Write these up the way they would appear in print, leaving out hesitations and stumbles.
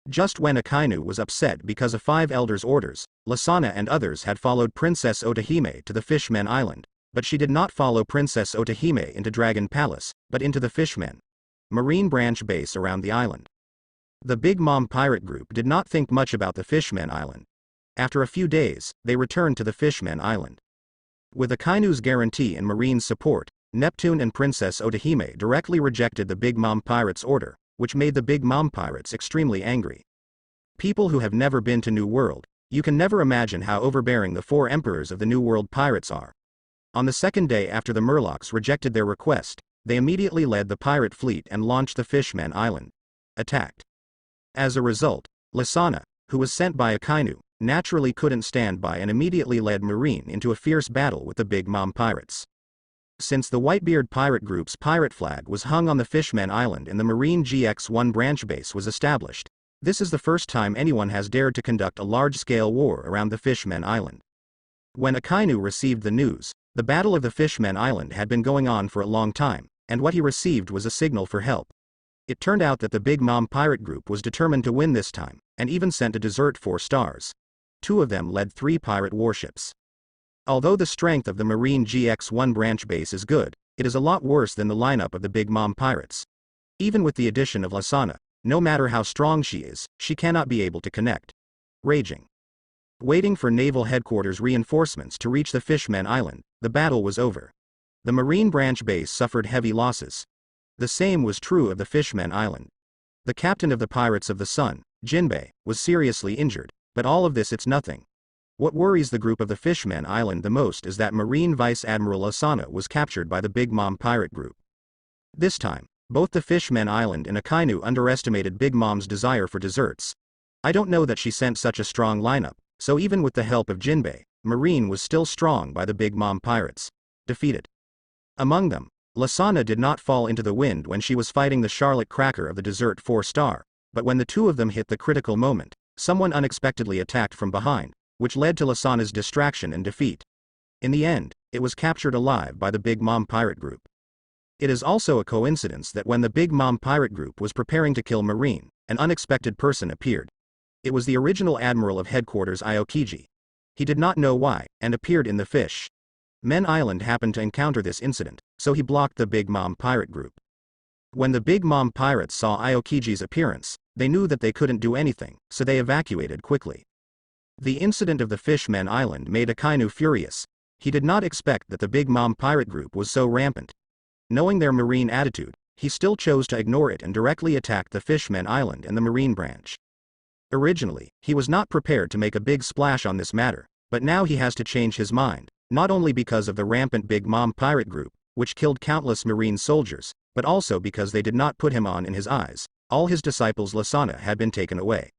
Just when Akainu was upset because of Five Elders' orders, Lasana and others had followed Princess Otahime to the Fishmen Island, but she did not follow Princess Otahime into Dragon Palace, but into the Fishmen Marine branch base around the island. The Big Mom pirate group did not think much about the Fishmen Island. After a few days, they returned to the Fishmen Island. With Akainu's guarantee and marine support, Neptune and Princess Otahime directly rejected the Big Mom pirates' order, which made the Big Mom pirates extremely angry. People who have never been to New World, you can never imagine how overbearing the four emperors of the New World pirates are. On the second day after the Murlocs rejected their request, they immediately led the pirate fleet and launched the Fishmen Island. Attacked. As a result, Lasana, who was sent by Akainu, naturally couldn't stand by and immediately led Marine into a fierce battle with the Big Mom pirates. Since the Whitebeard pirate group's pirate flag was hung on the Fishmen Island and the Marine GX-1 branch base was established, this is the first time anyone has dared to conduct a large-scale war around the Fishmen Island. When Akainu received the news, the Battle of the Fishmen Island had been going on for a long time, and what he received was a signal for help. It turned out that the Big Mom pirate group was determined to win this time, and even sent a desert 4 stars. 2 of them led 3 pirate warships. Although the strength of the Marine GX-1 branch base is good, it is a lot worse than the lineup of the Big Mom pirates. Even with the addition of Lasana, no matter how strong she is, she cannot be able to connect. Raging. Waiting for naval headquarters reinforcements to reach the Fishmen Island, the battle was over. The Marine branch base suffered heavy losses. The same was true of the Fishmen Island. The captain of the Pirates of the Sun, Jinbei, was seriously injured, but all of this it's nothing. What worries the group of the Fishmen Island the most is that Marine Vice Admiral Asana was captured by the Big Mom pirate group. This time, both the Fishmen Island and Akainu underestimated Big Mom's desire for desserts. I don't know that she sent such a strong lineup, so even with the help of Jinbei, Marine was still strong by the Big Mom pirates. Defeated. Among them, Lasana did not fall into the wind when she was fighting the Charlotte Cracker of the Desert 4-star, but when the 2 of them hit the critical moment, someone unexpectedly attacked from behind, which led to Lasana's distraction and defeat. In the end, it was captured alive by the Big Mom pirate group. It is also a coincidence that when the Big Mom pirate group was preparing to kill Marine, an unexpected person appeared. It was the original admiral of headquarters Aokiji. He did not know why, and appeared in the Fish Men Island happened to encounter this incident, so he blocked the Big Mom pirate group. When the Big Mom pirates saw Aokiji's appearance, they knew that they couldn't do anything, so they evacuated quickly. The incident of the Fishmen Island made Akainu furious. He did not expect that the Big Mom pirate group was so rampant. Knowing their marine attitude, he still chose to ignore it and directly attacked the Fishmen Island and the Marine branch. Originally, he was not prepared to make a big splash on this matter, but now he has to change his mind, not only because of the rampant Big Mom pirate group, which killed countless Marine soldiers, but also because they did not put him on in his eyes. All his disciples Lasana had been taken away.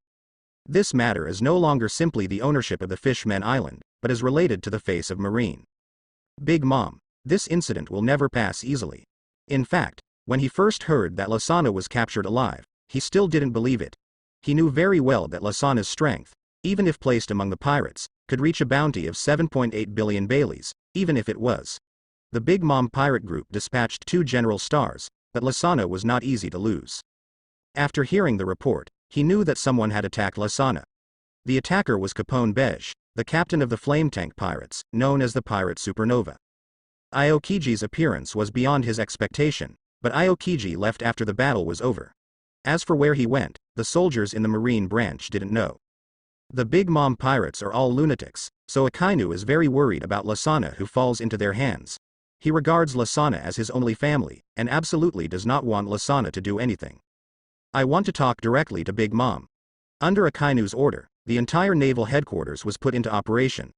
This matter is no longer simply the ownership of the Fishmen Island, but is related to the face of Marine. Big Mom. This incident will never pass easily. In fact, when he first heard that Lasana was captured alive, he still didn't believe it. He knew very well that Lasana's strength, even if placed among the pirates, could reach a bounty of 7.8 billion Baileys, even if it was. The Big Mom pirate group dispatched 2 general stars, but Lasana was not easy to lose. After hearing the report, he knew that someone had attacked Lasana. The attacker was Capone Beige, the captain of the Flame Tank Pirates, known as the Pirate Supernova. Aokiji's appearance was beyond his expectation, but Aokiji left after the battle was over. As for where he went, the soldiers in the Marine branch didn't know. The Big Mom pirates are all lunatics, so Akainu is very worried about Lasana who falls into their hands. He regards Lasana as his only family, and absolutely does not want Lasana to do anything. I want to talk directly to Big Mom. Under Akainu's order, the entire naval headquarters was put into operation.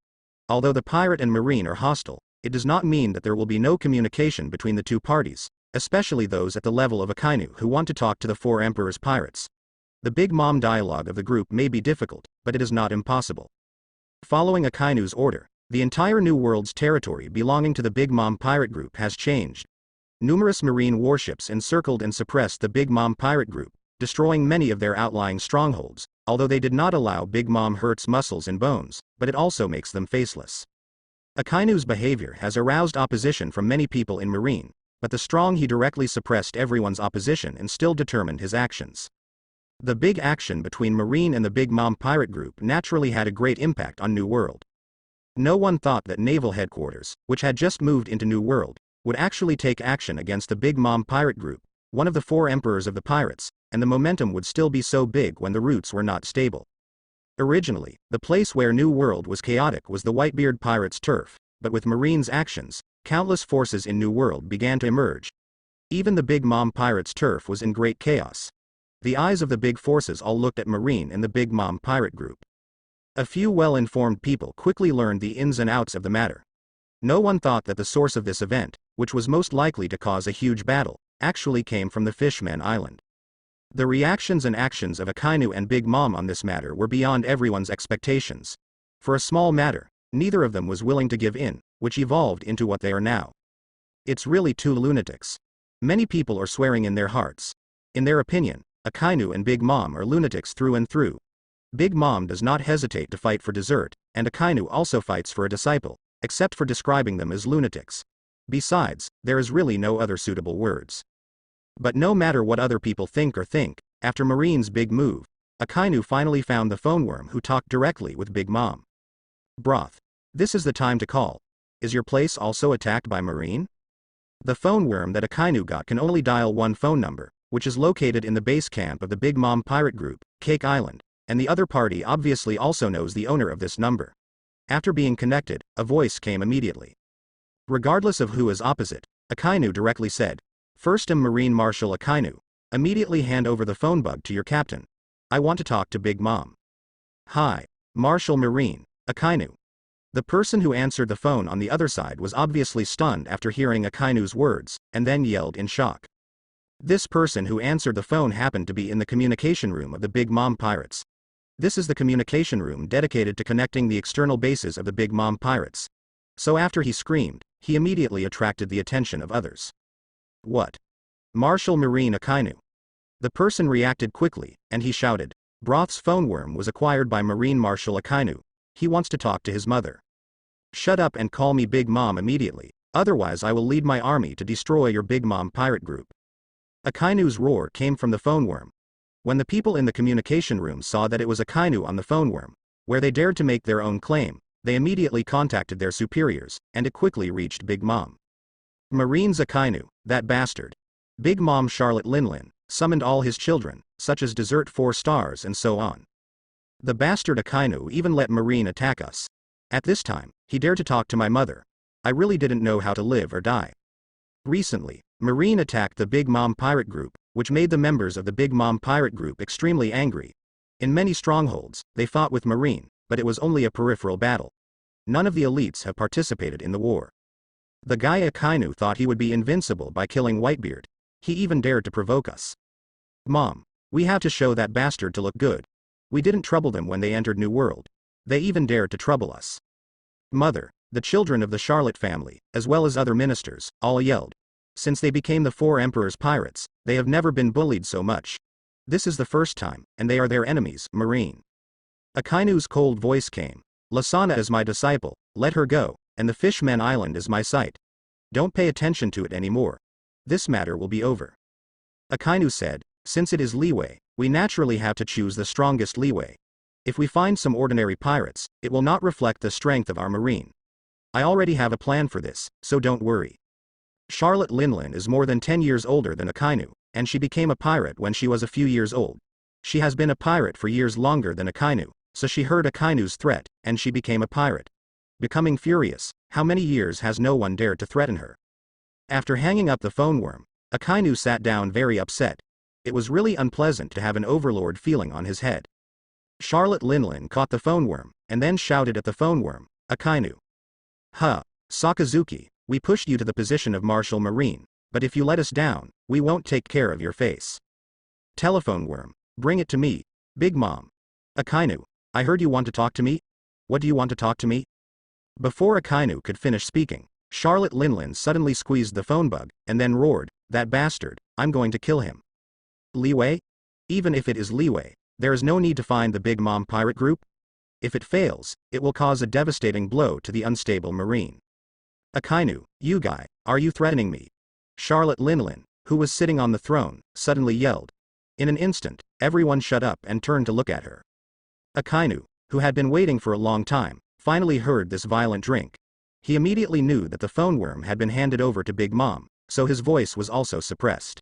Although the pirate and Marine are hostile, it does not mean that there will be no communication between the 2 parties, especially those at the level of Akainu who want to talk to the 4 Emperor's pirates. The Big Mom dialogue of the group may be difficult, but it is not impossible. Following Akainu's order, the entire New World's territory belonging to the Big Mom pirate group has changed. Numerous Marine warships encircled and suppressed the Big Mom pirate group, destroying many of their outlying strongholds, although they did not allow Big Mom hurts muscles and bones, but it also makes them faceless. Akainu's behavior has aroused opposition from many people in Marine, but the strong he directly suppressed everyone's opposition and still determined his actions. The big action between Marine and the Big Mom pirate group naturally had a great impact on New World. No one thought that Naval Headquarters, which had just moved into New World, would actually take action against the Big Mom pirate group, one of the 4 emperors of the pirates, and the momentum would still be so big when the roots were not stable. Originally, the place where New World was chaotic was the Whitebeard pirates' turf, but with Marine's actions, countless forces in New World began to emerge. Even the Big Mom pirates' turf was in great chaos. The eyes of the big forces all looked at Marine and the Big Mom pirate group. A few well-informed people quickly learned the ins and outs of the matter. No one thought that the source of this event, which was most likely to cause a huge battle, actually came from the Fishman Island. The reactions and actions of Akainu and Big Mom on this matter were beyond everyone's expectations. For a small matter, neither of them was willing to give in, which evolved into what they are now. It's really 2 lunatics. Many people are swearing in their hearts. In their opinion, Akainu and Big Mom are lunatics through and through. Big Mom does not hesitate to fight for dessert, and Akainu also fights for a disciple, except for describing them as lunatics. Besides, there is really no other suitable words. But no matter what other people think, after Marine's big move, Akainu finally found the phone worm who talked directly with Big Mom. Broth. This is the time to call. Is your place also attacked by Marine? The phone worm that Akainu got can only dial one phone number, which is located in the base camp of the Big Mom pirate group, Cake Island, and the other party obviously also knows the owner of this number. After being connected, a voice came immediately. Regardless of who is opposite, Akainu directly said, "First Marine Marshal Akainu, immediately hand over the phone bug to your captain. I want to talk to Big Mom." "Hi, Marshal Marine, Akainu." The person who answered the phone on the other side was obviously stunned after hearing Akainu's words, and then yelled in shock. This person who answered the phone happened to be in the communication room of the Big Mom pirates. This is the communication room dedicated to connecting the external bases of the Big Mom pirates. So after he screamed, he immediately attracted the attention of others. "What? Marshal Marine Akainu." The person reacted quickly, and he shouted, "Broth's phone worm was acquired by Marine Marshal Akainu. He wants to talk to his mother. Shut up and call me Big Mom immediately, otherwise I will lead my army to destroy your Big Mom pirate group." Akainu's roar came from the phone worm. When the people in the communication room saw that it was Akainu on the phone worm, where they dared to make their own claim, they immediately contacted their superiors, and it quickly reached Big Mom. Marine's Akainu, that bastard. Big Mom Charlotte Linlin, summoned all his children, such as Dessert 4 stars and so on. The bastard Akainu even let Marine attack us. At this time, he dared to talk to my mother. I really didn't know how to live or die. Recently, Marine attacked the Big Mom pirate group, which made the members of the Big Mom pirate group extremely angry. In many strongholds, they fought with Marine, but it was only a peripheral battle. None of the elites have participated in the war. The guy Akainu thought he would be invincible by killing Whitebeard. He even dared to provoke us. Mom, we have to show that bastard to look good. We didn't trouble them when they entered New World. They even dared to trouble us. Mother, the children of the Charlotte family, as well as other ministers, all yelled. Since they became the 4 emperors' pirates, they have never been bullied so much. This is the first time, and they are their enemies, Marine. Akainu's cold voice came. Lasana is my disciple, let her go, and the Fishman Island is my site. Don't pay attention to it anymore. This matter will be over. Akainu said, since it is leeway, we naturally have to choose the strongest leeway. If we find some ordinary pirates, it will not reflect the strength of our Marine. I already have a plan for this, so don't worry. Charlotte Linlin is more than 10 years older than Akainu, and she became a pirate when she was a few years old. She has been a pirate for years longer than Akainu, so she heard Akainu's threat, and she became a pirate. Becoming furious, how many years has no one dared to threaten her? After hanging up the phone worm, Akainu sat down very upset. It was really unpleasant to have an overlord feeling on his head. Charlotte Linlin caught the phone worm, and then shouted at the phone worm, Akainu. Huh, Sakazuki, we pushed you to the position of Marshal Marine, but if you let us down, we won't take care of your face. Telephone worm, bring it to me, Big Mom. Akainu, I heard you want to talk to me? What do you want to talk to me? Before Akainu could finish speaking, Charlotte Linlin suddenly squeezed the phone bug, and then roared, that bastard, I'm going to kill him. Leeway? Even if it is leeway, there is no need to find the Big Mom pirate group. If it fails, it will cause a devastating blow to the unstable Marine. Akainu, you guy, are you threatening me? Charlotte Linlin, who was sitting on the throne, suddenly yelled. In an instant, Everyone shut up and turned to look at her. Akainu, who had been waiting for a long time, finally heard this violent drink. He immediately knew that the phone worm had been handed over to Big Mom, so his voice was also suppressed.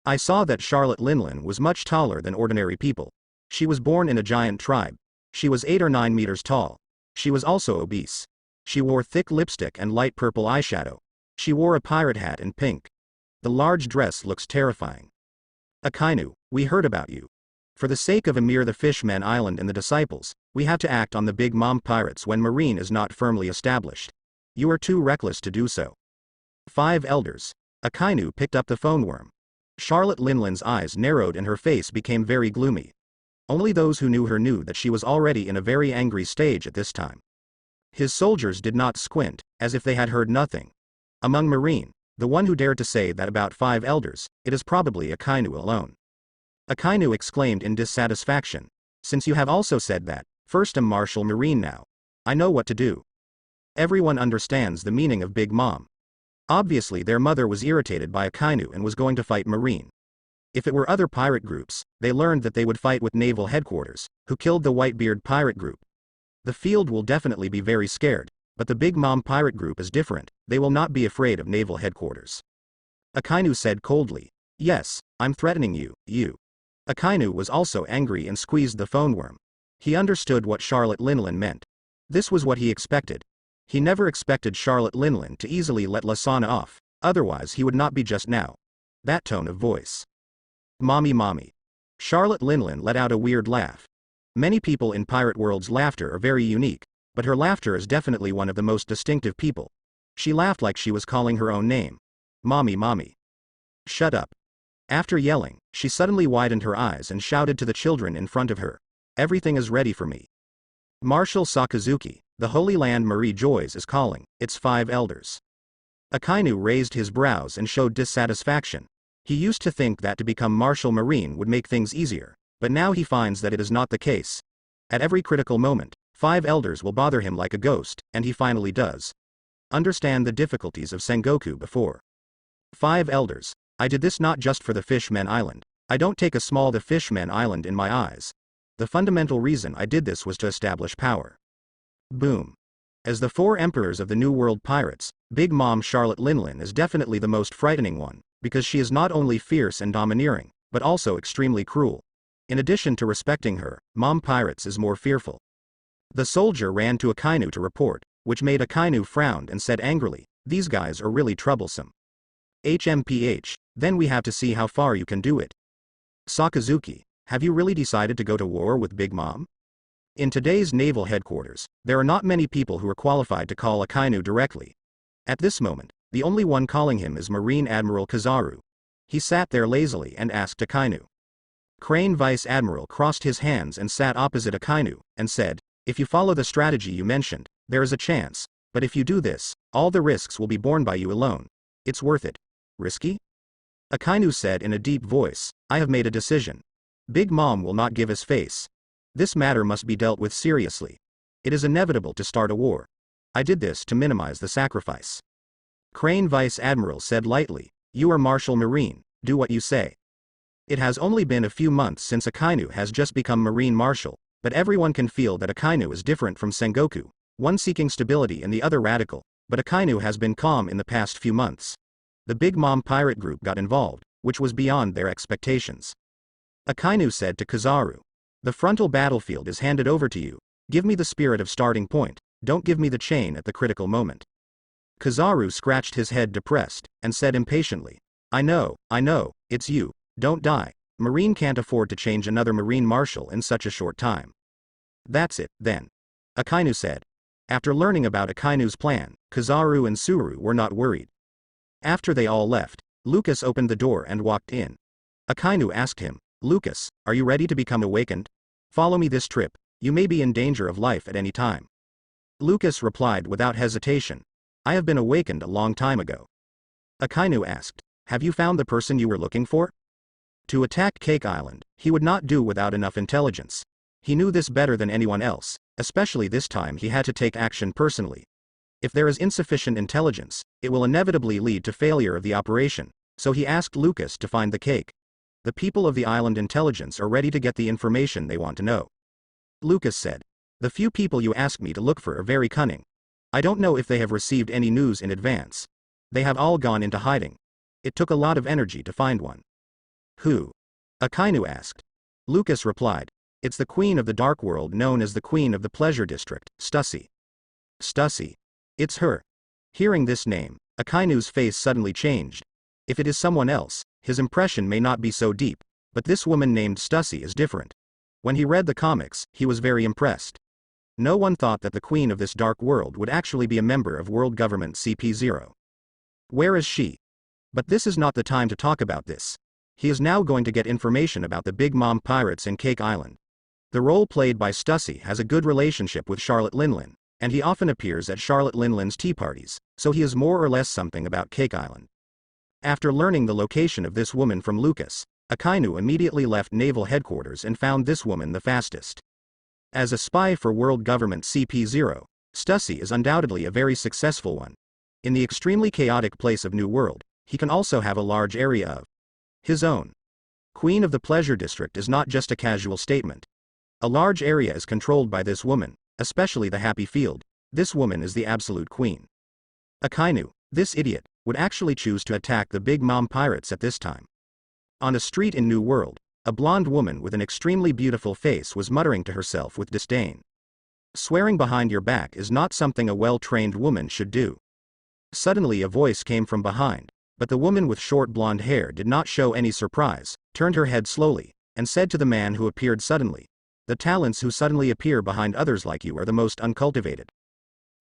I saw that Charlotte Linlin was much taller than ordinary people. She was born in a giant tribe. She was 8 or 9 meters tall. She was also obese. She wore thick lipstick and light purple eyeshadow. She wore a pirate hat in pink. The large dress looks terrifying. Akainu, we heard about you. For the sake of Emir the Fishman Island and the disciples, we have to act on the Big Mom pirates when Marine is not firmly established. You are too reckless to do so. 5 elders. Akainu picked up the phone worm. Charlotte Linlin's eyes narrowed and her face became very gloomy. Only those who knew her knew that she was already in a very angry stage at this time. His soldiers did not squint, as if they had heard nothing. Among Marine, the one who dared to say that about 5 elders, it is probably Akainu alone. Akainu exclaimed in dissatisfaction. Since you have also said that, first I'm Marshal Marine now. I know what to do. Everyone understands the meaning of Big Mom. Obviously their mother was irritated by Akainu and was going to fight Marine. If it were other pirate groups, they learned that they would fight with naval headquarters, who killed the Whitebeard pirate group. The field will definitely be very scared, but the Big Mom pirate group is different, they will not be afraid of naval headquarters. Akainu said coldly. Yes, I'm threatening you. Akainu was also angry and squeezed the phone worm. He understood what Charlotte Linlin meant. This was what he expected. He never expected Charlotte Linlin to easily let Lasana off, otherwise he would not be just now. That tone of voice. Mommy. Charlotte Linlin let out a weird laugh. Many people in Pirate World's laughter are very unique, but her laughter is definitely one of the most distinctive people. She laughed like she was calling her own name. Mommy. Shut up. After yelling, she suddenly widened her eyes and shouted to the children in front of her. Everything is ready for me. Marshal Sakazuki, the Holy Land Marie Joys is calling, its 5 elders. Akainu raised his brows and showed dissatisfaction. He used to think that to become Marshal Marine would make things easier, but now he finds that it is not the case. At every critical moment, 5 elders will bother him like a ghost, and he finally does. Understand the difficulties of Sengoku before. 5 elders. I did this not just for the Fishman Island. I don't take a small the Fishman Island in my eyes. The fundamental reason I did this was to establish power. Boom. As the 4 emperors of the New World pirates, Big Mom Charlotte Linlin is definitely the most frightening one, because she is not only fierce and domineering, but also extremely cruel. In addition to respecting her, Mom Pirates is more fearful. The soldier ran to Akainu to report, which made Akainu frown and said angrily, these guys are really troublesome. HMPH, then we have to see how far you can do it. Sakazuki, have you really decided to go to war with Big Mom? In today's naval headquarters, there are not many people who are qualified to call Akainu directly. At this moment, the only one calling him is Marine Admiral Kizaru. He sat there lazily and asked Akainu. Crane Vice Admiral crossed his hands and sat opposite Akainu, and said, if you follow the strategy you mentioned, there is a chance, but if you do this, all the risks will be borne by you alone. It's worth it. Risky? Akainu said in a deep voice, I have made a decision. Big Mom will not give his face. This matter must be dealt with seriously. It is inevitable to start a war. I did this to minimize the sacrifice. Crane Vice Admiral said lightly, you are Marshal Marine, do what you say. It has only been a few months since Akainu has just become Marine Marshal, but everyone can feel that Akainu is different from Sengoku, one seeking stability and the other radical, but Akainu has been calm in the past few months. The Big Mom pirate group got involved, which was beyond their expectations. Akainu said to Kizaru, the frontal battlefield is handed over to you, give me the spirit of starting point, don't give me the chain at the critical moment. Kizaru scratched his head depressed, and said impatiently, I know, it's you, don't die, Marine can't afford to change another Marine Marshal in such a short time. That's it, then. Akainu said. After learning about Akainu's plan, Kizaru and Suru were not worried. After they all left, Lucas opened the door and walked in. Akainu asked him, Lucas, are you ready to become awakened? Follow me this trip, you may be in danger of life at any time. Lucas replied without hesitation, I have been awakened a long time ago. Akainu asked, have you found the person you were looking for? To attack Cake Island, he would not do without enough intelligence. He knew this better than anyone else, especially this time he had to take action personally. If there is insufficient intelligence, it will inevitably lead to failure of the operation, so he asked Lucas to find the cake. The people of the island intelligence are ready to get the information they want to know. Lucas said. The few people you asked me to look for are very cunning. I don't know if they have received any news in advance. They have all gone into hiding. It took a lot of energy to find one. Who? Akainu asked. Lucas replied. It's the queen of the dark world known as the queen of the pleasure district, Stussy. Stussy. It's her. Hearing this name, Akainu's face suddenly changed. If it is someone else, his impression may not be so deep, but this woman named Stussy is different. When he read the comics, he was very impressed. No one thought that the queen of this dark world would actually be a member of world government CP0. Where is she? But this is not the time to talk about this. He is now going to get information about the Big Mom pirates in Cake Island. The role played by Stussy has a good relationship with Charlotte Linlin, and he often appears at Charlotte Linlin's tea parties, so he is more or less something about Cake Island. After learning the location of this woman from Lucas, Akainu immediately left naval headquarters and found this woman the fastest. As a spy for world government CP0, Stussy is undoubtedly a very successful one. In the extremely chaotic place of New World, he can also have a large area of his own. Queen of the Pleasure District is not just a casual statement. A large area is controlled by this woman, especially the Happy Field. This woman is the absolute queen. Akainu, this idiot, would actually choose to attack the Big Mom pirates at this time. On a street in New World, a blonde woman with an extremely beautiful face was muttering to herself with disdain. Swearing behind your back is not something a well-trained woman should do. Suddenly a voice came from behind, but the woman with short blonde hair did not show any surprise, turned her head slowly, and said to the man who appeared suddenly, "The talents who suddenly appear behind others like you are the most uncultivated."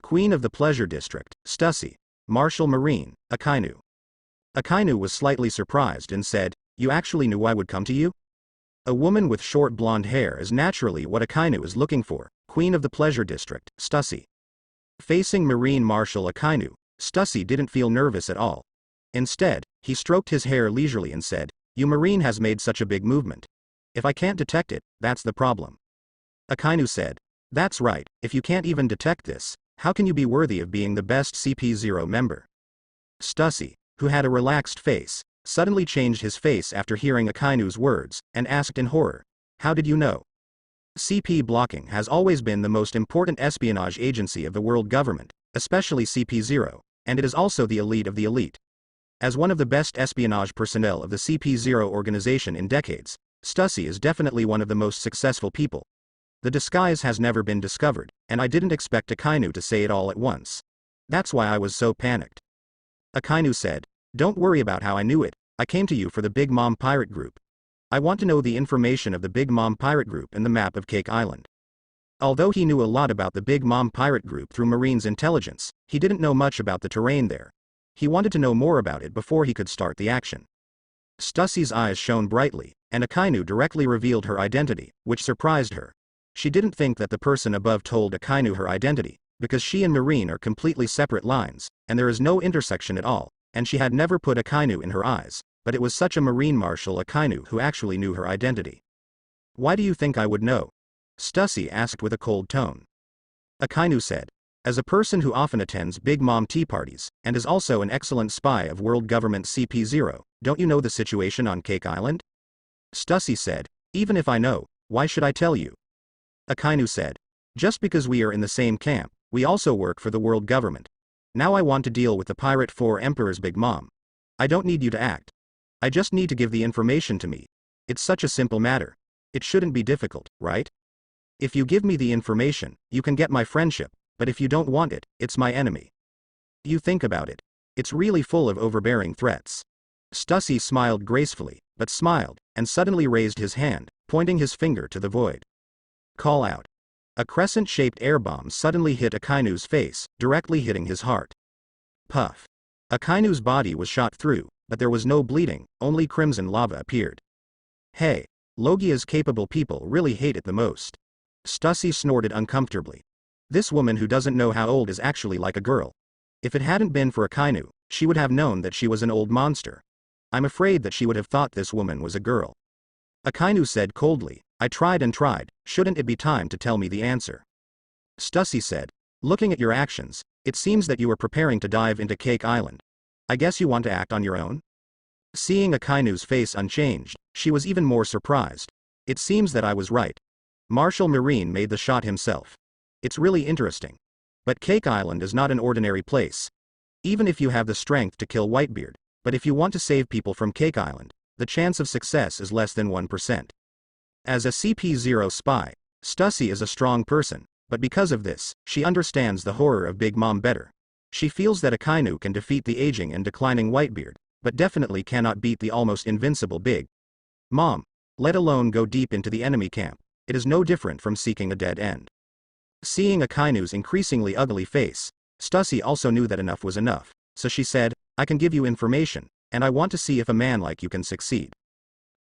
Queen of the Pleasure District, Stussy, Martial Marine, Akainu. Akainu was slightly surprised and said, "You actually knew I would come to you?" A woman with short blonde hair is naturally what Akainu is looking for, Queen of the Pleasure District, Stussy. Facing Marine Marshal Akainu, Stussy didn't feel nervous at all. Instead, he stroked his hair leisurely and said, "You Marine has made such a big movement. If I can't detect it, that's the problem." Akainu said, "That's right, if you can't even detect this, how can you be worthy of being the best CP0 member?" Stussy, who had a relaxed face, suddenly changed his face after hearing Akainu's words, and asked in horror, "How did you know?" CP blocking has always been the most important espionage agency of the world government, especially CP0, and it is also the elite of the elite. As one of the best espionage personnel of the CP0 organization in decades, Stussy is definitely one of the most successful people. The disguise has never been discovered, and I didn't expect Akainu to say it all at once. That's why I was so panicked. Akainu said, "Don't worry about how I knew it, I came to you for the Big Mom Pirate Group. I want to know the information of the Big Mom Pirate Group and the map of Cake Island." Although he knew a lot about the Big Mom Pirate Group through Marine's intelligence, he didn't know much about the terrain there. He wanted to know more about it before he could start the action. Stussy's eyes shone brightly, and Akainu directly revealed her identity, which surprised her. She didn't think that the person above told Akainu her identity, because she and Marine are completely separate lines, and there is no intersection at all, and she had never put Akainu in her eyes, but it was such a Marine Marshal Akainu who actually knew her identity. "Why do you think I would know?" Stussy asked with a cold tone. Akainu said, "As a person who often attends Big Mom tea parties, and is also an excellent spy of world government CP0, don't you know the situation on Cake Island?" Stussy said, "Even if I know, why should I tell you?" Akainu said, "Just because we are in the same camp, we also work for the world government. Now I want to deal with the Pirate 4 Emperor's Big Mom. I don't need you to act. I just need to give the information to me. It's such a simple matter. It shouldn't be difficult, right? If you give me the information, you can get my friendship, but if you don't want it, it's my enemy. You think about it. It's really full of overbearing threats." Stussy smiled gracefully, but smiled, and suddenly raised his hand, pointing his finger to the void. "Call out." A crescent-shaped air bomb suddenly hit Akainu's face, directly hitting his heart. Puff. Akainu's body was shot through, but there was no bleeding, only crimson lava appeared. "Hey, Logia's capable people really hate it the most." Stussy snorted uncomfortably. This woman who doesn't know how old is actually like a girl. If it hadn't been for Akainu, she would have known that she was an old monster. I'm afraid that she would have thought this woman was a girl. Akainu said coldly, "I tried and tried, shouldn't it be time to tell me the answer?" Stussy said, "Looking at your actions, it seems that you are preparing to dive into Cake Island. I guess you want to act on your own?" Seeing Akainu's face unchanged, she was even more surprised. It seems that I was right. Marshal Marine made the shot himself. It's really interesting. But Cake Island is not an ordinary place. Even if you have the strength to kill Whitebeard, but if you want to save people from Cake Island, the chance of success is less than 1%. As a CP0 spy, Stussy is a strong person, but because of this, she understands the horror of Big Mom better. She feels that Akainu can defeat the aging and declining Whitebeard, but definitely cannot beat the almost invincible Big Mom, let alone go deep into the enemy camp. It is no different from seeking a dead end. Seeing Akainu's increasingly ugly face, Stussy also knew that enough was enough, so she said, I can give you information, and I want to see if a man like you can succeed.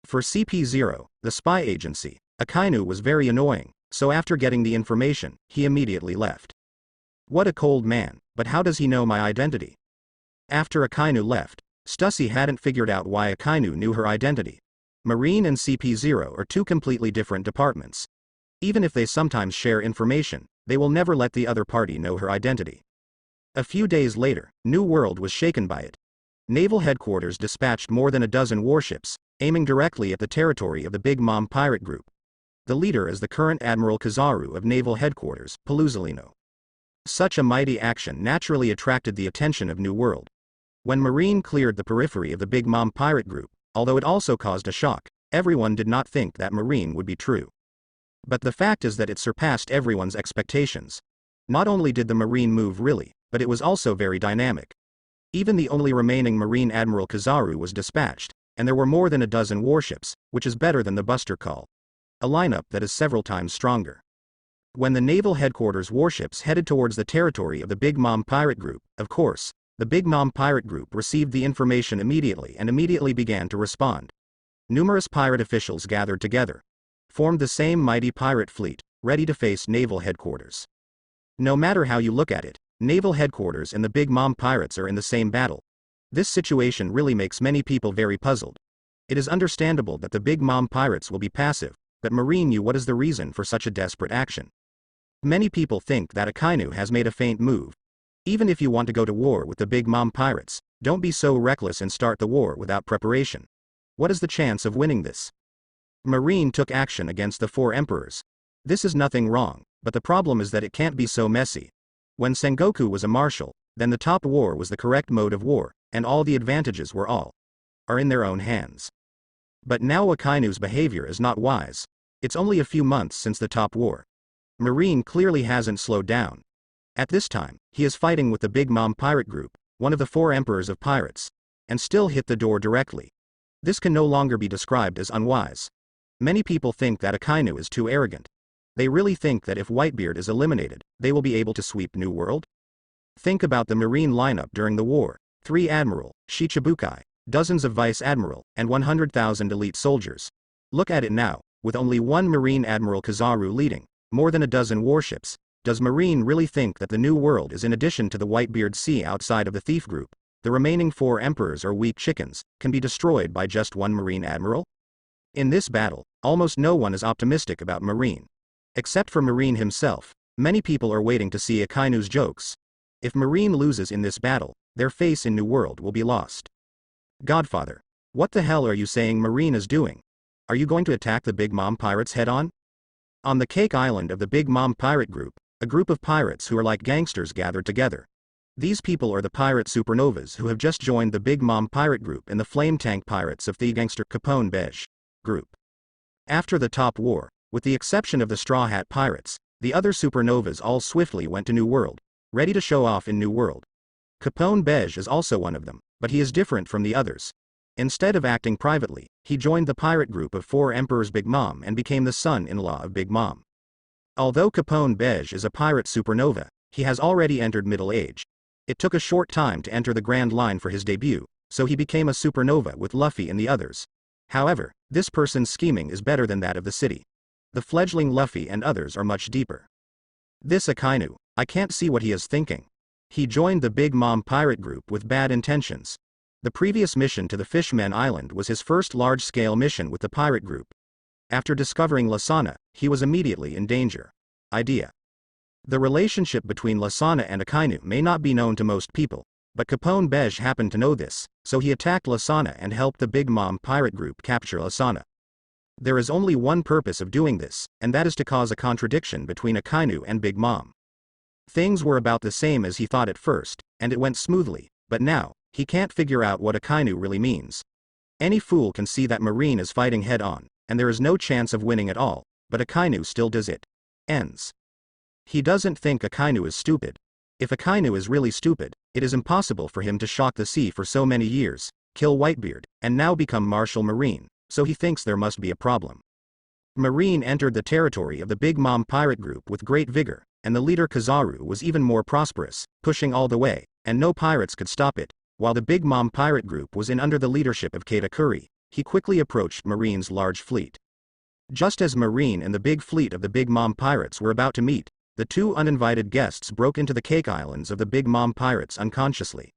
For CP0, the spy agency, Akainu was very annoying, so after getting the information, he immediately left. What a cold man, but how does he know my identity? After Akainu left, Stussy hadn't figured out why Akainu knew her identity. Marine and CP0 are two completely different departments. Even if they sometimes share information, they will never let the other party know her identity. A few days later, New World was shaken by it. Naval headquarters dispatched more than a dozen warships, aiming directly at the territory of the Big Mom pirate group. The leader is the current Admiral Kizaru of Naval Headquarters, Paluzolino. Such a mighty action naturally attracted the attention of New World. When Marine cleared the periphery of the Big Mom pirate group, although it also caused a shock, everyone did not think that Marine would be true. But the fact is that it surpassed everyone's expectations. Not only did the Marine move really, but it was also very dynamic. Even the only remaining Marine Admiral Kizaru was dispatched, and there were more than a dozen warships, which is better than the Buster Call. A lineup that is several times stronger. When the Naval Headquarters warships headed towards the territory of the Big Mom pirate group, of course, the Big Mom pirate group received the information immediately and immediately began to respond. Numerous pirate officials gathered together, formed the same mighty pirate fleet, ready to face Naval Headquarters. No matter how you look at it, Naval Headquarters and the Big Mom pirates are in the same battle. This situation really makes many people very puzzled. It is understandable that the Big Mom pirates will be passive, but Marine knew what is the reason for such a desperate action. Many people think that Akainu has made a feint move. Even if you want to go to war with the Big Mom pirates, don't be so reckless and start the war without preparation. What is the chance of winning this? Marine took action against the four emperors. This is nothing wrong, but the problem is that it can't be so messy. When Sengoku was a marshal, then the top war was the correct mode of war, and all the advantages are in their own hands. But now Akainu's behavior is not wise. It's only a few months since the top war. Marine clearly hasn't slowed down. At this time, he is fighting with the Big Mom pirate group, one of the four emperors of pirates, and still hit the door directly. This can no longer be described as unwise. Many people think that Akainu is too arrogant. They really think that if Whitebeard is eliminated, they will be able to sweep New World? Think about the Marine lineup during the war: 3 Admiral, Shichibukai, dozens of Vice Admiral, and 100,000 elite soldiers. Look at it now, with only 1 Marine Admiral Kizaru leading, more than a dozen warships. Does Marine really think that the New World is in addition to the Whitebeard Sea outside of the Thief Group? The remaining 4 emperors are weak chickens, can be destroyed by just 1 Marine Admiral? In this battle, almost no one is optimistic about Marine. Except for Marine himself, many people are waiting to see Akainu's jokes. If Marine loses in this battle, their face in New World will be lost. Godfather, what the hell are you saying Marine is doing? Are you going to attack the Big Mom pirates head-on? On the Cake Island of the Big Mom pirate group, a group of pirates who are like gangsters gathered together. These people are the pirate supernovas who have just joined the Big Mom pirate group and the flame tank pirates of the gangster Capone Beige group. After the top war, with the exception of the Straw Hat pirates, the other supernovas all swiftly went to New World, ready to show off in New World. Capone Beige is also one of them, but he is different from the others. Instead of acting privately, he joined the pirate group of 4 emperors Big Mom and became the son-in-law of Big Mom. Although Capone Beige is a pirate supernova, he has already entered middle age. It took a short time to enter the Grand Line for his debut, so he became a supernova with Luffy and the others. However, this person's scheming is better than that of the city. The fledgling Luffy and others are much deeper. This Akainu, I can't see what he is thinking. He joined the Big Mom pirate group with bad intentions. The previous mission to the Fishmen Island was his first large-scale mission with the pirate group. After discovering Lasana, he was immediately in danger. Idea. The relationship between Lasana and Akainu may not be known to most people, But Capone Beige happened to know this, so he attacked Lasana and helped the Big Mom pirate group capture Lasana. There is only one purpose of doing this, and that is to cause a contradiction between Akainu and Big Mom. Things were about the same as he thought at first, and it went smoothly, but now, he can't figure out what Akainu really means. Any fool can see that Marine is fighting head-on, and there is no chance of winning at all, but Akainu still does it. Ends. He doesn't think Akainu is stupid. If Akainu is really stupid, it is impossible for him to shock the sea for so many years, kill Whitebeard, and now become Marshal Marine, so he thinks there must be a problem. Marine entered the territory of the Big Mom pirate group with great vigor, and the leader Kizaru was even more prosperous, pushing all the way, and no pirates could stop it. While the Big Mom pirate group was in under the leadership of Katakuri, he quickly approached Marine's large fleet. Just as Marine and the big fleet of the Big Mom pirates were about to meet, the two uninvited guests broke into the Cake Islands of the Big Mom pirates unconsciously.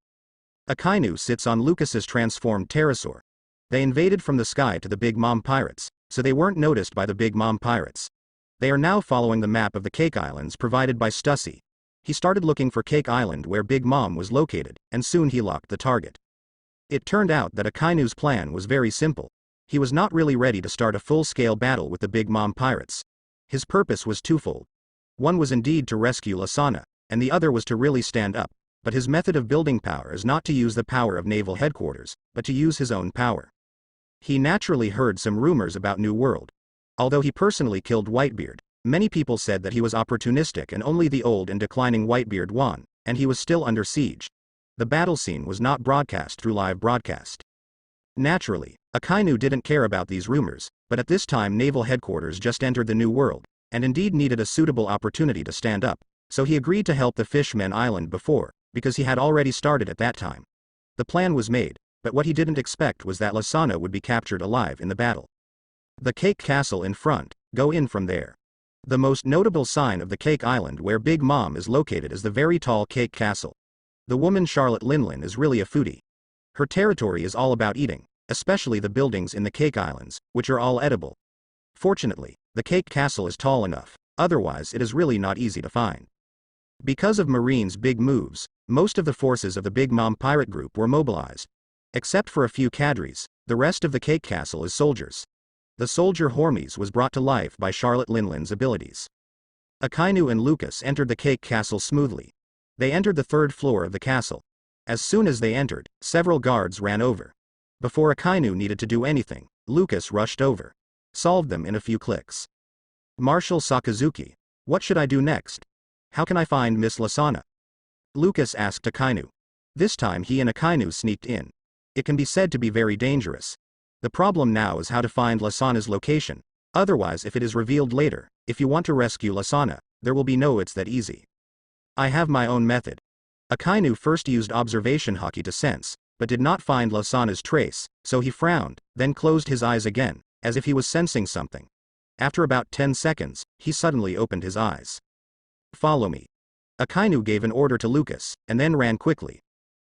Akainu sits on Lucas's transformed pterosaur. They invaded from the sky to the Big Mom pirates, so they weren't noticed by the Big Mom pirates. They are now following the map of the Cake Islands provided by Stussy. He started looking for Cake Island where Big Mom was located, and soon he locked the target. It turned out that Akainu's plan was very simple. He was not really ready to start a full-scale battle with the Big Mom pirates. His purpose was twofold. One was indeed to rescue Lasana, and the other was to really stand up, but his method of building power is not to use the power of naval headquarters, but to use his own power. He naturally heard some rumors about New World. Although he personally killed Whitebeard, many people said that he was opportunistic and only the old and declining Whitebeard won, and he was still under siege. The battle scene was not broadcast through live broadcast. Naturally, Akainu didn't care about these rumors, but at this time naval headquarters just entered the New World, and indeed needed a suitable opportunity to stand up, so he agreed to help the Fishmen Island before, because he had already started at that time. The plan was made, but what he didn't expect was that Lasana would be captured alive in the battle. The Cake Castle in front, go in from there. The most notable sign of the Cake Island where Big Mom is located is the very tall Cake Castle. The woman Charlotte Linlin is really a foodie. Her territory is all about eating, especially the buildings in the Cake Islands, which are all edible. Fortunately, the Cake Castle is tall enough, otherwise it is really not easy to find. Because of Marine's big moves, most of the forces of the Big Mom pirate group were mobilized. Except for a few cadres, the rest of the Cake Castle is soldiers. The soldier Hormes was brought to life by Charlotte Linlin's abilities. Akainu and Lucas entered the Cake Castle smoothly. They entered the third floor of the castle. As soon as they entered, several guards ran over. Before Akainu needed to do anything, Lucas rushed over. Solved them in a few clicks. Marshal Sakazuki, what should I do next? How can I find Miss Lasana? Lucas asked Akainu. This time he and Akainu sneaked in. It can be said to be very dangerous. The problem now is how to find Lasana's location. Otherwise, if it is revealed later, if you want to rescue Lasana, there will be no it's that easy. I have my own method. Akainu first used observation hockey to sense, but did not find Lasana's trace, so he frowned, then closed his eyes again, as if he was sensing something. After about 10 seconds, he suddenly opened his eyes. Follow me. Akainu gave an order to Lucas, and then ran quickly.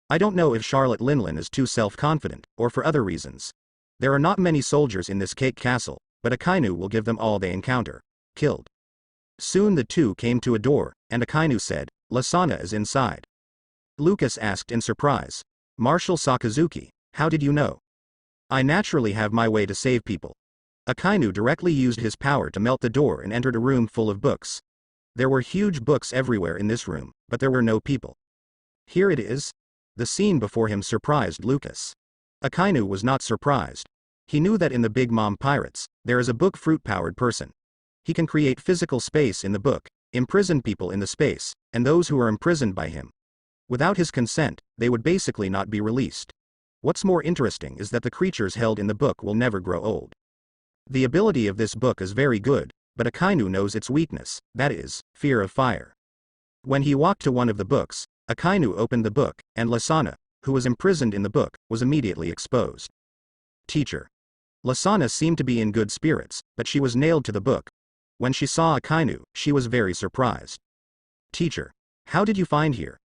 I don't know if Charlotte Linlin is too self-confident, or for other reasons. There are not many soldiers in this Cake Castle, but Akainu will give them all they encounter. Killed. Soon the two came to a door, and Akainu said, Lasana is inside. Lucas asked in surprise. Marshal Sakazuki, how did you know? I naturally have my way to save people. Akainu directly used his power to melt the door and entered a room full of books. There were huge books everywhere in this room, but there were no people. Here it is. The scene before him surprised Lucas. Akainu was not surprised. He knew that in the Big Mom Pirates, there is a book fruit-powered person. He can create physical space in the book, imprison people in the space, and those who are imprisoned by him. Without his consent, they would basically not be released. What's more interesting is that the creatures held in the book will never grow old. The ability of this book is very good, but Akainu knows its weakness, that is, fear of fire. When he walked to one of the books, Akainu opened the book, and Lasana, who was imprisoned in the book, was immediately exposed. Teacher. Lasana seemed to be in good spirits, but she was nailed to the book. When she saw Akainu, she was very surprised. Teacher. How did you find here?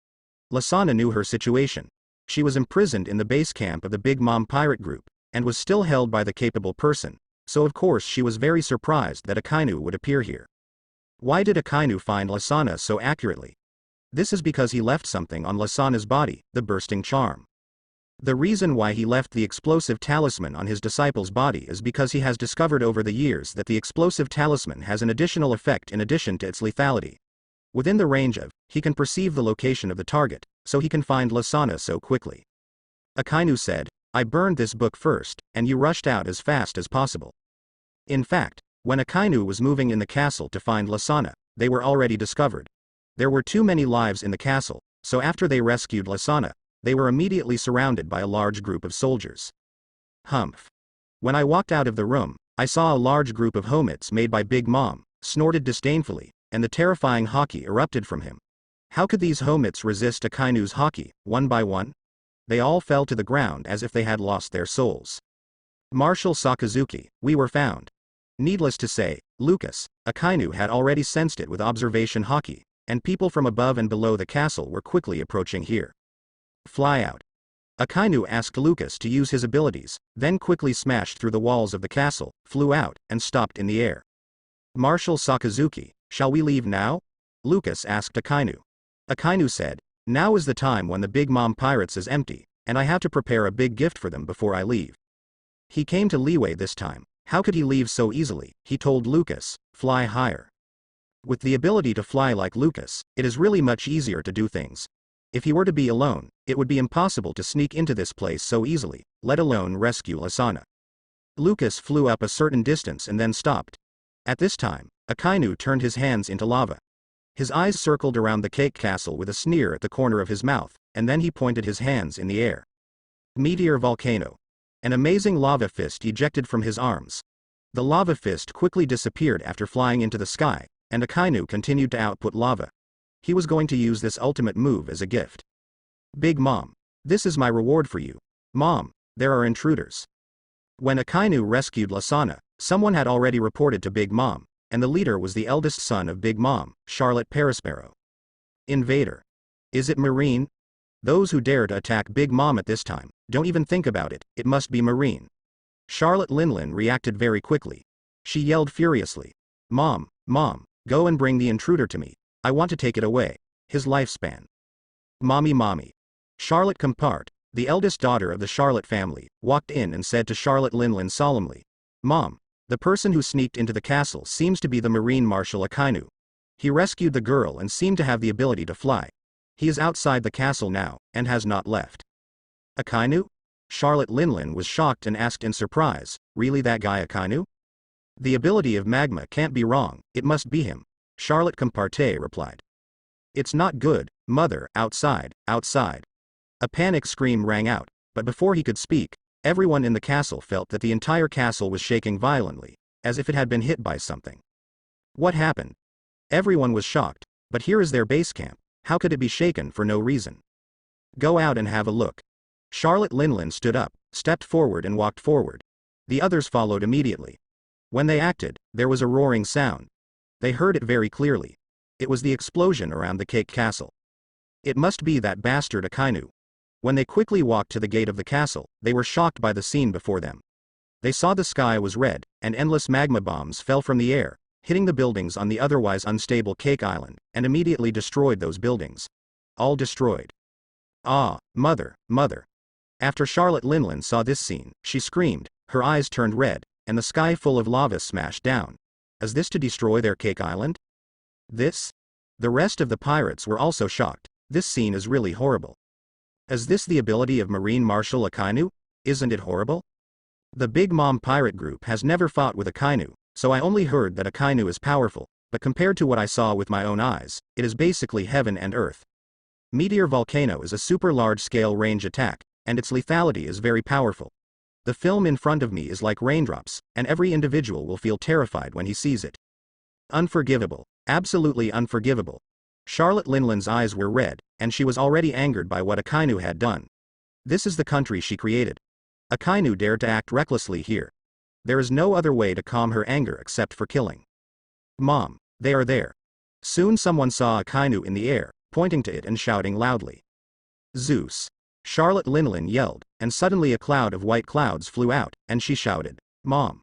Lasana knew her situation. She was imprisoned in the base camp of the Big Mom pirate group, and was still held by the capable person, so of course she was very surprised that Akainu would appear here. Why did Akainu find Lasana so accurately? This is because he left something on Lasana's body, the bursting charm. The reason why he left the explosive talisman on his disciple's body is because he has discovered over the years that the explosive talisman has an additional effect in addition to its lethality. Within the range of, he can perceive the location of the target, so he can find Lasana so quickly. Akainu said, I burned this book first, and you rushed out as fast as possible. In fact, when Akainu was moving in the castle to find Lasana, they were already discovered. There were too many lives in the castle, so after they rescued Lasana, they were immediately surrounded by a large group of soldiers. Humph. When I walked out of the room, I saw a large group of homits made by Big Mom, snorted disdainfully, and the terrifying haki erupted from him. How could these homits resist Akainu's haki, one by one? They all fell to the ground as if they had lost their souls. Marshal Sakazuki, we were found. Needless to say, Lucas, Akainu had already sensed it with observation haki, and people from above and below the castle were quickly approaching here. Fly out. Akainu asked Lucas to use his abilities, then quickly smashed through the walls of the castle, flew out, and stopped in the air. Marshal Sakazuki, shall we leave now? Lucas asked Akainu. Akainu said, now is the time when the Big Mom Pirates is empty, and I have to prepare a big gift for them before I leave. He came to Liyue this time. How could he leave so easily? He told Lucas, fly higher. With the ability to fly like Lucas, it is really much easier to do things. If he were to be alone, it would be impossible to sneak into this place so easily, let alone rescue Lasana. Lucas flew up a certain distance and then stopped. At this time, Akainu turned his hands into lava. His eyes circled around the cake castle with a sneer at the corner of his mouth, and then he pointed his hands in the air. Meteor volcano. An amazing lava fist ejected from his arms. The lava fist quickly disappeared after flying into the sky, and Akainu continued to output lava. He was going to use this ultimate move as a gift. Big Mom. This is my reward for you. Mom, there are intruders. When Akainu rescued Lasana, someone had already reported to Big Mom, and the leader was the eldest son of Big Mom, Charlotte Perisparrow. Invader. Is it Marine? Those who dare to attack Big Mom at this time, don't even think about it, it must be Marine. Charlotte Linlin reacted very quickly. She yelled furiously. Mom, go and bring the intruder to me. I want to take it away. His lifespan. Mommy. Charlotte Compart, the eldest daughter of the Charlotte family, walked in and said to Charlotte Linlin solemnly, Mom, the person who sneaked into the castle seems to be the Marine Marshal Akainu. He rescued the girl and seemed to have the ability to fly. He is outside the castle now, and has not left. Akainu? Charlotte Linlin was shocked and asked in surprise, really that guy Akainu? The ability of magma can't be wrong, it must be him. Charlotte Comparte replied. It's not good, mother, outside. A panic scream rang out, but before he could speak, everyone in the castle felt that the entire castle was shaking violently, as if it had been hit by something. What happened? Everyone was shocked, but here is their base camp, how could it be shaken for no reason? Go out and have a look. Charlotte Linlin stood up, stepped forward and walked forward. The others followed immediately. When they acted, there was a roaring sound. They heard it very clearly. It was the explosion around the cake castle. It must be that bastard Akainu. When they quickly walked to the gate of the castle, they were shocked by the scene before them. They saw the sky was red, and endless magma bombs fell from the air, hitting the buildings on the otherwise unstable Cake Island, and immediately destroyed those buildings. All destroyed. Ah, mother. After Charlotte Linlin saw this scene, she screamed, her eyes turned red, and the sky full of lava smashed down. Is this to destroy their Cake Island? This? The rest of the pirates were also shocked. This scene is really horrible. Is this the ability of Marine Marshal Akainu? Isn't it horrible? The Big Mom pirate group has never fought with Akainu, so I only heard that Akainu is powerful, but compared to what I saw with my own eyes, it is basically heaven and earth. Meteor Volcano is a super large-scale range attack, and its lethality is very powerful. The film in front of me is like raindrops, and every individual will feel terrified when he sees it. Unforgivable. Absolutely unforgivable. Charlotte Linlin's eyes were red, and she was already angered by what Akainu had done. This is the country she created. Akainu dared to act recklessly here. There is no other way to calm her anger except for killing. Mom, they are there. Soon someone saw Akainu in the air, pointing to it and shouting loudly. Zeus. Charlotte Linlin yelled, and suddenly a cloud of white clouds flew out, and she shouted, Mom.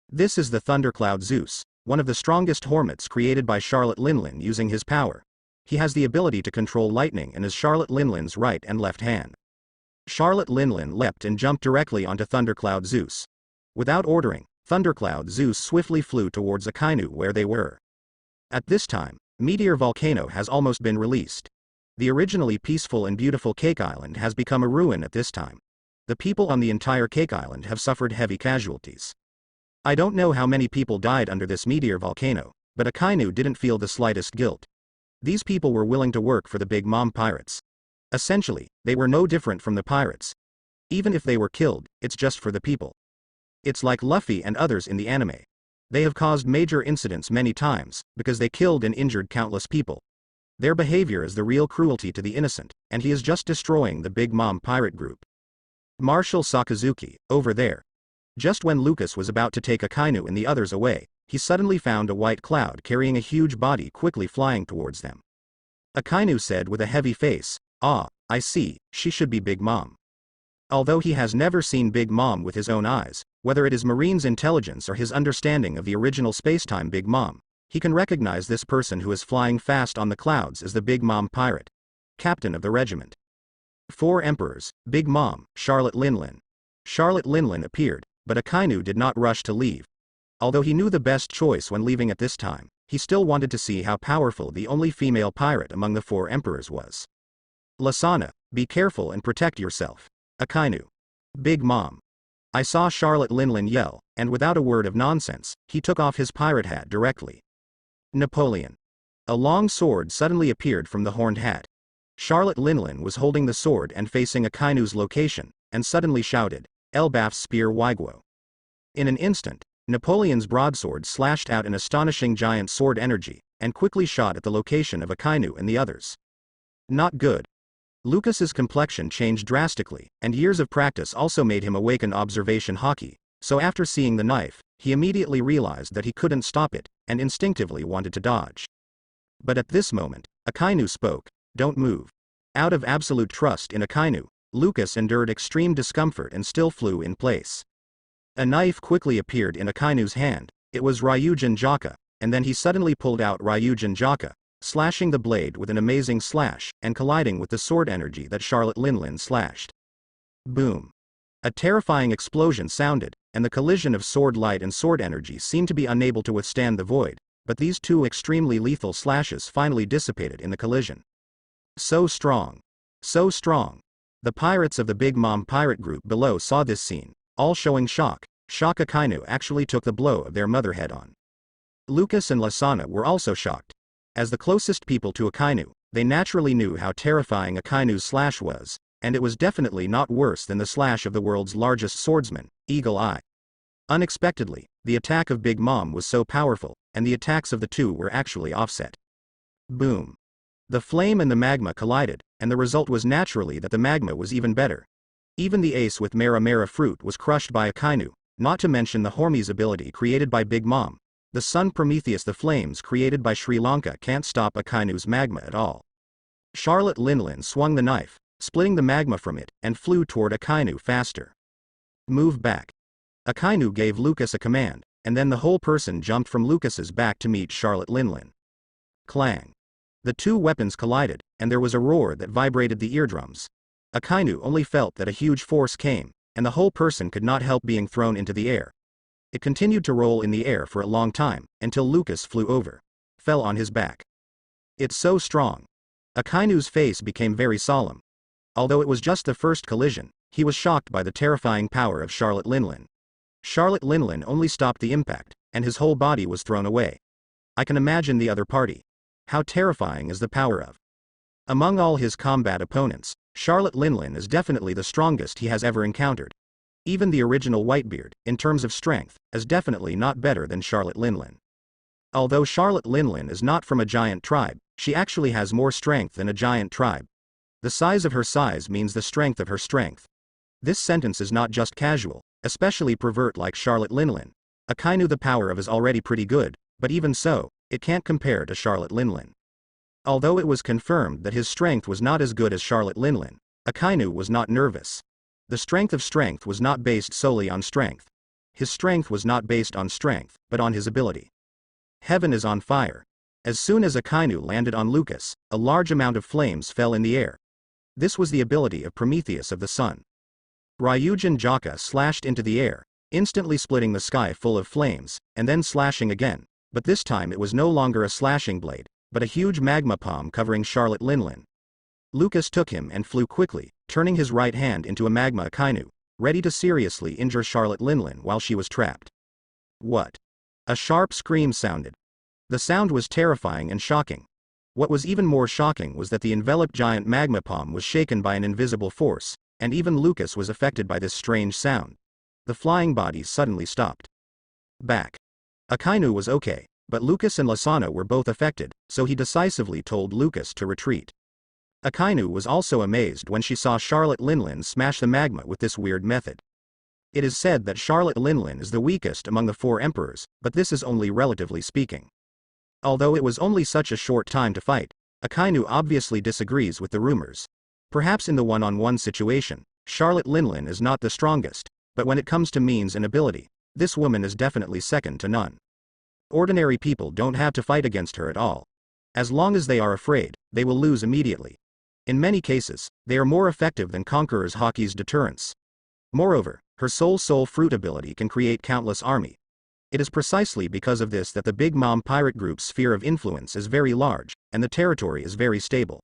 This is the thundercloud Zeus, one of the strongest hormats created by Charlotte Linlin using his power. He has the ability to control lightning and is Charlotte Linlin's right and left hand. Charlotte Linlin leapt and jumped directly onto Thundercloud Zeus. Without ordering, Thundercloud Zeus swiftly flew towards Akainu where they were. At this time, Meteor Volcano has almost been released. The originally peaceful and beautiful Cake Island has become a ruin at this time. The people on the entire Cake Island have suffered heavy casualties. I don't know how many people died under this meteor volcano, but Akainu didn't feel the slightest guilt. These people were willing to work for the Big Mom pirates. Essentially, they were no different from the pirates. Even if they were killed, it's just for the people. It's like Luffy and others in the anime. They have caused major incidents many times, because they killed and injured countless people. Their behavior is the real cruelty to the innocent, and he is just destroying the Big Mom pirate group. Marshal Sakazuki, over there. Just when Lucas was about to take Akainu and the others away, he suddenly found a white cloud carrying a huge body quickly flying towards them. Akainu said with a heavy face, "Ah, I see, she should be Big Mom." Although he has never seen Big Mom with his own eyes, whether it is Marine's intelligence or his understanding of the original spacetime Big Mom, he can recognize this person who is flying fast on the clouds as the Big Mom pirate. Captain of the regiment. 4 Emperors, Big Mom, Charlotte Linlin. Charlotte Linlin appeared, but Akainu did not rush to leave. Although he knew the best choice when leaving at this time, he still wanted to see how powerful the only female pirate among the 4 emperors was. Lasana, be careful and protect yourself. Akainu. Big Mom. I saw Charlotte Linlin yell, and without a word of nonsense, he took off his pirate hat directly. Napoleon. A long sword suddenly appeared from the horned hat. Charlotte Linlin was holding the sword and facing Akainu's location, and suddenly shouted, "Elbaf's spear Wiguo." In an instant, Napoleon's broadsword slashed out an astonishing giant sword energy, and quickly shot at the location of Akainu and the others. Not good. Lucas's complexion changed drastically, and years of practice also made him awaken observation haki, so after seeing the knife, he immediately realized that he couldn't stop it, and instinctively wanted to dodge. But at this moment, Akainu spoke, "Don't move." Out of absolute trust in Akainu, Lucas endured extreme discomfort and still flew in place. A knife quickly appeared in Akainu's hand. It was Ryujin Jaka, and then he suddenly pulled out Ryujin Jaka, slashing the blade with an amazing slash, and colliding with the sword energy that Charlotte Linlin slashed. Boom. A terrifying explosion sounded, and the collision of sword light and sword energy seemed to be unable to withstand the void, but these 2 extremely lethal slashes finally dissipated in the collision. So strong. So strong. The pirates of the Big Mom pirate group below saw this scene, all showing shock. Akainu actually took the blow of their mother head on. Lucas and Lasana were also shocked. As the closest people to Akainu, they naturally knew how terrifying Akainu's slash was, and it was definitely not worse than the slash of the world's largest swordsman, Eagle Eye. Unexpectedly, the attack of Big Mom was so powerful, and the attacks of the 2 were actually offset. Boom. The flame and the magma collided, and the result was naturally that the magma was even better. Even the ace with Mera Mera fruit was crushed by Akainu, not to mention the Hormes ability created by Big Mom. The sun Prometheus, the flames created by Sri Lanka can't stop Akainu's magma at all. Charlotte Linlin swung the knife, splitting the magma from it, and flew toward Akainu faster. Move back. Akainu gave Lucas a command, and then the whole person jumped from Lucas's back to meet Charlotte Linlin. Clang. The 2 weapons collided, and there was a roar that vibrated the eardrums. Akainu only felt that a huge force came, and the whole person could not help being thrown into the air. It continued to roll in the air for a long time, until Lucas flew over. Fell on his back. It's so strong. Akainu's face became very solemn. Although it was just the first collision, he was shocked by the terrifying power of Charlotte Linlin. Charlotte Linlin only stopped the impact, and his whole body was thrown away. I can imagine the other party. How terrifying is the power of. Among all his combat opponents, Charlotte Linlin is definitely the strongest he has ever encountered. Even the original Whitebeard, in terms of strength, is definitely not better than Charlotte Linlin. Although Charlotte Linlin is not from a giant tribe, she actually has more strength than a giant tribe. The size of her size means the strength of her strength. This sentence is not just casual, especially pervert like Charlotte Linlin. Akainu the power of is already pretty good, but even so, it can't compare to Charlotte Linlin. Although it was confirmed that his strength was not as good as Charlotte Linlin, Akainu was not nervous. The strength of strength was not based solely on strength. His strength was not based on strength, but on his ability. Heaven is on fire. As soon as Akainu landed on Lucas, a large amount of flames fell in the air. This was the ability of Prometheus of the Sun. Ryujin Jaka slashed into the air, instantly splitting the sky full of flames, and then slashing again, but this time it was no longer a slashing blade, but a huge magma palm covering Charlotte Linlin. Lucas took him and flew quickly, turning his right hand into a magma Akainu, ready to seriously injure Charlotte Linlin while she was trapped. What? A sharp scream sounded. The sound was terrifying and shocking. What was even more shocking was that the enveloped giant magma palm was shaken by an invisible force, and even Lucas was affected by this strange sound. The flying bodies suddenly stopped. Back. Akainu was okay, but Lucas and Lasana were both affected, so he decisively told Lucas to retreat. Akainu was also amazed when she saw Charlotte Linlin smash the magma with this weird method. It is said that Charlotte Linlin is the weakest among the 4 emperors, but this is only relatively speaking. Although it was only such a short time to fight, Akainu obviously disagrees with the rumors. Perhaps in the one-on-one situation, Charlotte Linlin is not the strongest, but when it comes to means and ability, this woman is definitely second to none. Ordinary people don't have to fight against her at all. As long as they are afraid, they will lose immediately. In many cases, they are more effective than Conqueror's Hoki's deterrence. Moreover, her soul fruit ability can create countless army. It is precisely because of this that the Big Mom pirate group's sphere of influence is very large, and the territory is very stable.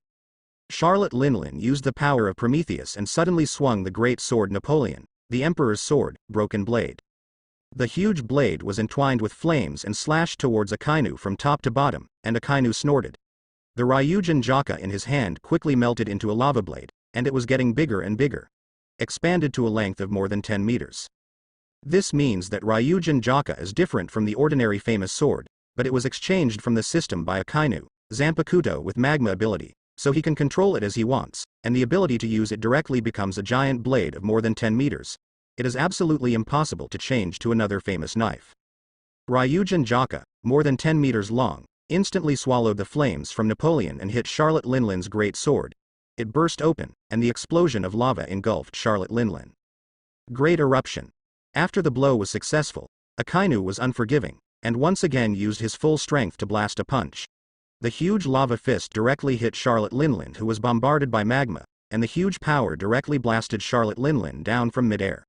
Charlotte Linlin used the power of Prometheus and suddenly swung the great sword Napoleon, the Emperor's sword, Broken Blade. The huge blade was entwined with flames and slashed towards Akainu from top to bottom, and Akainu snorted. The Ryujin Jaka in his hand quickly melted into a lava blade, and it was getting bigger and bigger. Expanded to a length of more than 10 meters. This means that Ryujin Jaka is different from the ordinary famous sword, but it was exchanged from the system by Akainu, Zanpakuto with magma ability, so he can control it as he wants, and the ability to use it directly becomes a giant blade of more than 10 meters. It is absolutely impossible to change to another famous knife. Ryujin Jaka, more than 10 meters long, instantly swallowed the flames from Napoleon and hit Charlotte Linlin's great sword. It burst open, and the explosion of lava engulfed Charlotte Linlin. Great eruption. After the blow was successful, Akainu was unforgiving, and once again used his full strength to blast a punch. The huge lava fist directly hit Charlotte Linlin, who was bombarded by magma, and the huge power directly blasted Charlotte Linlin down from midair.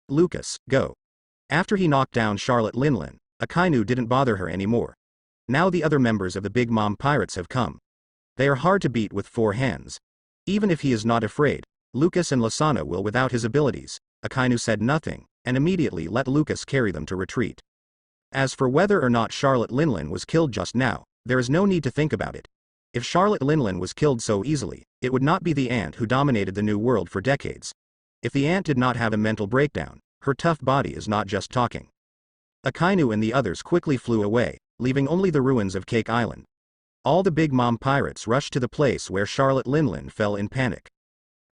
Lucas, go. After he knocked down Charlotte Linlin, Akainu didn't bother her anymore. Now the other members of the Big Mom pirates have come. They are hard to beat with 4 hands. Even if he is not afraid, Lucas and Lasana will without his abilities. Akainu said nothing, and immediately let Lucas carry them to retreat. As for whether or not Charlotte Linlin was killed just now, there is no need to think about it. If Charlotte Linlin was killed so easily, it would not be the ant who dominated the New World for decades. If the ant did not have a mental breakdown, her tough body is not just talking. Akainu and the others quickly flew away, leaving only the ruins of Cake Island. All the Big Mom pirates rushed to the place where Charlotte Linlin fell in panic.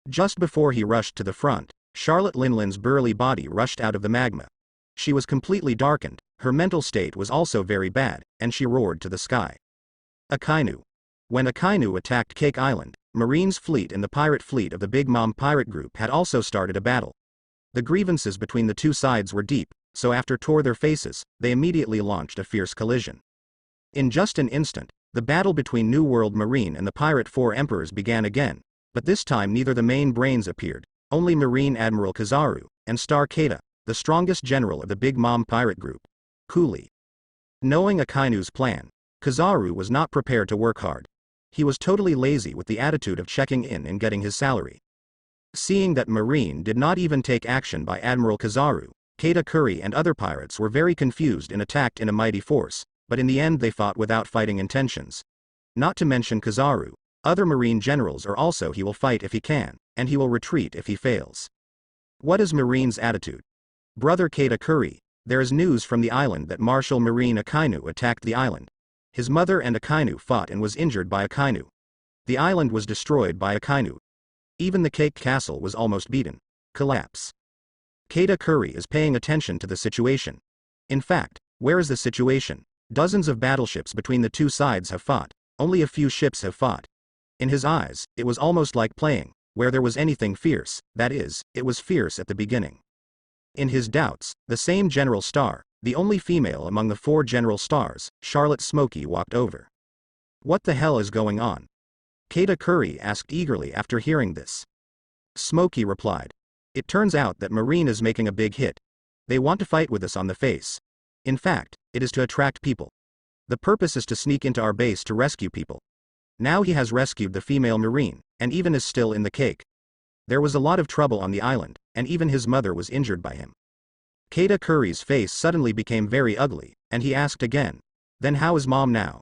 Just before he rushed to the front, Charlotte Linlin's burly body rushed out of the magma. She was completely darkened, her mental state was also very bad, and she roared to the sky. Akainu. When Akainu attacked Cake Island, Marine's fleet and the pirate fleet of the Big Mom pirate group had also started a battle. The grievances between the two sides were deep, so after tore their faces, they immediately launched a fierce collision. In just an instant, the battle between New World Marine and the pirate 4 emperors began again, but this time neither the main brains appeared, only Marine Admiral Kizaru, and Star Keita, the strongest general of the Big Mom pirate group, coolly. Knowing Akainu's plan, Kizaru was not prepared to work hard. He was totally lazy with the attitude of checking in and getting his salary. Seeing that Marine did not even take action by Admiral Kizaru, Keita Curry and other pirates were very confused and attacked in a mighty force, but in the end they fought without fighting intentions. Not to mention Kizaru, other Marine generals are also he will fight if he can, and he will retreat if he fails. What is Marine's attitude? Brother Keita Curry, there is news from the island that Marshal Marine Akainu attacked the island. His mother and Akainu fought and was injured by Akainu. The island was destroyed by Akainu. Even the Cake Castle was almost beaten. Collapse. Keita Curry is paying attention to the situation. In fact, where is the situation? Dozens of battleships between the two sides have fought, only a few ships have fought. In his eyes, it was almost like playing, where there was anything fierce, that is, it was fierce at the beginning. In his doubts, the same General Star, the only female among the 4 General Stars, Charlotte Smokey walked over. What the hell is going on? Kata Curry asked eagerly after hearing this. Smokey replied. It turns out that Marine is making a big hit. They want to fight with us on the face. In fact, it is to attract people. The purpose is to sneak into our base to rescue people. Now he has rescued the female Marine, and even is still in the cake. There was a lot of trouble on the island, and even his mother was injured by him. Kata Curry's face suddenly became very ugly, and he asked again. Then how is mom now?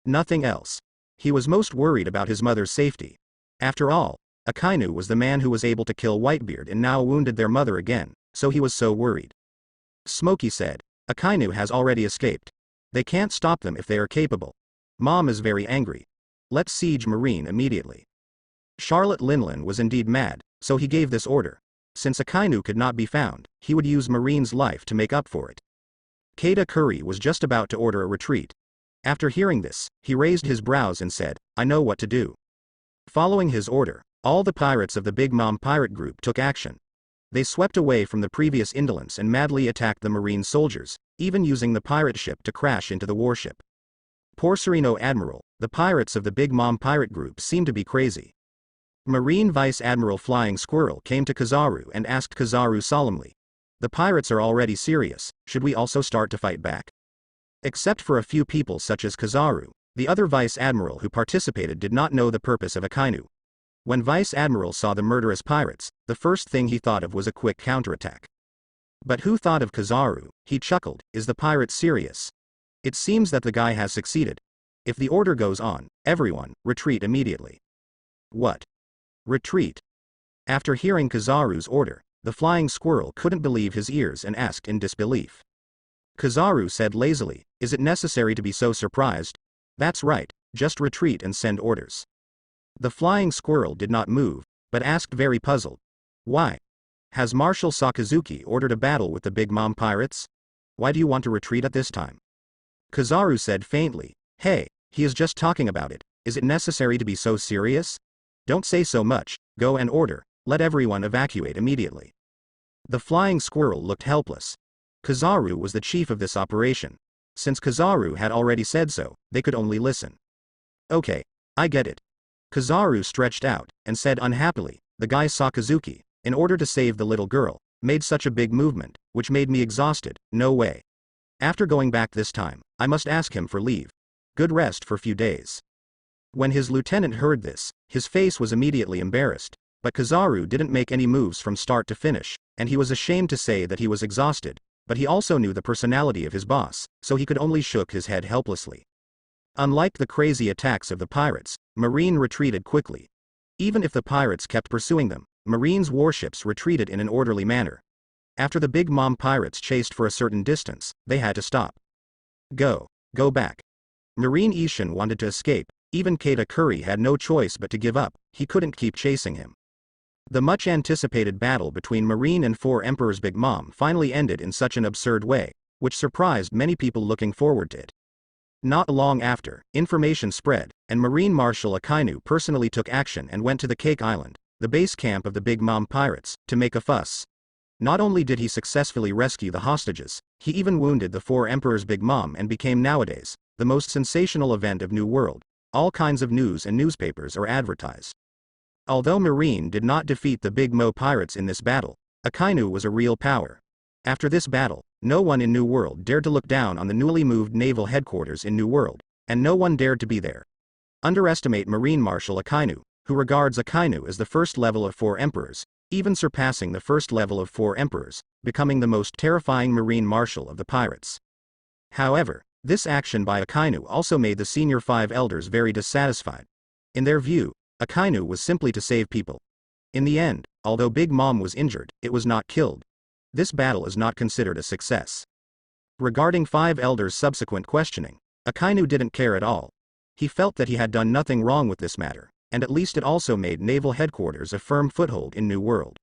Nothing else. He was most worried about his mother's safety. After all, Akainu was the man who was able to kill Whitebeard and now wounded their mother again, so he was so worried. Smokey said, Akainu has already escaped. They can't stop them if they are capable. Mom is very angry. Let's siege Marine immediately. Charlotte Linlin was indeed mad, so he gave this order. Since Akainu could not be found, he would use Marine's life to make up for it. Kata Curry was just about to order a retreat. After hearing this, he raised his brows and said, I know what to do. Following his order, all the pirates of the Big Mom pirate group took action. They swept away from the previous indolence and madly attacked the Marine soldiers, even using the pirate ship to crash into the warship. Porcerino Admiral, the pirates of the Big Mom pirate group seemed to be crazy. Marine Vice Admiral Flying Squirrel came to Kizaru and asked Kizaru solemnly. The pirates are already serious, should we also start to fight back? Except for a few people such as Kizaru, the other Vice Admiral who participated did not know the purpose of Akainu. When Vice Admiral saw the murderous pirates, the first thing he thought of was a quick counterattack. But who thought of Kizaru? He chuckled, is the pirate serious? It seems that the guy has succeeded. If the order goes on, everyone, retreat immediately. What? Retreat? After hearing Kizaru's order, the Flying Squirrel couldn't believe his ears and asked in disbelief. Kizaru said lazily, is it necessary to be so surprised? That's right, just retreat and send orders. The Flying Squirrel did not move, but asked very puzzled. Why? Has Marshal Sakazuki ordered a battle with the Big Mom pirates? Why do you want to retreat at this time? Kizaru said faintly, hey, he is just talking about it, is it necessary to be so serious? Don't say so much, go and order, let everyone evacuate immediately. The Flying Squirrel looked helpless. Kizaru was the chief of this operation. Since Kizaru had already said so, they could only listen. Okay, I get it. Kizaru stretched out, and said unhappily, the guy Sakazuki, in order to save the little girl, made such a big movement, which made me exhausted, no way. After going back this time, I must ask him for leave. Good rest for few days. When his lieutenant heard this, his face was immediately embarrassed, but Kizaru didn't make any moves from start to finish, and he was ashamed to say that he was exhausted, but he also knew the personality of his boss, so he could only shook his head helplessly. Unlike the crazy attacks of the pirates, Marine retreated quickly. Even if the pirates kept pursuing them, Marine's warships retreated in an orderly manner. After the Big Mom pirates chased for a certain distance, they had to stop. Go back. Marine Ishin wanted to escape, even Kata Curry had no choice but to give up, he couldn't keep chasing him. The much anticipated battle between Marine and Four Emperors Big Mom finally ended in such an absurd way, which surprised many people looking forward to it. Not long after, information spread, and Marine Marshal Akainu personally took action and went to the Cake Island, the base camp of the Big Mom pirates, to make a fuss. Not only did he successfully rescue the hostages, he even wounded the Four Emperors Big Mom and became nowadays, the most sensational event of New World. All kinds of news and newspapers are advertised. Although Marine did not defeat the Big Mo pirates in this battle, Akainu was a real power. After this battle, no one in New World dared to look down on the newly moved naval headquarters in New World, and no one dared to be there. Underestimate Marine Marshal Akainu, who regards Akainu as the first level of Four Emperors, even surpassing the first level of Four Emperors, becoming the most terrifying Marine Marshal of the pirates. However, this action by Akainu also made the senior 5 elders very dissatisfied. In their view, Akainu was simply to save people. In the end, although Big Mom was injured, it was not killed. This battle is not considered a success. Regarding 5 elders' subsequent questioning, Akainu didn't care at all. He felt that he had done nothing wrong with this matter, and at least it also made naval headquarters a firm foothold in New World.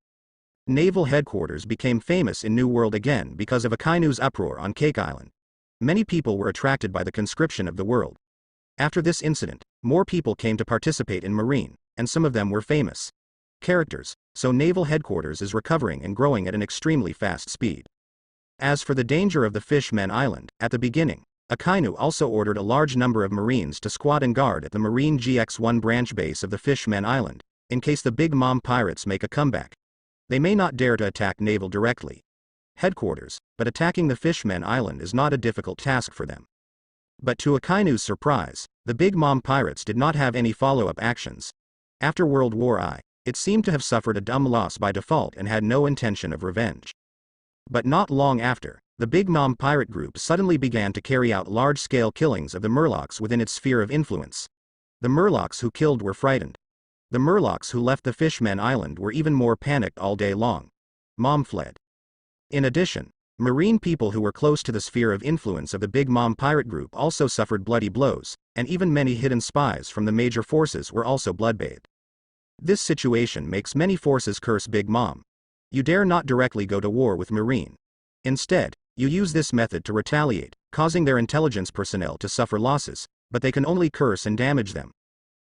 Naval headquarters became famous in New World again because of Akainu's uproar on Cake Island. Many people were attracted by the conscription of the world. After this incident, more people came to participate in Marine, and some of them were famous characters, so naval headquarters is recovering and growing at an extremely fast speed. As for the danger of the Fishmen Island, at the beginning, Akainu also ordered a large number of Marines to squat and guard at the Marine GX-1 branch base of the Fishmen Island, in case the Big Mom pirates make a comeback. They may not dare to attack naval directly headquarters, but attacking the Fishmen Island is not a difficult task for them. But to Akainu's surprise, the Big Mom pirates did not have any follow-up actions. After World War I, it seemed to have suffered a dumb loss by default and had no intention of revenge. But not long after, the Big Mom pirate group suddenly began to carry out large-scale killings of the Murlocs within its sphere of influence. The Murlocs who killed were frightened. The Murlocs who left the Fishmen Island were even more panicked all day long. Mom fled. In addition, Marine people who were close to the sphere of influence of the Big Mom pirate group also suffered bloody blows, and even many hidden spies from the major forces were also bloodbathed. This situation makes many forces curse Big Mom. You dare not directly go to war with Marine. Instead, you use this method to retaliate, causing their intelligence personnel to suffer losses, but they can only curse and damage them.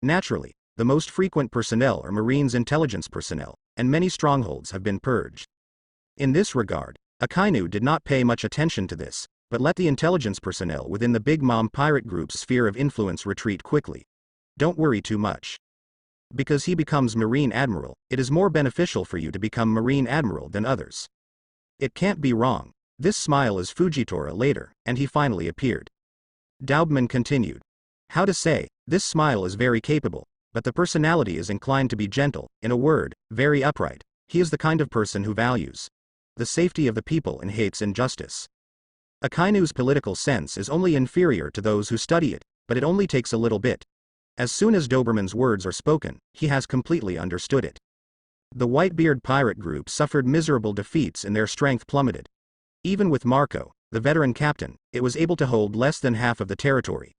Naturally, the most frequent personnel are Marine's intelligence personnel, and many strongholds have been purged. In this regard, Akainu did not pay much attention to this, but let the intelligence personnel within the Big Mom pirate group's sphere of influence retreat quickly. Don't worry too much. Because he becomes Marine Admiral, it is more beneficial for you to become Marine Admiral than others. It can't be wrong. This smile is Fujitora later, and he finally appeared. Daubman continued. How to say, this smile is very capable, but the personality is inclined to be gentle, in a word, very upright. He is the kind of person who values the safety of the people and hates injustice. Akainu's political sense is only inferior to those who study it, but it only takes a little bit. As soon as Doberman's words are spoken, he has completely understood it. The Whitebeard pirate group suffered miserable defeats and their strength plummeted. Even with Marco, the veteran captain, it was able to hold less than half of the territory.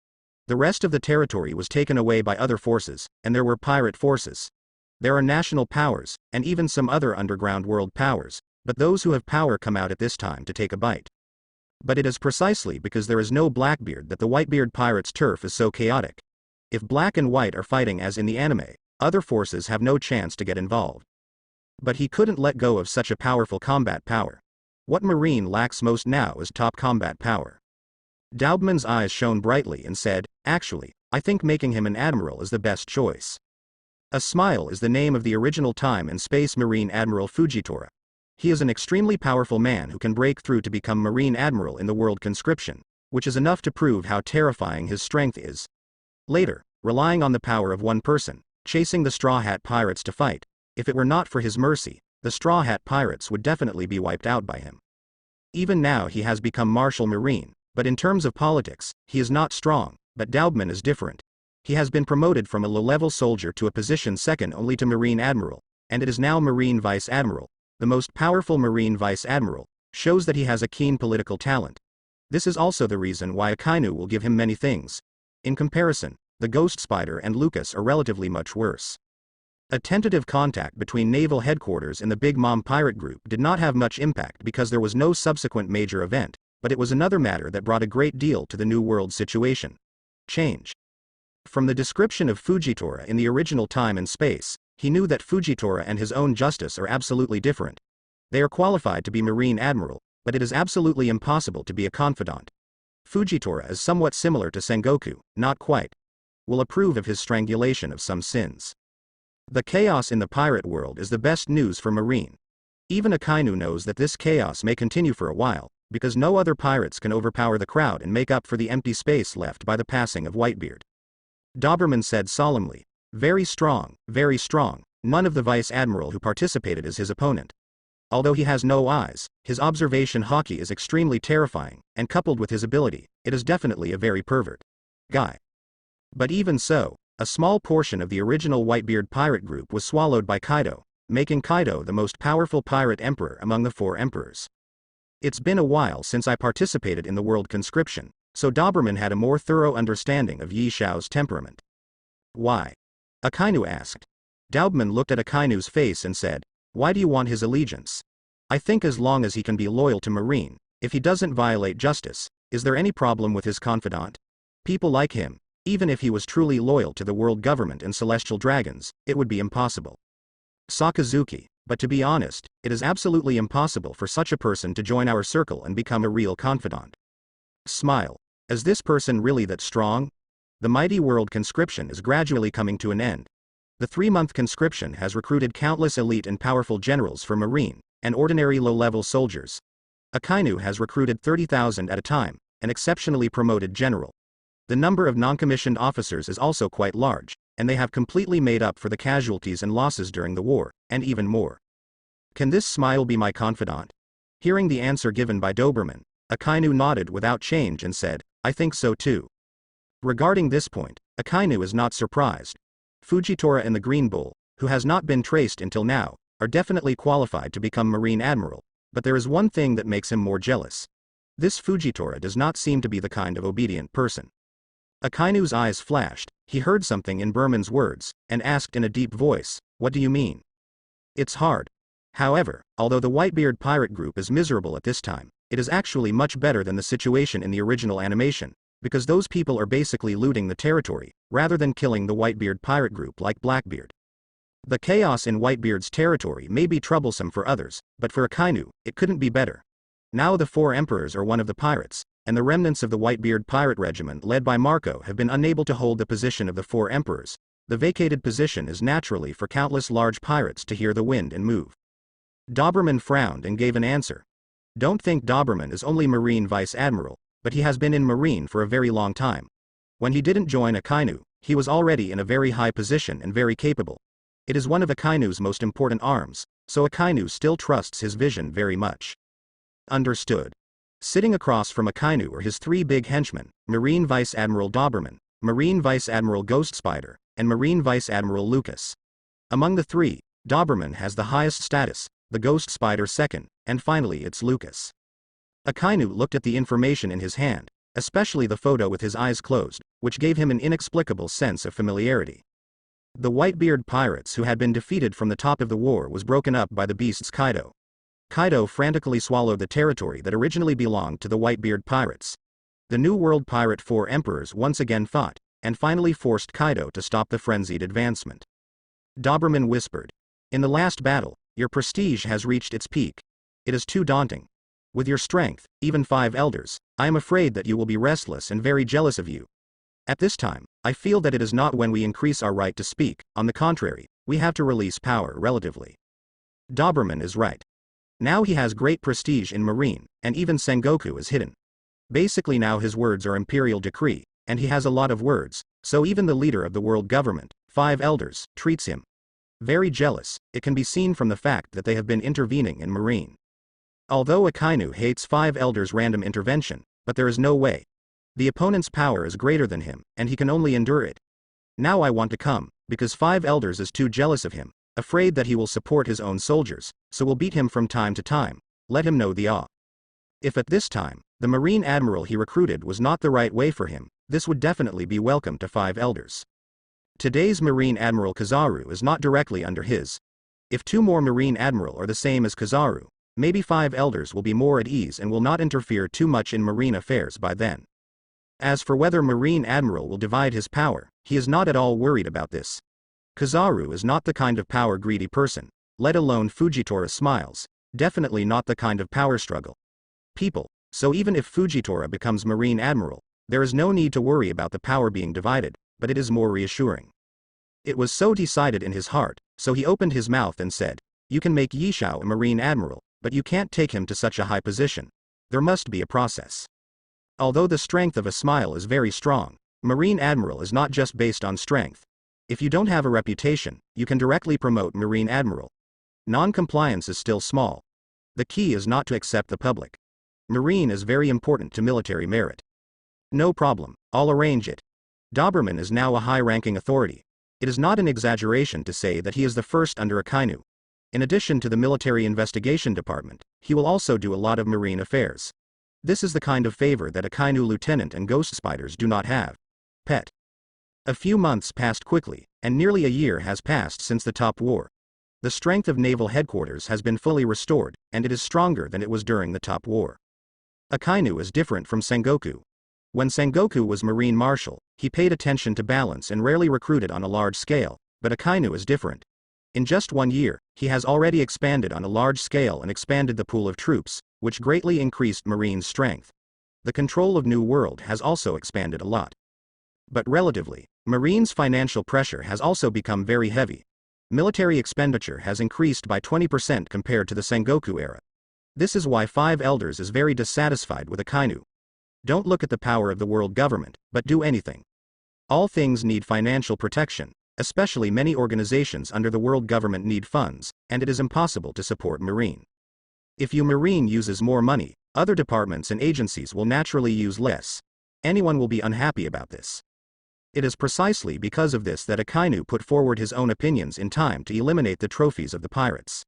The rest of the territory was taken away by other forces, and there were pirate forces. There are national powers, and even some other underground world powers, but those who have power come out at this time to take a bite. But it is precisely because there is no Blackbeard that the Whitebeard pirates' turf is so chaotic. If Black and White are fighting as in the anime, other forces have no chance to get involved. But he couldn't let go of such a powerful combat power. What Marine lacks most now is top combat power. Daubman's eyes shone brightly and said, actually, I think making him an admiral is the best choice. A smile is the name of the original time and space Marine Admiral Fujitora. He is an extremely powerful man who can break through to become Marine Admiral in the world conscription, which is enough to prove how terrifying his strength is. Later, relying on the power of one person, chasing the Straw Hat Pirates to fight, if it were not for his mercy, the Straw Hat Pirates would definitely be wiped out by him. Even now he has become Marshal Marine, but in terms of politics, he is not strong, but Daubman is different. He has been promoted from a low-level soldier to a position second only to Marine Admiral, and it is now Marine Vice Admiral. The most powerful Marine Vice Admiral, shows that he has a keen political talent. This is also the reason why Akainu will give him many things. In comparison, the Ghost Spider and Lucas are relatively much worse. A tentative contact between naval headquarters and the Big Mom pirate group did not have much impact because there was no subsequent major event, but it was another matter that brought a great deal to the New World situation. Change. From the description of Fujitora in the original time and space, he knew that Fujitora and his own justice are absolutely different. They are qualified to be Marine Admiral, but it is absolutely impossible to be a confidant. Fujitora is somewhat similar to Sengoku, not quite. Will approve of his strangulation of some sins. The chaos in the pirate world is the best news for Marine. Even Akainu knows that this chaos may continue for a while, because no other pirates can overpower the crowd and make up for the empty space left by the passing of Whitebeard. Doberman said solemnly, very strong, none of the Vice Admiral who participated is his opponent. Although he has no eyes, his observation hockey is extremely terrifying, and coupled with his ability, it is definitely a very pervert guy. But even so, a small portion of the original Whitebeard pirate group was swallowed by Kaido, making Kaido the most powerful pirate emperor among the 4 emperors. It's been a while since I participated in the world conscription, so Doberman had a more thorough understanding of Yi Xiao's temperament. Why? Akainu asked. Daubman looked at Akainu's face and said, why do you want his allegiance? I think as long as he can be loyal to Marine, if he doesn't violate justice, is there any problem with his confidant? People like him, even if he was truly loyal to the world government and celestial dragons, it would be impossible. Sakazuki, but to be honest, it is absolutely impossible for such a person to join our circle and become a real confidant. Smile. Is this person really that strong? The mighty world conscription is gradually coming to an end. The 3-month conscription has recruited countless elite and powerful generals for Marine and ordinary low-level soldiers. Akainu has recruited 30,000 at a time, an exceptionally promoted general. The number of non-commissioned officers is also quite large, and they have completely made up for the casualties and losses during the war, and even more. Can this smile be my confidant? Hearing the answer given by Doberman, Akainu nodded without change and said, I think so too. Regarding this point, Akainu is not surprised. Fujitora and the Green Bull, who has not been traced until now, are definitely qualified to become Marine Admiral, but there is one thing that makes him more jealous. This Fujitora does not seem to be the kind of obedient person. Akainu's eyes flashed, he heard something in Berman's words, and asked in a deep voice, what do you mean? It's hard. However, although the Whitebeard pirate group is miserable at this time, it is actually much better than the situation in the original animation, because those people are basically looting the territory, rather than killing the Whitebeard pirate group like Blackbeard. The chaos in Whitebeard's territory may be troublesome for others, but for Akainu, it couldn't be better. Now the 4 emperors are one of the pirates, and the remnants of the Whitebeard pirate regiment led by Marco have been unable to hold the position of the 4 emperors. The vacated position is naturally for countless large pirates to hear the wind and move. Doberman frowned and gave an answer. Don't think Doberman is only Marine Vice Admiral, but he has been in Marine for a very long time. When he didn't join Akainu, he was already in a very high position and very capable. It is one of Akainu's most important arms, so Akainu still trusts his vision very much. Understood. Sitting across from Akainu are his 3 big henchmen, Marine Vice Admiral Doberman, Marine Vice Admiral Ghost Spider, and Marine Vice Admiral Lucas. Among the 3, Doberman has the highest status, the Ghost Spider second, and finally it's Lucas. Akainu looked at the information in his hand, especially the photo with his eyes closed, which gave him an inexplicable sense of familiarity. The Whitebeard pirates who had been defeated from the top of the war was broken up by the beasts Kaido. Kaido frantically swallowed the territory that originally belonged to the Whitebeard pirates. The New World Pirate 4 emperors once again fought, and finally forced Kaido to stop the frenzied advancement. Doberman whispered. In the last battle, your prestige has reached its peak. It is too daunting. With your strength, even 5 elders, I am afraid that you will be restless and very jealous of you. At this time, I feel that it is not when we increase our right to speak, on the contrary, we have to release power relatively. Doberman is right. Now he has great prestige in Marine, and even Sengoku is hidden. Basically now his words are imperial decree, and he has a lot of words, so even the leader of the world government, 5 elders, treats him very jealous. It can be seen from the fact that they have been intervening in Marine. Although Akainu hates 5 elders' random intervention, but there is no way. The opponent's power is greater than him, and he can only endure it. Now I want to come, because 5 elders is too jealous of him, afraid that he will support his own soldiers, so will beat him from time to time, let him know the awe. If at this time, the Marine Admiral he recruited was not the right way for him, this would definitely be welcome to 5 elders. Today's Marine Admiral Kizaru is not directly under his. If 2 more Marine Admiral are the same as Kizaru, maybe 5 elders will be more at ease and will not interfere too much in marine affairs by then. As for whether Marine Admiral will divide his power, he is not at all worried about this. Kizaru is not the kind of power-greedy person, let alone Fujitora smiles, definitely not the kind of power struggle people, so even if Fujitora becomes Marine Admiral, there is no need to worry about the power being divided, but it is more reassuring. It was so decided in his heart, so he opened his mouth and said, you can make Yishao a Marine Admiral, but you can't take him to such a high position. There must be a process. Although the strength of a smile is very strong, Marine Admiral is not just based on strength. If you don't have a reputation, you can directly promote Marine Admiral. Non-compliance is still small. The key is not to accept the public. Marine is very important to military merit. No problem, I'll arrange it. Doberman is now a high-ranking authority. It is not an exaggeration to say that he is the first under Akainu. In addition to the military investigation department, he will also do a lot of marine affairs. This is the kind of favor that Akainu Lieutenant and Ghost Spiders do not have. Pet. A few months passed quickly, and nearly a year has passed since the Top War. The strength of naval headquarters has been fully restored, and it is stronger than it was during the Top War. Akainu is different from Sengoku. When Sengoku was Marine Marshal, he paid attention to balance and rarely recruited on a large scale, but Akainu is different. In just 1 year, he has already expanded on a large scale and expanded the pool of troops, which greatly increased Marine's strength. the control of New World has also expanded a lot. But relatively, Marine's financial pressure has also become very heavy. Military expenditure has increased by 20% compared to the Sengoku era. This is why Five Elders is very dissatisfied with Akainu. Don't look at the power of the world government, but do anything. All things need financial protection, especially many organizations under the world government need funds, and it is impossible to support Marine. If Marine uses more money, other departments and agencies will naturally use less. Anyone will be unhappy about this. It is precisely because of this that Akainu put forward his own opinions in time to eliminate the trophies of the pirates.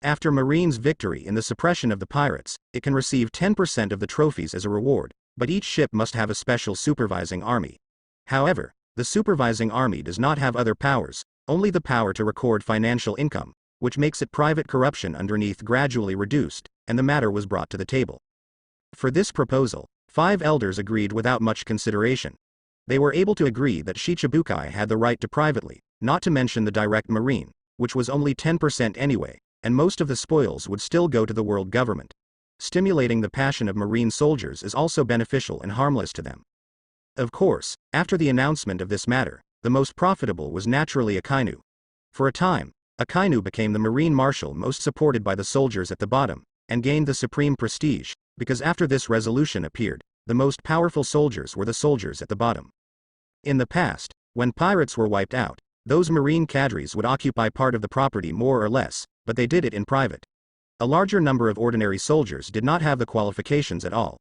After Marine's victory in the suppression of the pirates, it can receive 10% of the trophies as a reward, but each ship must have a special supervising army. However, the supervising army does not have other powers, only the power to record financial income, which makes it private corruption underneath gradually reduced, and the matter was brought to the table. For this proposal, Five Elders agreed without much consideration. They were able to agree that Shichibukai had the right to privately, not to mention the direct Marine, which was only 10% anyway, and most of the spoils would still go to the world government. Stimulating the passion of Marine soldiers is also beneficial and harmless to them. Of course, after the announcement of this matter, the most profitable was naturally Akainu. For a time, Akainu became the Marine Marshal most supported by the soldiers at the bottom, and gained the supreme prestige, because after this resolution appeared, the most powerful soldiers were the soldiers at the bottom. In the past, when pirates were wiped out, those Marine cadres would occupy part of the property more or less, but they did it in private. A larger number of ordinary soldiers did not have the qualifications at all.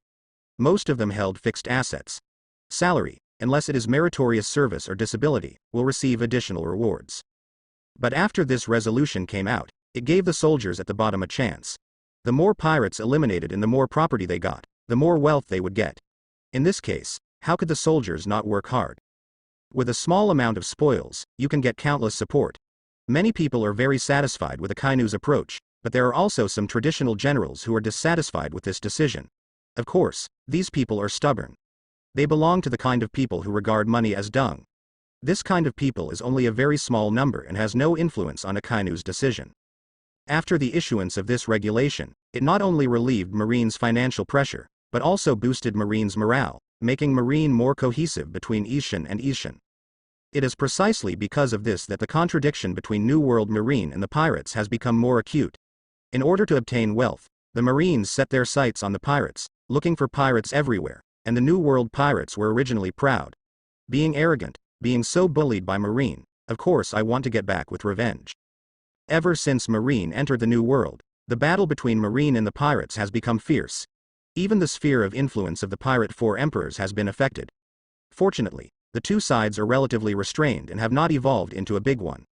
Most of them held fixed assets. Salary, unless it is meritorious service or disability, will receive additional rewards. But after this resolution came out, it gave the soldiers at the bottom a chance. The more pirates eliminated and the more property they got, the more wealth they would get. In this case, how could the soldiers not work hard? With a small amount of spoils, you can get countless support. Many people are very satisfied with Akainu's approach, but there are also some traditional generals who are dissatisfied with this decision. Of course, these people are stubborn. They belong to the kind of people who regard money as dung. This kind of people is only a very small number and has no influence on Akainu's decision. After the issuance of this regulation, it not only relieved Marine's financial pressure, but also boosted Marine's morale, making Marine more cohesive between Ishin and Ishin. It is precisely because of this that the contradiction between New World Marine and the pirates has become more acute. In order to obtain wealth, the Marines set their sights on the pirates, looking for pirates everywhere, and the New World pirates were originally proud. Being arrogant, being so bullied by Marine, of course I want to get back with revenge. Ever since Marine entered the New World, the battle between Marine and the pirates has become fierce. Even the sphere of influence of the Pirate Four Emperors has been affected. Fortunately, the two sides are relatively restrained and have not evolved into a big one.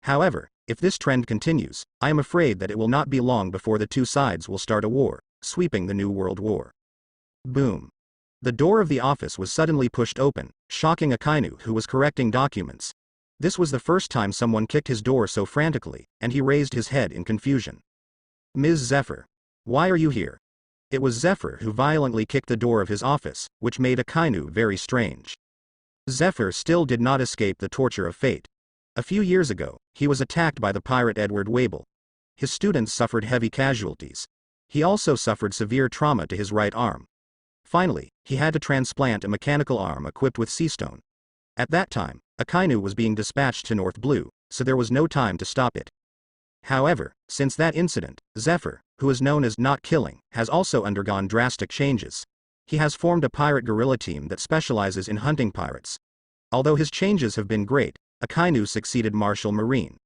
However, if this trend continues, I am afraid that it will not be long before the two sides will start a war, sweeping the New World War. Boom. The door of the office was suddenly pushed open, shocking Akainu, who was correcting documents. This was the first time someone kicked his door so frantically, and he raised his head in confusion. Ms. Zephyr. Why are you here? It was Zephyr who violently kicked the door of his office, which made Akainu very strange. Zephyr still did not escape the torture of fate. A few years ago, he was attacked by the pirate Edward Wable. His students suffered heavy casualties. He also suffered severe trauma to his right arm. Finally, he had to transplant a mechanical arm equipped with sea stone. At that time, Akainu was being dispatched to North Blue, so there was no time to stop it. However, since that incident, Zephyr, who is known as Not Killing, has also undergone drastic changes. He has formed a pirate guerrilla team that specializes in hunting pirates. Although his changes have been great, Akainu succeeded Marshal Marine.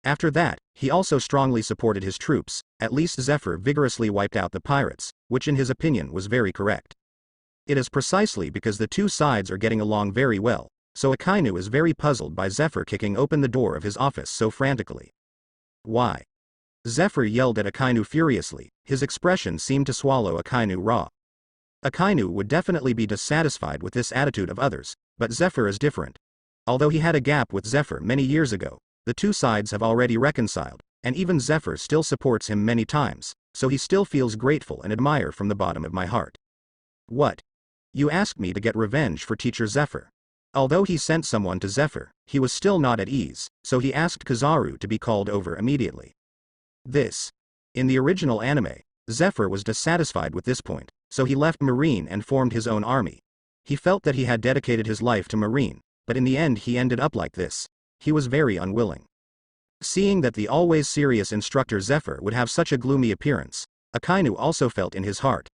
After that, he also strongly supported his troops. At least Zephyr vigorously wiped out the pirates, which in his opinion was very correct. It is precisely because the two sides are getting along very well, so Akainu is very puzzled by Zephyr kicking open the door of his office so frantically. Why? Zephyr yelled at Akainu furiously. His expression seemed to swallow Akainu raw. Akainu would definitely be dissatisfied with this attitude of others, but Zephyr is different. Although he had a gap with Zephyr many years ago, the two sides have already reconciled, and even Zephyr still supports him many times, so he still feels grateful and admire from the bottom of my heart. What? You asked me to get revenge for teacher Zephyr. Although he sent someone to Zephyr, he was still not at ease, so he asked Kizaru to be called over immediately. In the original anime, Zephyr was dissatisfied with this point, so he left Marine and formed his own army. He felt that he had dedicated his life to Marine, but in the end he ended up like this. He was very unwilling. Seeing that the always serious instructor Zephyr would have such a gloomy appearance, Akainu also felt in his heart.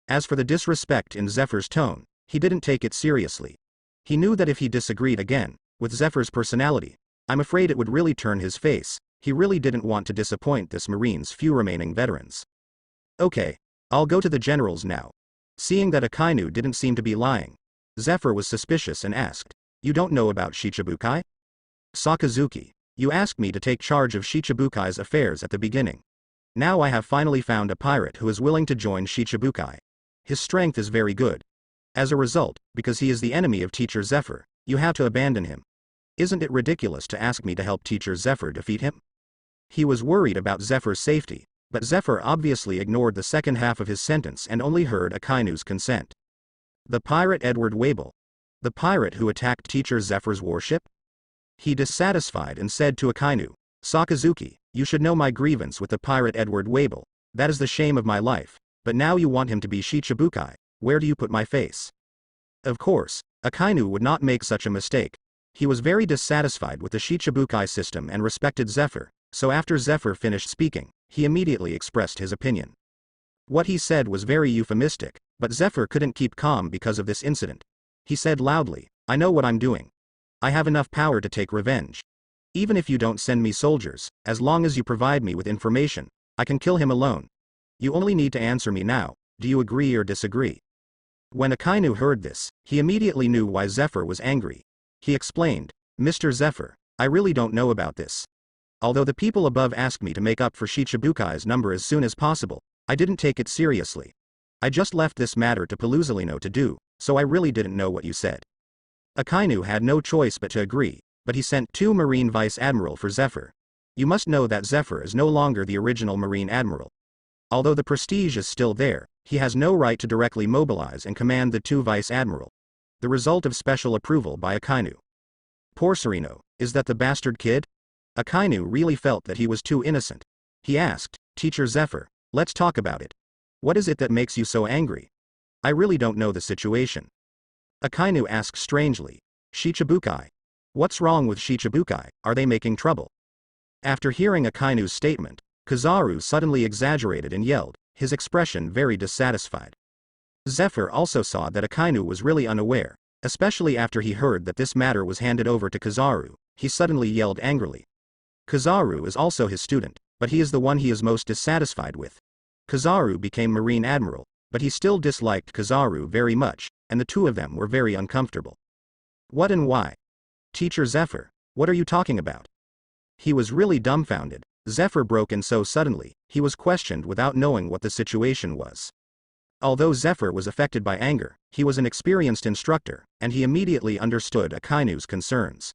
As for the disrespect in Zephyr's tone, he didn't take it seriously. He knew that if he disagreed again with Zephyr's personality, I'm afraid it would really turn his face. He really didn't want to disappoint this Marine's few remaining veterans. Okay, I'll go to the generals now. Seeing that Akainu didn't seem to be lying, Zephyr was suspicious and asked, "You don't know about Shichibukai?" "Sakazuki, you asked me to take charge of Shichibukai's affairs at the beginning. Now I have finally found a pirate who is willing to join Shichibukai. His strength is very good. As a result, because he is the enemy of Teacher Zephyr, you have to abandon him. Isn't it ridiculous to ask me to help Teacher Zephyr defeat him?" He was worried about Zephyr's safety, but Zephyr obviously ignored the second half of his sentence and only heard Akainu's consent. The pirate Edward Wable. The pirate who attacked Teacher Zephyr's warship? He dissatisfied and said to Akainu, "Sakazuki, you should know my grievance with the pirate Edward Wable. That is the shame of my life, but now you want him to be Shichibukai. Where do you put my face?" Of course, Akainu would not make such a mistake. He was very dissatisfied with the Shichibukai system and respected Zephyr, so after Zephyr finished speaking, he immediately expressed his opinion. What he said was very euphemistic, but Zephyr couldn't keep calm because of this incident. He said loudly, "I know what I'm doing. I have enough power to take revenge. Even if you don't send me soldiers, as long as you provide me with information, I can kill him alone. You only need to answer me now, do you agree or disagree?" When Akainu heard this, he immediately knew why Zephyr was angry. He explained, "Mr. Zephyr, I really don't know about this. Although the people above asked me to make up for Shichibukai's number as soon as possible, I didn't take it seriously. I just left this matter to Paluzolino to do, so I really didn't know what you said." Akainu had no choice but to agree, but he sent 2 Marine Vice Admiral for Zephyr. You must know that Zephyr is no longer the original Marine Admiral. Although the prestige is still there, he has no right to directly mobilize and command the 2 Vice Admiral. The result of special approval by Akainu. Porcerino, is that the bastard kid? Akainu really felt that he was too innocent. He asked, "Teacher Zephyr, let's talk about it. What is it that makes you so angry? I really don't know the situation." Akainu asked strangely, "Shichibukai? What's wrong with Shichibukai, are they making trouble?" After hearing Akainu's statement, Kizaru suddenly exaggerated and yelled, his expression very dissatisfied. Zephyr also saw that Akainu was really unaware, especially after he heard that this matter was handed over to Kizaru. He suddenly yelled angrily. Kizaru is also his student, but he is the one he is most dissatisfied with. Kizaru became Marine Admiral, but he still disliked Kizaru very much, and the two of them were very uncomfortable. "What and why? Teacher Zephyr, what are you talking about?" He was really dumbfounded. Zephyr broke in so suddenly, he was questioned without knowing what the situation was. Although Zephyr was affected by anger, he was an experienced instructor, and he immediately understood Akainu's concerns.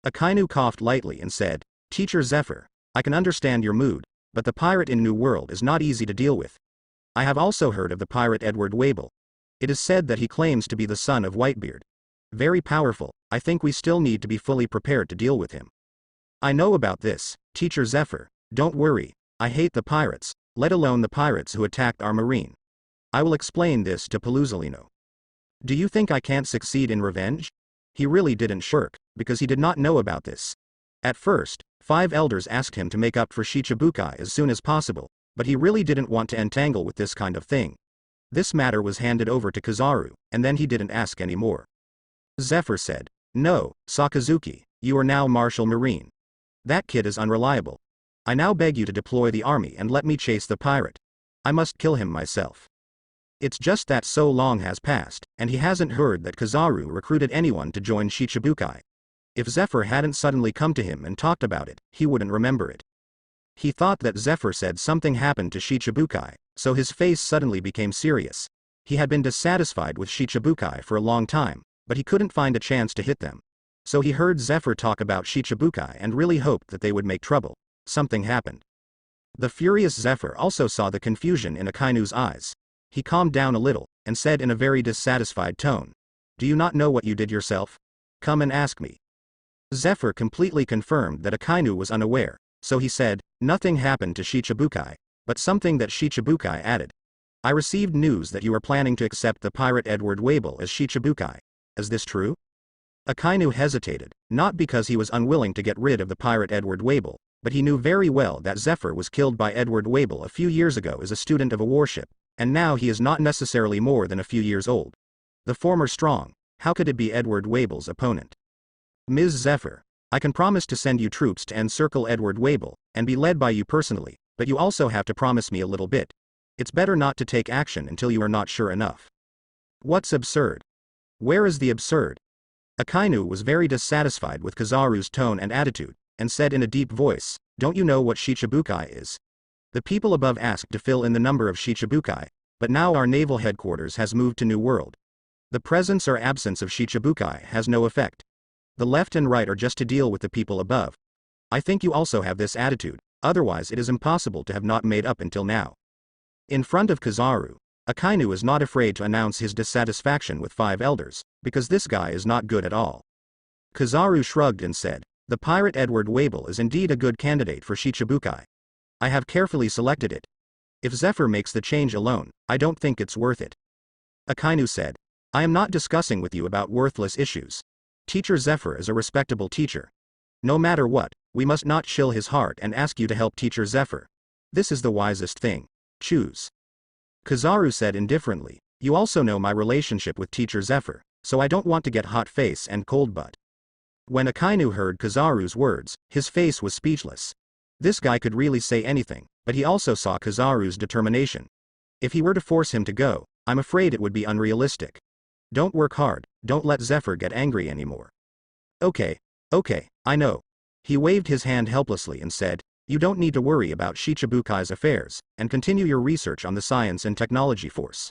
Akainu coughed lightly and said, "Teacher Zephyr, I can understand your mood, but the pirate in New World is not easy to deal with. I have also heard of the pirate Edward Wable. It is said that he claims to be the son of Whitebeard. Very powerful, I think we still need to be fully prepared to deal with him." "I know about this, Teacher Zephyr, don't worry, I hate the pirates, let alone the pirates who attacked our marine. I will explain this to Paluzolino." "Do you think I can't succeed in revenge?" He really didn't shirk, because he did not know about this. At first, 5 elders asked him to make up for Shichibukai as soon as possible, but he really didn't want to entangle with this kind of thing. This matter was handed over to Kizaru, and then he didn't ask any more. Zephyr said, "No, Sakazuki, you are now Marshal Marine. That kid is unreliable. I now beg you to deploy the army and let me chase the pirate. I must kill him myself." It's just that so long has passed, and he hasn't heard that Kizaru recruited anyone to join Shichibukai. If Zephyr hadn't suddenly come to him and talked about it, he wouldn't remember it. He thought that Zephyr said something happened to Shichibukai, so his face suddenly became serious. He had been dissatisfied with Shichibukai for a long time, but he couldn't find a chance to hit them. So he heard Zephyr talk about Shichibukai and really hoped that they would make trouble. Something happened. The furious Zephyr also saw the confusion in Akainu's eyes. He calmed down a little, and said in a very dissatisfied tone, "Do you not know what you did yourself? Come and ask me." Zephyr completely confirmed that Akainu was unaware, so he said, "Nothing happened to Shichibukai, but something that Shichibukai added. I received news that you are planning to accept the pirate Edward Wable as Shichibukai. Is this true? Akainu hesitated, not because he was unwilling to get rid of the pirate Edward Wable, but he knew very well that Zephyr was killed by Edward Wable a few years ago as a student of a warship, and now he is not necessarily more than a few years old. The former strong, how could it be Edward Wable's opponent? Ms. Zephyr, I can promise to send you troops to encircle Edward Wable, and be led by you personally, but you also have to promise me a little bit. It's better not to take action until you are not sure enough. What's absurd? Where is the absurd? Akainu was very dissatisfied with Kizaru's tone and attitude, and said in a deep voice, don't you know what Shichibukai is? The people above asked to fill in the number of Shichibukai, but now our naval headquarters has moved to New World. The presence or absence of Shichibukai has no effect. The left and right are just to deal with the people above. I think you also have this attitude, otherwise it is impossible to have not made up until now. In front of Kizaru, Akainu is not afraid to announce his dissatisfaction with 5 elders, because this guy is not good at all. Kizaru shrugged and said, the pirate Edward Wable is indeed a good candidate for Shichibukai. I have carefully selected it. If Zephyr makes the change alone, I don't think it's worth it. Akainu said, I am not discussing with you about worthless issues. Teacher Zephyr is a respectable teacher. No matter what, we must not chill his heart and ask you to help Teacher Zephyr. This is the wisest thing. Choose. Kizaru said indifferently, you also know my relationship with Teacher Zephyr, so I don't want to get hot face and cold butt. When Akainu heard Kizaru's words, his face was speechless. This guy could really say anything, but he also saw Kizaru's determination. If he were to force him to go, I'm afraid it would be unrealistic. Don't work hard, don't let Zephyr get angry anymore. Okay, I know. He waved his hand helplessly and said, you don't need to worry about Shichibukai's affairs, and continue your research on the Science and Technology Force.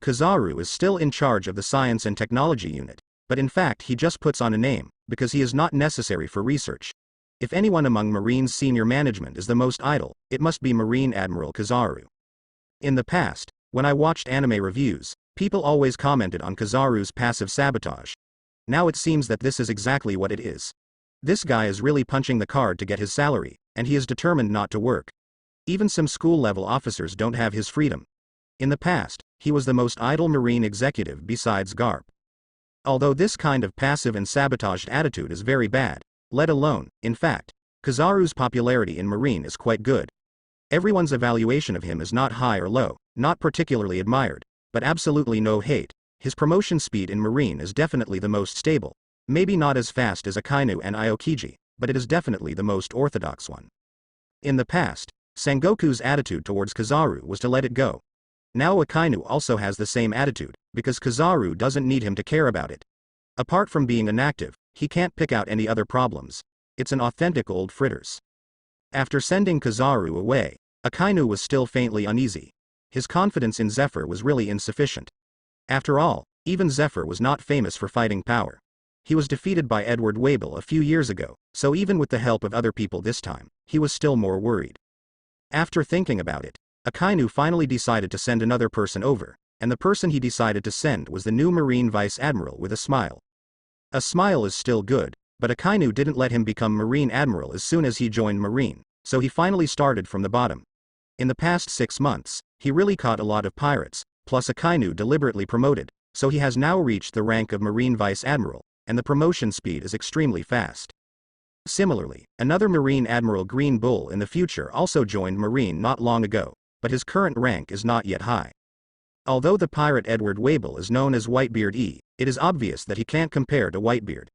Kizaru is still in charge of the Science and Technology Unit, but in fact he just puts on a name, because he is not necessary for research. If anyone among Marine's senior management is the most idle, it must be Marine Admiral Kizaru. In the past, when I watched anime reviews, people always commented on Kizaru's passive sabotage. Now it seems that this is exactly what it is. This guy is really punching the card to get his salary, and he is determined not to work. Even some school-level officers don't have his freedom. In the past, he was the most idle Marine executive besides Garp. Although this kind of passive and sabotaged attitude is very bad, let alone, in fact, Kizaru's popularity in Marine is quite good. Everyone's evaluation of him is not high or low, not particularly admired, but absolutely no hate. His promotion speed in Marine is definitely the most stable. Maybe not as fast as Akainu and Aokiji, but it is definitely the most orthodox one. In the past, Sengoku's attitude towards Kizaru was to let it go. Now Akainu also has the same attitude, because Kizaru doesn't need him to care about it. Apart from being inactive, he can't pick out any other problems. It's an authentic old fritters. After sending Kizaru away, Akainu was still faintly uneasy. His confidence in Zephyr was really insufficient. After all, even Zephyr was not famous for fighting power. He was defeated by Edward Wable a few years ago, so even with the help of other people this time, he was still more worried. After thinking about it, Akainu finally decided to send another person over, and the person he decided to send was the new Marine Vice Admiral with a smile. A smile is still good, but Akainu didn't let him become Marine Admiral as soon as he joined Marine, so he finally started from the bottom. In the past 6 months, he really caught a lot of pirates, plus Akainu deliberately promoted, so he has now reached the rank of Marine Vice Admiral, and the promotion speed is extremely fast. Similarly, another Marine Admiral Green Bull in the future also joined Marine not long ago, but his current rank is not yet high. Although the pirate Edward Wable is known as Whitebeard E, it is obvious that he can't compare to Whitebeard.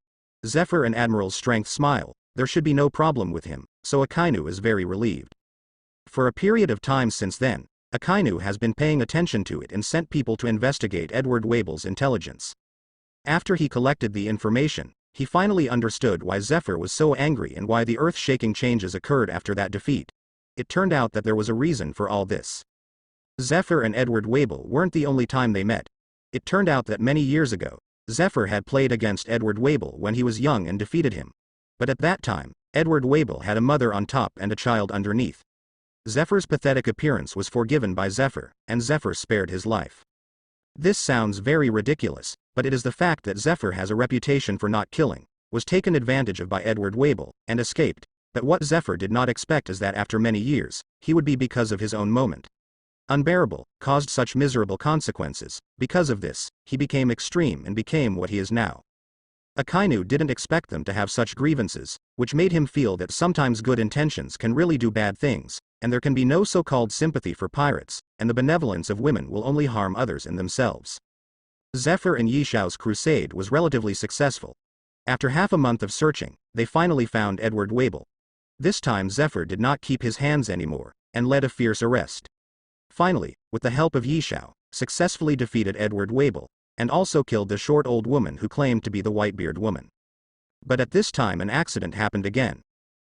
Zephyr and Admiral Strength smile, there should be no problem with him, so Akainu is very relieved. For a period of time since then, Akainu has been paying attention to it and sent people to investigate Edward Wable's intelligence. After he collected the information, he finally understood why Zephyr was so angry and why the earth-shaking changes occurred after that defeat. It turned out that there was a reason for all this. Zephyr and Edward Wable weren't the only time they met. It turned out that many years ago, Zephyr had played against Edward Wable when he was young and defeated him. But at that time, Edward Wable had a mother on top and a child underneath. Zephyr's pathetic appearance was forgiven by Zephyr, and Zephyr spared his life. This sounds very ridiculous, but it is the fact that Zephyr has a reputation for not killing, was taken advantage of by Edward Wable, and escaped. But what Zephyr did not expect is that after many years, he would be because of his own moment. unbearable, caused such miserable consequences. Because of this, he became extreme and became what he is now. Akainu didn't expect them to have such grievances, which made him feel that sometimes good intentions can really do bad things, and there can be no so-called sympathy for pirates, and the benevolence of women will only harm others and themselves. Zephyr and Yishao's crusade was relatively successful. After half a month of searching, they finally found Edward Wabel. This time Zephyr did not keep his hands anymore, and led a fierce arrest. Finally, with the help of Yishao, successfully defeated Edward Wabel, and also killed the short old woman who claimed to be the Whitebeard woman. But at this time an accident happened again.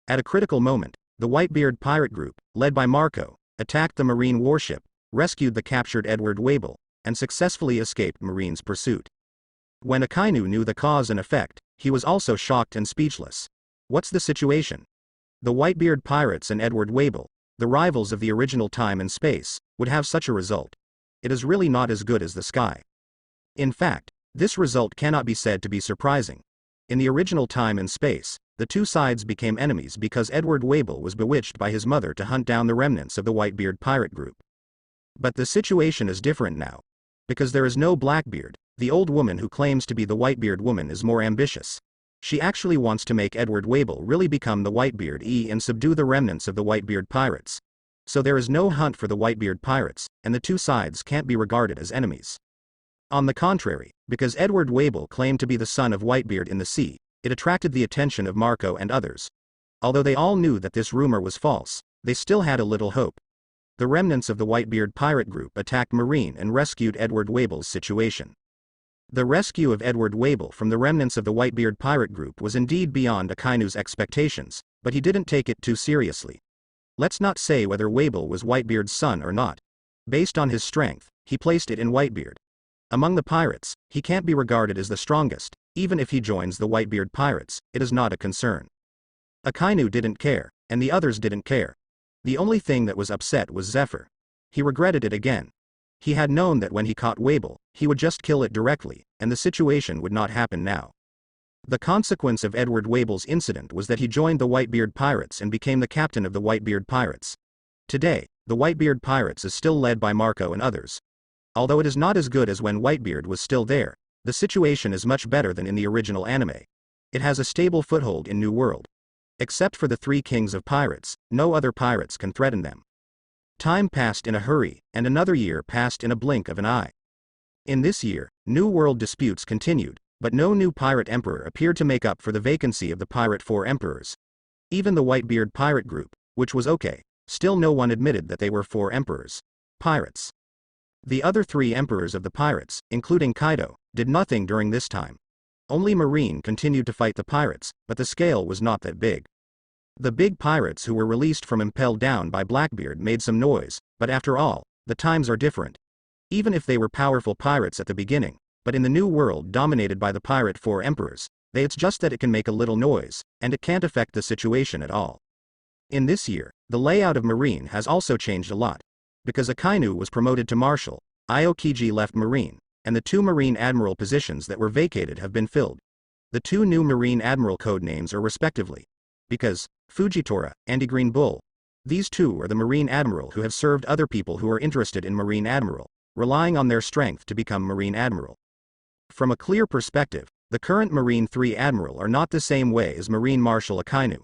At a critical moment, the Whitebeard pirate group, led by Marco, attacked the marine warship, rescued the captured Edward Wabel, and successfully escaped Marine's pursuit. When Akainu knew the cause and effect, he was also shocked and speechless. What's the situation? The Whitebeard pirates and Edward Wabel, the rivals of the original time and space, would have such a result. It is really not as good as the sky. In fact, this result cannot be said to be surprising. In the original time and space, the two sides became enemies because Edward Wabel was bewitched by his mother to hunt down the remnants of the Whitebeard pirate group. But the situation is different now. Because there is no Blackbeard, the old woman who claims to be the Whitebeard woman is more ambitious. She actually wants to make Edward Wabel really become the Whitebeard and subdue the remnants of the Whitebeard pirates. So there is no hunt for the Whitebeard pirates, and the two sides can't be regarded as enemies. On the contrary, because Edward Wabel claimed to be the son of Whitebeard in the sea, it attracted the attention of Marco and others. Although they all knew that this rumor was false, they still had a little hope. The remnants of the Whitebeard pirate group attacked Marine and rescued Edward Wabel's situation. The rescue of Edward Wabel from the remnants of the Whitebeard pirate group was indeed beyond Akainu's expectations, but he didn't take it too seriously. Let's not say whether Wabel was Whitebeard's son or not. Based on his strength, he placed it in Whitebeard. Among the pirates, he can't be regarded as the strongest. Even if he joins the Whitebeard pirates, it is not a concern. Akainu didn't care, and the others didn't care. The only thing that was upset was Zephyr. He regretted it again. He had known that when he caught Wabel, he would just kill it directly, and the situation would not happen now. The consequence of Edward Wabel's incident was that he joined the Whitebeard pirates and became the captain of the Whitebeard pirates. Today, the Whitebeard pirates is still led by Marco and others. Although it is not as good as when Whitebeard was still there, the situation is much better than in the original anime. It has a stable foothold in New World. Except for the three kings of pirates, no other pirates can threaten them. Time passed in a hurry, and another year passed in a blink of an eye. In this year, New World disputes continued, but no new pirate emperor appeared to make up for the vacancy of the pirate four emperors. Even the Whitebeard pirate group, which was okay, still no one admitted that they were four emperors. Pirates. The other three emperors of the pirates, including Kaido, did nothing during this time. Only Marine continued to fight the pirates, but the scale was not that big. The big pirates who were released from Impelled Down by Blackbeard made some noise, but after all, the times are different. Even if they were powerful pirates at the beginning, but in the new world dominated by the pirate four emperors, it's just that it can make a little noise, and it can't affect the situation at all. In this year, the layout of Marine has also changed a lot. Because Akainu was promoted to Marshal, Aokiji left Marine, and the two Marine Admiral positions that were vacated have been filled. The two new Marine Admiral code names are respectively. Because, Fujitora, and Green Bull. These two are the Marine Admiral who have served other people who are interested in Marine Admiral, relying on their strength to become Marine Admiral. From a clear perspective, the current Marine 3 Admiral are not the same way as Marine Marshal Akainu.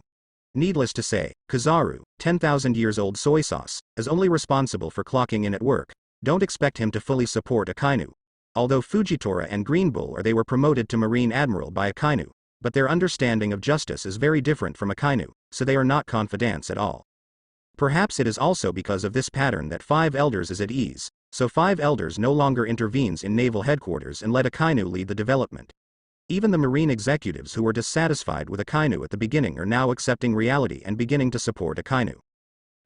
Needless to say, Kizaru, 10,000 years old soy sauce, is only responsible for clocking in at work. Don't expect him to fully support Akainu. Although Fujitora and Green Bull were promoted to Marine Admiral by Akainu, but their understanding of justice is very different from Akainu, so they are not confidants at all. Perhaps it is also because of this pattern that 5 elders is at ease, so 5 elders no longer intervenes in naval headquarters and let Akainu lead the development. Even the Marine executives who were dissatisfied with Akainu at the beginning are now accepting reality and beginning to support Akainu.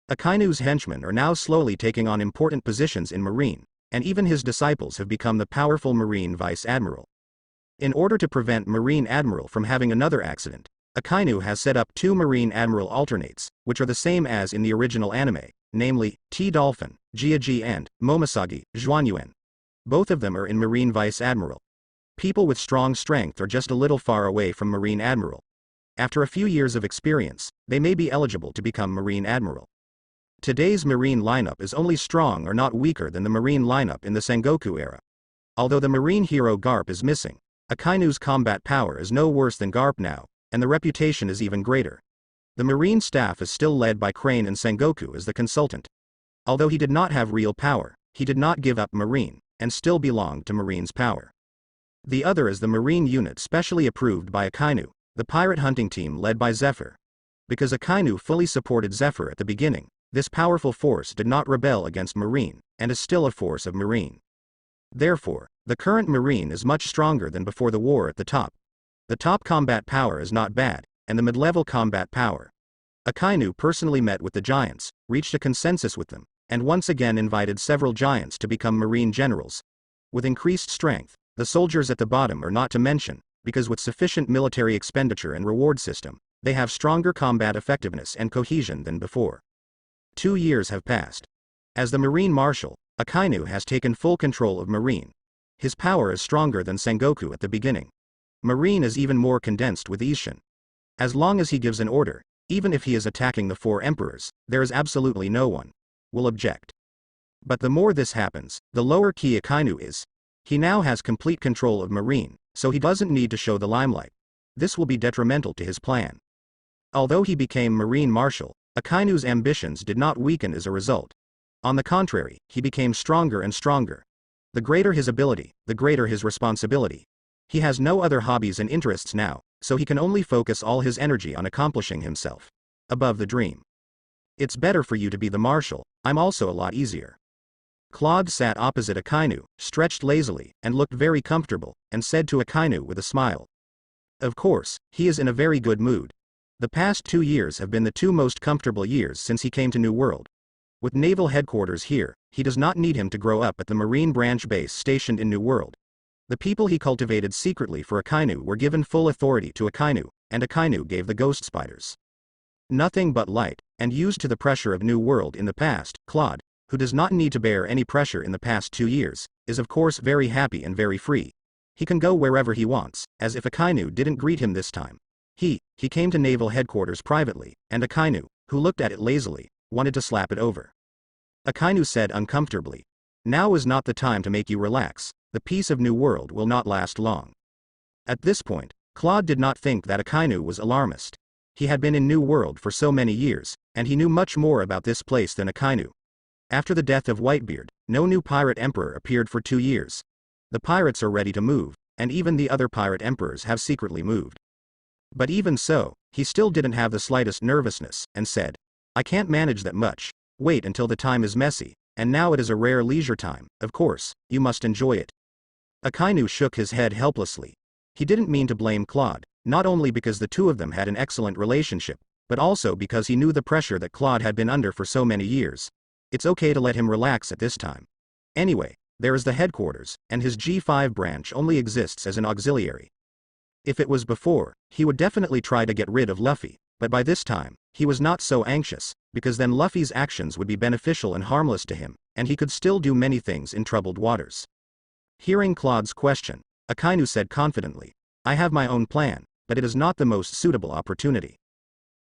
Akainu's henchmen are now slowly taking on important positions in Marine, and even his disciples have become the powerful Marine Vice Admiral. In order to prevent Marine Admiral from having another accident, Akainu has set up 2 Marine Admiral alternates, which are the same as in the original anime, namely, T-Dolphin, Jiaji and Momosagi, Zhuanyuan. Both of them are in Marine Vice Admiral. People with strong strength are just a little far away from Marine Admiral. After a few years of experience, they may be eligible to become Marine Admiral. Today's Marine lineup is only strong or not weaker than the Marine lineup in the Sengoku era. Although the Marine hero Garp is missing, Akainu's combat power is no worse than Garp now, and the reputation is even greater. The Marine staff is still led by Crane and Sengoku as the consultant. Although he did not have real power, he did not give up Marine, and still belonged to Marine's power. The other is the Marine unit specially approved by Akainu, the pirate hunting team led by Zephyr. Because Akainu fully supported Zephyr at the beginning, this powerful force did not rebel against Marine, and is still a force of Marine. Therefore, the current Marine is much stronger than before the war at the top. The top combat power is not bad, and the mid-level combat power. Akainu personally met with the giants, reached a consensus with them, and once again invited several giants to become Marine generals. With increased strength, the soldiers at the bottom are not to mention, because with sufficient military expenditure and reward system, they have stronger combat effectiveness and cohesion than before. 2 years have passed. As the Marine Marshal, Akainu has taken full control of Marine. His power is stronger than Sengoku at the beginning. Marine is even more condensed with Ishin. As long as he gives an order, even if he is attacking the 4 emperors, there is absolutely no one will object. But the more this happens, the lower key Akainu is. He now has complete control of Marine, so he doesn't need to show the limelight. This will be detrimental to his plan. Although he became Marine Marshal, Akainu's ambitions did not weaken as a result. On the contrary, he became stronger and stronger. The greater his ability, the greater his responsibility. He has no other hobbies and interests now, so he can only focus all his energy on accomplishing himself. Above the dream. It's better for you to be the marshal, I'm also a lot easier. Claude sat opposite Akainu, stretched lazily, and looked very comfortable, and said to Akainu with a smile. Of course, he is in a very good mood. The past 2 years have been the 2 most comfortable years since he came to New World. With naval headquarters here, he does not need him to grow up at the Marine branch base stationed in New World. The people he cultivated secretly for Akainu were given full authority to Akainu, and Akainu gave the ghost spiders nothing but light, and used to the pressure of New World in the past. Claude, who does not need to bear any pressure in the past 2 years, is of course very happy and very free. He can go wherever he wants, as if Akainu didn't greet him this time. He came to naval headquarters privately, and Akainu, who looked at it lazily, wanted to slap it over. Akainu said uncomfortably, "Now is not the time to make you relax, the peace of New World will not last long." At this point, Claude did not think that Akainu was alarmist. He had been in New World for so many years, and he knew much more about this place than Akainu. After the death of Whitebeard, no new pirate emperor appeared for 2 years. The pirates are ready to move, and even the other pirate emperors have secretly moved. But even so, he still didn't have the slightest nervousness, and said, "I can't manage that much, wait until the time is messy, and now it is a rare leisure time, of course, you must enjoy it." Akainu shook his head helplessly. He didn't mean to blame Claude, not only because the 2 of them had an excellent relationship, but also because he knew the pressure that Claude had been under for so many years. It's okay to let him relax at this time. Anyway, there is the headquarters, and his G5 branch only exists as an auxiliary. If it was before, he would definitely try to get rid of Luffy, but by this time, he was not so anxious, because then Luffy's actions would be beneficial and harmless to him, and he could still do many things in troubled waters. Hearing Claude's question, Akainu said confidently, "I have my own plan, but it is not the most suitable opportunity."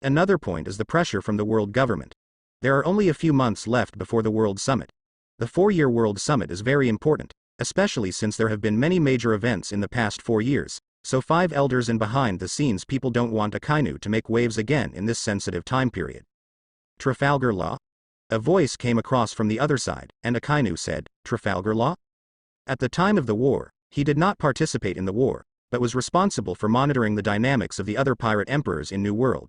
Another point is the pressure from the world government. There are only a few months left before the World Summit. The 4-year World Summit is very important, especially since there have been many major events in the past 4 years, so 5 elders and behind the scenes people don't want Akainu to make waves again in this sensitive time period. Trafalgar Law? A voice came across from the other side, and Akainu said, "Trafalgar Law?" At the time of the war, he did not participate in the war, but was responsible for monitoring the dynamics of the other pirate emperors in New World.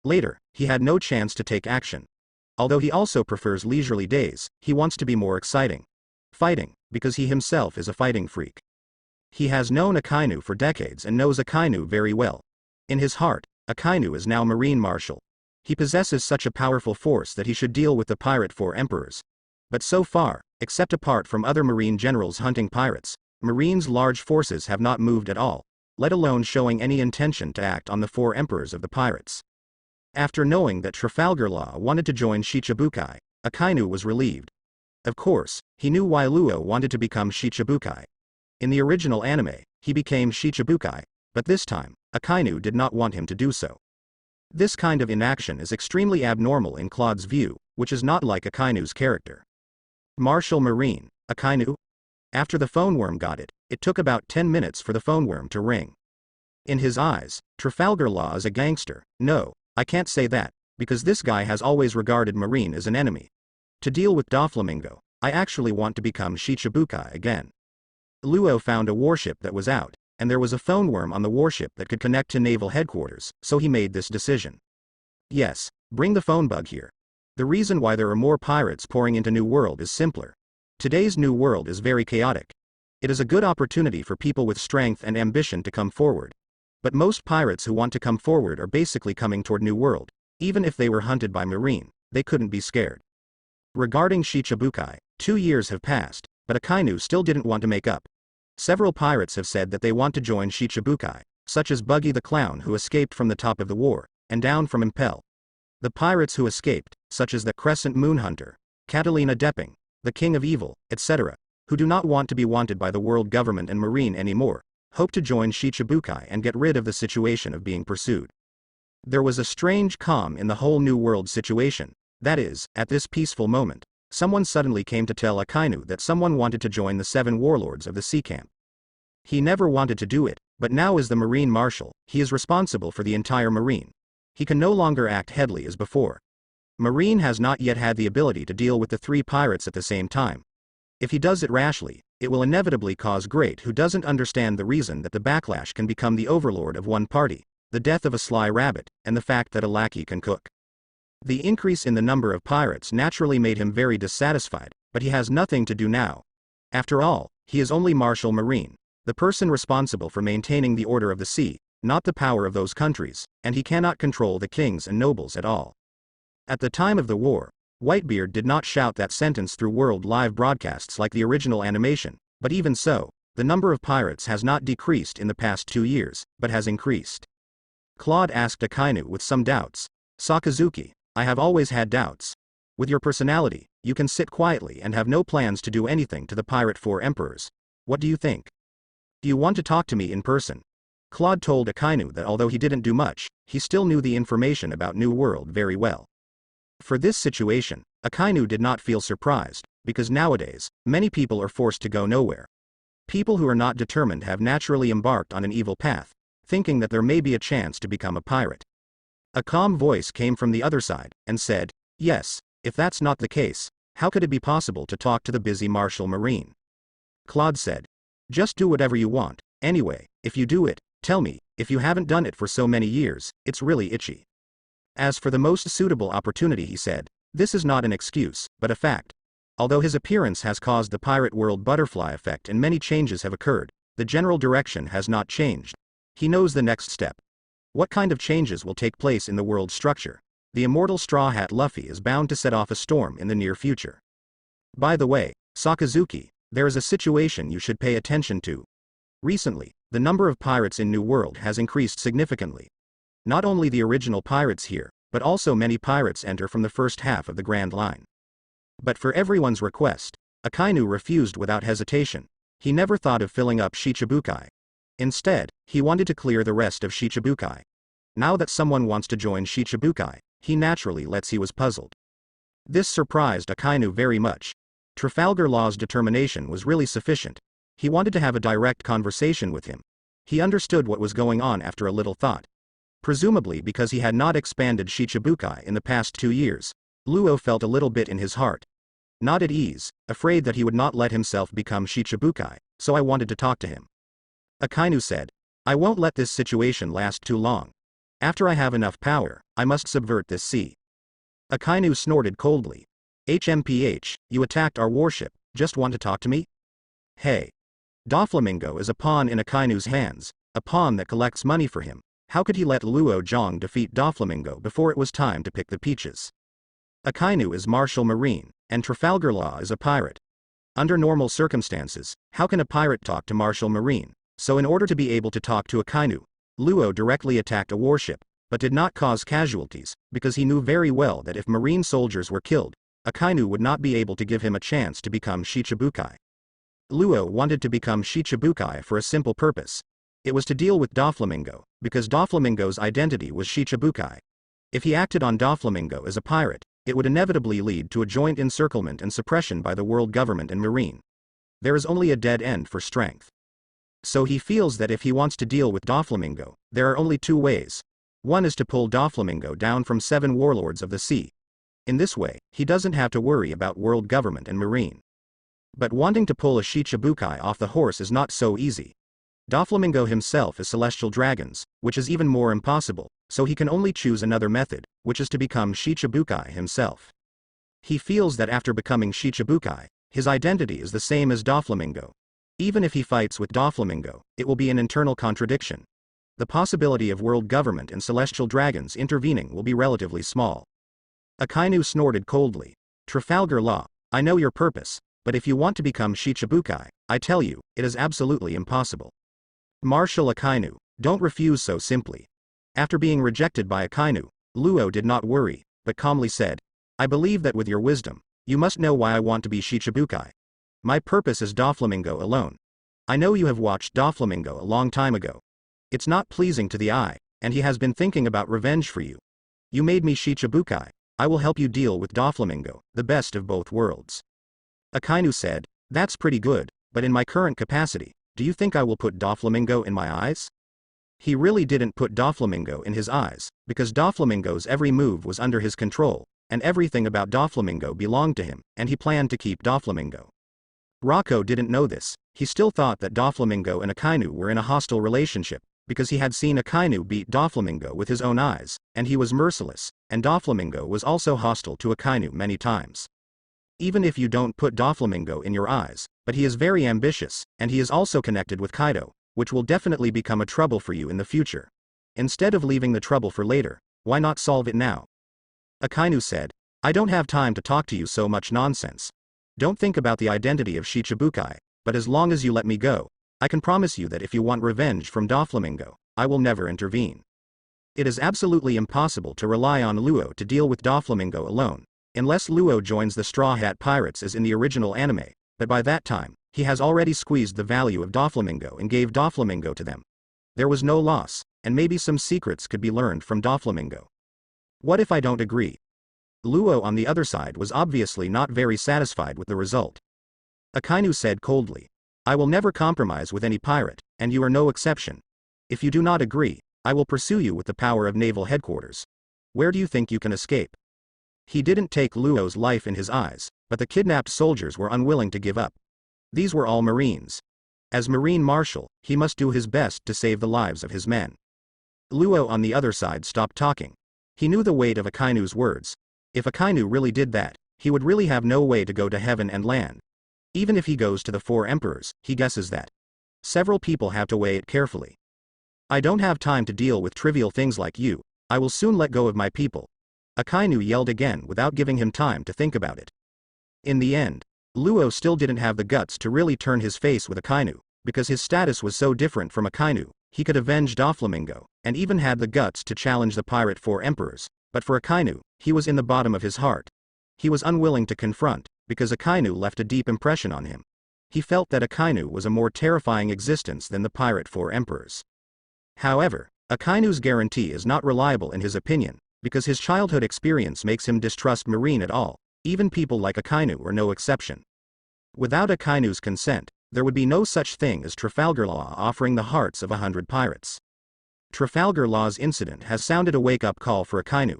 Later, he had no chance to take action. Although he also prefers leisurely days, he wants to be more exciting. Fighting, because he himself is a fighting freak. He has known Akainu for decades and knows Akainu very well. In his heart, Akainu is now Marine Marshal. He possesses such a powerful force that he should deal with the pirate 4 emperors. But so far, except apart from other Marine generals hunting pirates, Marine's large forces have not moved at all, let alone showing any intention to act on the 4 emperors of the pirates. After knowing that Trafalgar Law wanted to join Shichibukai, Akainu was relieved. Of course, he knew why Luo wanted to become Shichibukai. In the original anime, he became Shichibukai, but this time, Akainu did not want him to do so. This kind of inaction is extremely abnormal in Claude's view, which is not like Akainu's character. Martial Marine, Akainu? After the phone worm got it, it took about 10 minutes for the phone worm to ring. In his eyes, Trafalgar Law is a gangster. No, I can't say that, because this guy has always regarded Marine as an enemy. To deal with Doflamingo, I actually want to become Shichibukai again. Luo found a warship that was out, and there was a phone worm on the warship that could connect to naval headquarters, so he made this decision. Yes, bring the phone bug here. The reason why there are more pirates pouring into New World is simpler. Today's New World is very chaotic. It is a good opportunity for people with strength and ambition to come forward. But most pirates who want to come forward are basically coming toward New World. Even if they were hunted by Marine, they couldn't be scared. Regarding Shichibukai, 2 years have passed, but Akainu still didn't want to make up. Several pirates have said that they want to join Shichibukai, such as Buggy the Clown who escaped from the top of the war, and Down from Impel. The pirates who escaped, such as the Crescent Moon Hunter, Catalina Depping, the King of Evil, etc., who do not want to be wanted by the world government and Marine anymore, hope to join Shichibukai and get rid of the situation of being pursued. There was a strange calm in the whole New World situation. That is, at this peaceful moment, someone suddenly came to tell Akainu that someone wanted to join the 7 warlords of the sea camp. He never wanted to do it, but now as the Marine Marshal, he is responsible for the entire Marine. He can no longer act headley as before. Marine has not yet had the ability to deal with the 3 pirates at the same time. If he does it rashly, it will inevitably cause great who doesn't understand the reason that the backlash can become the overlord of one party, the death of a sly rabbit, and the fact that a lackey can cook. The increase in the number of pirates naturally made him very dissatisfied, but he has nothing to do now. After all, he is only Marshal Marine, the person responsible for maintaining the order of the sea, not the power of those countries, and he cannot control the kings and nobles at all. At the time of the war, Whitebeard did not shout that sentence through world live broadcasts like the original animation, but even so, the number of pirates has not decreased in the past 2 years, but has increased. Claude asked Akainu with some doubts. Sakazuki, I have always had doubts. With your personality, you can sit quietly and have no plans to do anything to the Pirate 4 Emperors. What do you think? Do you want to talk to me in person? Claude told Akainu that although he didn't do much, he still knew the information about New World very well. For this situation, Akainu did not feel surprised, because nowadays, many people are forced to go nowhere. People who are not determined have naturally embarked on an evil path, thinking that there may be a chance to become a pirate. A calm voice came from the other side, and said, yes, if that's not the case, how could it be possible to talk to the busy Marshal Marine? Claude said, just do whatever you want, anyway, if you do it, tell me, if you haven't done it for so many years, it's really itchy. As for the most suitable opportunity, he said, this is not an excuse, but a fact. Although his appearance has caused the pirate world butterfly effect and many changes have occurred, the general direction has not changed. He knows the next step. What kind of changes will take place in the world structure? The immortal Straw Hat Luffy is bound to set off a storm in the near future. By the way, Sakazuki, there is a situation you should pay attention to. Recently, the number of pirates in New World has increased significantly. Not only the original pirates here, but also many pirates enter from the first half of the Grand Line. But for everyone's request, Akainu refused without hesitation. He never thought of filling up Shichibukai. Instead, he wanted to clear the rest of Shichibukai. Now that someone wants to join Shichibukai, he naturally lets he was puzzled. This surprised Akainu very much. Trafalgar Law's determination was really sufficient. He wanted to have a direct conversation with him. He understood what was going on after a little thought. Presumably because he had not expanded Shichibukai in the past 2 years, Luo felt a little bit in his heart. Not at ease, afraid that he would not let himself become Shichibukai, so I wanted to talk to him. Akainu said, I won't let this situation last too long. After I have enough power, I must subvert this sea. Akainu snorted coldly. HMPH, you attacked our warship, just want to talk to me? Hey. Doflamingo is a pawn in Akainu's hands, a pawn that collects money for him. How could he let Luo Zhang defeat Doflamingo before it was time to pick the peaches? Akainu is Marshal Marine, and Trafalgar Law is a pirate. Under normal circumstances, how can a pirate talk to Marshal Marine? So in order to be able to talk to Akainu, Luo directly attacked a warship, but did not cause casualties, because he knew very well that if Marine soldiers were killed, Akainu would not be able to give him a chance to become Shichibukai. Luo wanted to become Shichibukai for a simple purpose. It was to deal with Doflamingo, because Doflamingo's identity was Shichibukai. If he acted on Doflamingo as a pirate, it would inevitably lead to a joint encirclement and suppression by the world government and Marine. There is only a dead end for strength. So he feels that if he wants to deal with Doflamingo, there are only two ways. One is to pull Doflamingo down from 7 warlords of the sea. In this way, he doesn't have to worry about world government and Marine. But wanting to pull a Shichibukai off the horse is not so easy. Doflamingo himself is celestial dragons, which is even more impossible, so he can only choose another method, which is to become Shichibukai himself. He feels that after becoming Shichibukai, his identity is the same as Doflamingo. Even if he fights with Doflamingo, it will be an internal contradiction. The possibility of world government and celestial dragons intervening will be relatively small. Akainu snorted coldly. Trafalgar Law, I know your purpose, but if you want to become Shichibukai, I tell you, it is absolutely impossible. Marshal Akainu, don't refuse so simply. After being rejected by Akainu, Luo did not worry, but calmly said, I believe that with your wisdom, you must know why I want to be Shichibukai. My purpose is Doflamingo alone. I know you have watched Doflamingo a long time ago. It's not pleasing to the eye, and he has been thinking about revenge for you. You made me Shichibukai. I will help you deal with Doflamingo, the best of both worlds. Akainu said, that's pretty good, but in my current capacity, do you think I will put Doflamingo in my eyes? He really didn't put Doflamingo in his eyes, because Doflamingo's every move was under his control, and everything about Doflamingo belonged to him, and he planned to keep Doflamingo. Rocco didn't know this. He still thought that Doflamingo and Akainu were in a hostile relationship, because he had seen Akainu beat Doflamingo with his own eyes, and he was merciless, and Doflamingo was also hostile to Akainu many times. Even if you don't put Doflamingo in your eyes, but he is very ambitious, and he is also connected with Kaido, which will definitely become a trouble for you in the future. Instead of leaving the trouble for later, why not solve it now? Akainu said, I don't have time to talk to you so much nonsense. Don't think about the identity of Shichibukai, but as long as you let me go, I can promise you that if you want revenge from Doflamingo, I will never intervene. It is absolutely impossible to rely on Luo to deal with Doflamingo alone, unless Luo joins the Straw Hat Pirates as in the original anime, but by that time, he has already squeezed the value of Doflamingo and gave Doflamingo to them. There was no loss, and maybe some secrets could be learned from Doflamingo. What if I don't agree? Luo on the other side was obviously not very satisfied with the result. Akainu said coldly, I will never compromise with any pirate, and you are no exception. If you do not agree, I will pursue you with the power of naval headquarters. Where do you think you can escape? He didn't take Luo's life in his eyes, but the kidnapped soldiers were unwilling to give up. These were all Marines. As Marine Marshal, he must do his best to save the lives of his men. Luo on the other side stopped talking. He knew the weight of Akainu's words. If Akainu really did that, he would really have no way to go to heaven and land. Even if he goes to the 4 emperors, he guesses that several people have to weigh it carefully. I don't have time to deal with trivial things like you. I will soon let go of my people. Akainu yelled again without giving him time to think about it. In the end, Luo still didn't have the guts to really turn his face with Akainu, because his status was so different from Akainu. He could avenge Doflamingo, and even had the guts to challenge the pirate 4 emperors, but for Akainu, he was in the bottom of his heart. He was unwilling to confront, because Akainu left a deep impression on him. He felt that Akainu was a more terrifying existence than the pirate 4 emperors. However, Akainu's guarantee is not reliable in his opinion, because his childhood experience makes him distrust Marine at all. Even people like Akainu are no exception. Without Akainu's consent, there would be no such thing as Trafalgar Law offering the hearts of 100 pirates. Trafalgar Law's incident has sounded a wake-up call for Akainu.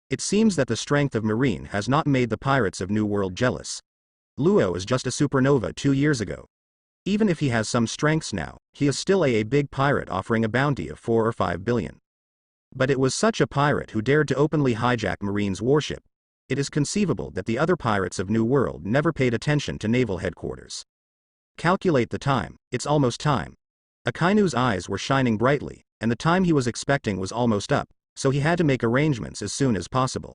It seems that the strength of Marine has not made the pirates of New World jealous. Luo is just a supernova 2 years ago. Even if he has some strengths now, he is still a big pirate offering a bounty of 4 or 5 billion. But it was such a pirate who dared to openly hijack Marine's warship. It is conceivable that the other pirates of New World never paid attention to naval headquarters. Calculate the time, it's almost time. Akainu's eyes were shining brightly, and the time he was expecting was almost up, so he had to make arrangements as soon as possible.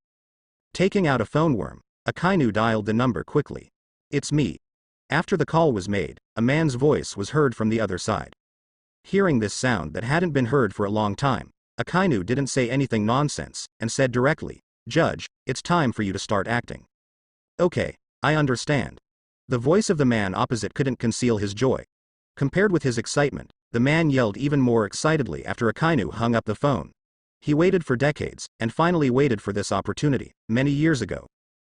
Taking out a phone worm, Akainu dialed the number quickly. It's me. After the call was made, a man's voice was heard from the other side. Hearing this sound that hadn't been heard for a long time, Akainu didn't say anything nonsense, and said directly, Judge, it's time for you to start acting. Okay, I understand. The voice of the man opposite couldn't conceal his joy. Compared with his excitement, the man yelled even more excitedly after Akainu hung up the phone. He waited for decades, and finally waited for this opportunity. Many years ago,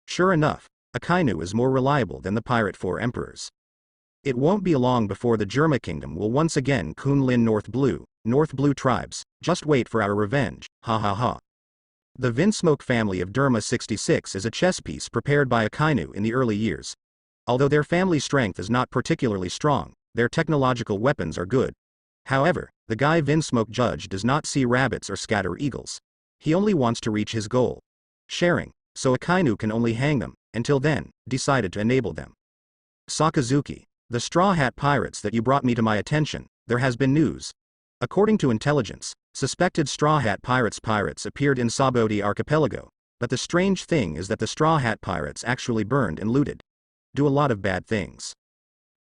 Sure enough, Akainu is more reliable than the Pirate Four Emperors. It won't be long before the Germa Kingdom will once again Kunlin North Blue tribes, just wait for our revenge, ha ha ha. The Vinsmoke family of Derma 66 is a chess piece prepared by Akainu in the early years. Although their family strength is not particularly strong, their technological weapons are good. However, the guy Vinsmoke judge does not see rabbits or scatter eagles. He only wants to reach his goal. Sharing, so Akainu can only hang them, until then, decided to enable them. Sakazuki, the Straw Hat Pirates that you brought me to my attention, there has been news. According to intelligence, suspected Straw Hat Pirates appeared in Saboti Archipelago, but the strange thing is that the Straw Hat Pirates actually burned and looted. Do a lot of bad things.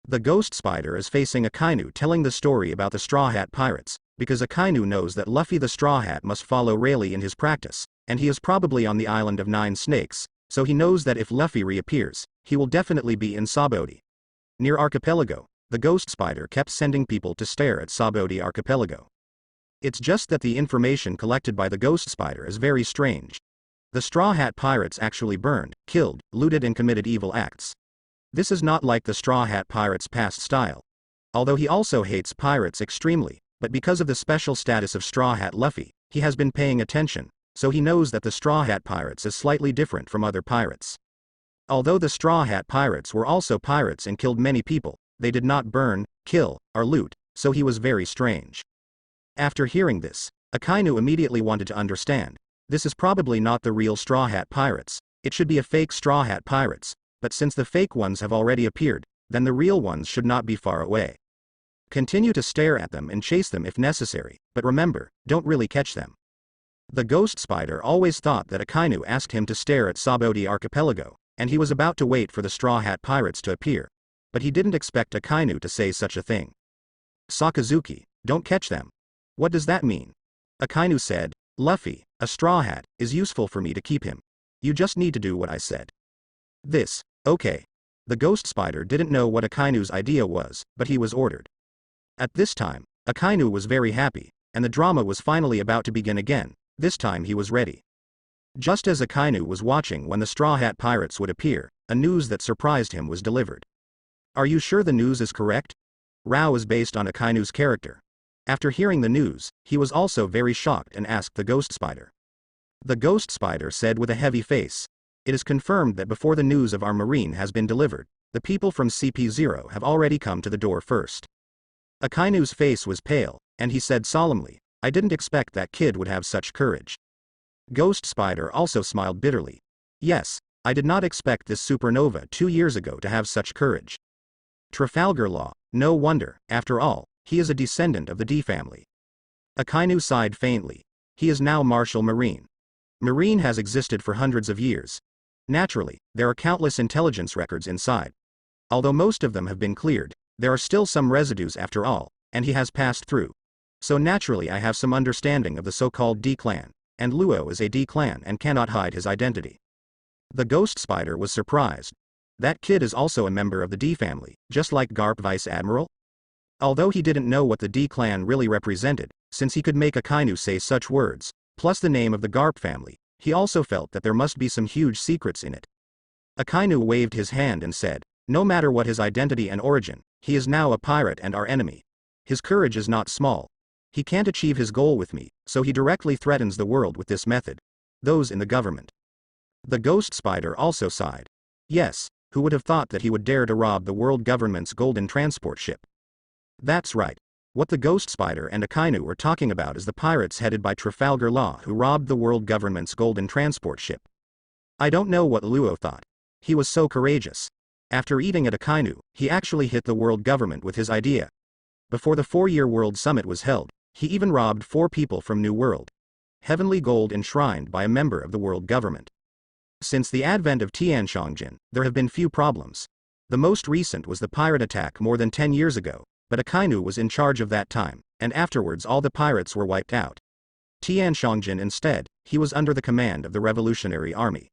The Ghost Spider is facing Akainu telling the story about the Straw Hat Pirates, because Akainu knows that Luffy the Straw Hat must follow Rayleigh in his practice, and he is probably on the island of 9 snakes, so he knows that if Luffy reappears, he will definitely be in Saboti. Near Archipelago, the Ghost Spider kept sending people to stare at Saboti Archipelago. It's just that the information collected by the Ghost Spider is very strange. The Straw Hat Pirates actually burned, killed, looted and committed evil acts. This is not like the Straw Hat Pirates' past style. Although he also hates pirates extremely, but because of the special status of Straw Hat Luffy, he has been paying attention, so he knows that the Straw Hat Pirates is slightly different from other pirates. Although the Straw Hat Pirates were also pirates and killed many people, they did not burn, kill, or loot, so he was very strange. After hearing this, Akainu immediately wanted to understand. This is probably not the real Straw Hat Pirates, it should be a fake Straw Hat Pirates, but since the fake ones have already appeared, then the real ones should not be far away. Continue to stare at them and chase them if necessary, but remember, don't really catch them. The Ghost Spider always thought that Akainu asked him to stare at Saboti Archipelago, and he was about to wait for the Straw Hat Pirates to appear. But he didn't expect Akainu to say such a thing. Sakazuki, don't catch them. What does that mean? Akainu said, Luffy, a Straw Hat, is useful for me to keep him. You just need to do what I said. This, okay. The Ghost Spider didn't know what Akainu's idea was, but he was ordered. At this time, Akainu was very happy, and the drama was finally about to begin again. This time he was ready. Just as Akainu was watching when the Straw Hat Pirates would appear, a news that surprised him was delivered. Are you sure the news is correct? Rao is based on Akainu's character. After hearing the news, he was also very shocked and asked the Ghost Spider. The Ghost Spider said with a heavy face, it is confirmed that before the news of our marine has been delivered, the people from CP0 have already come to the door first. Akainu's face was pale, and he said solemnly, I didn't expect that kid would have such courage. Ghost Spider also smiled bitterly. Yes, I did not expect this supernova 2 years ago to have such courage. Trafalgar Law, no wonder, after all, he is a descendant of the D family. Akainu sighed faintly. He is now Marshal Marine. Marine has existed for hundreds of years. Naturally, there are countless intelligence records inside. Although most of them have been cleared, there are still some residues after all, and he has passed through. So naturally I have some understanding of the so-called D-clan, and Luo is a D-clan and cannot hide his identity. The Ghost Spider was surprised. That kid is also a member of the D family, just like Garp Vice Admiral? Although he didn't know what the D clan really represented, since he could make Akainu say such words, plus the name of the Garp family, he also felt that there must be some huge secrets in it. Akainu waved his hand and said, no matter what his identity and origin, he is now a pirate and our enemy. His courage is not small. He can't achieve his goal with me, so he directly threatens the world with this method. Those in the government. The Ghost Spider also sighed. Yes, who would have thought that he would dare to rob the world government's golden transport ship? That's right. What the Ghost Spider and Akainu were talking about is the pirates headed by Trafalgar Law who robbed the world government's golden transport ship. I don't know what Luo thought. He was so courageous. After eating at Akainu, he actually hit the world government with his idea. Before the 4-year World Summit was held, he even robbed 4 people from New World. Heavenly gold enshrined by a member of the world government. Since the advent of Tianshongjin, there have been few problems. The most recent was the pirate attack more than 10 years ago, but Akainu was in charge of that time, and afterwards all the pirates were wiped out. Tianshongjin instead, he was under the command of the Revolutionary Army.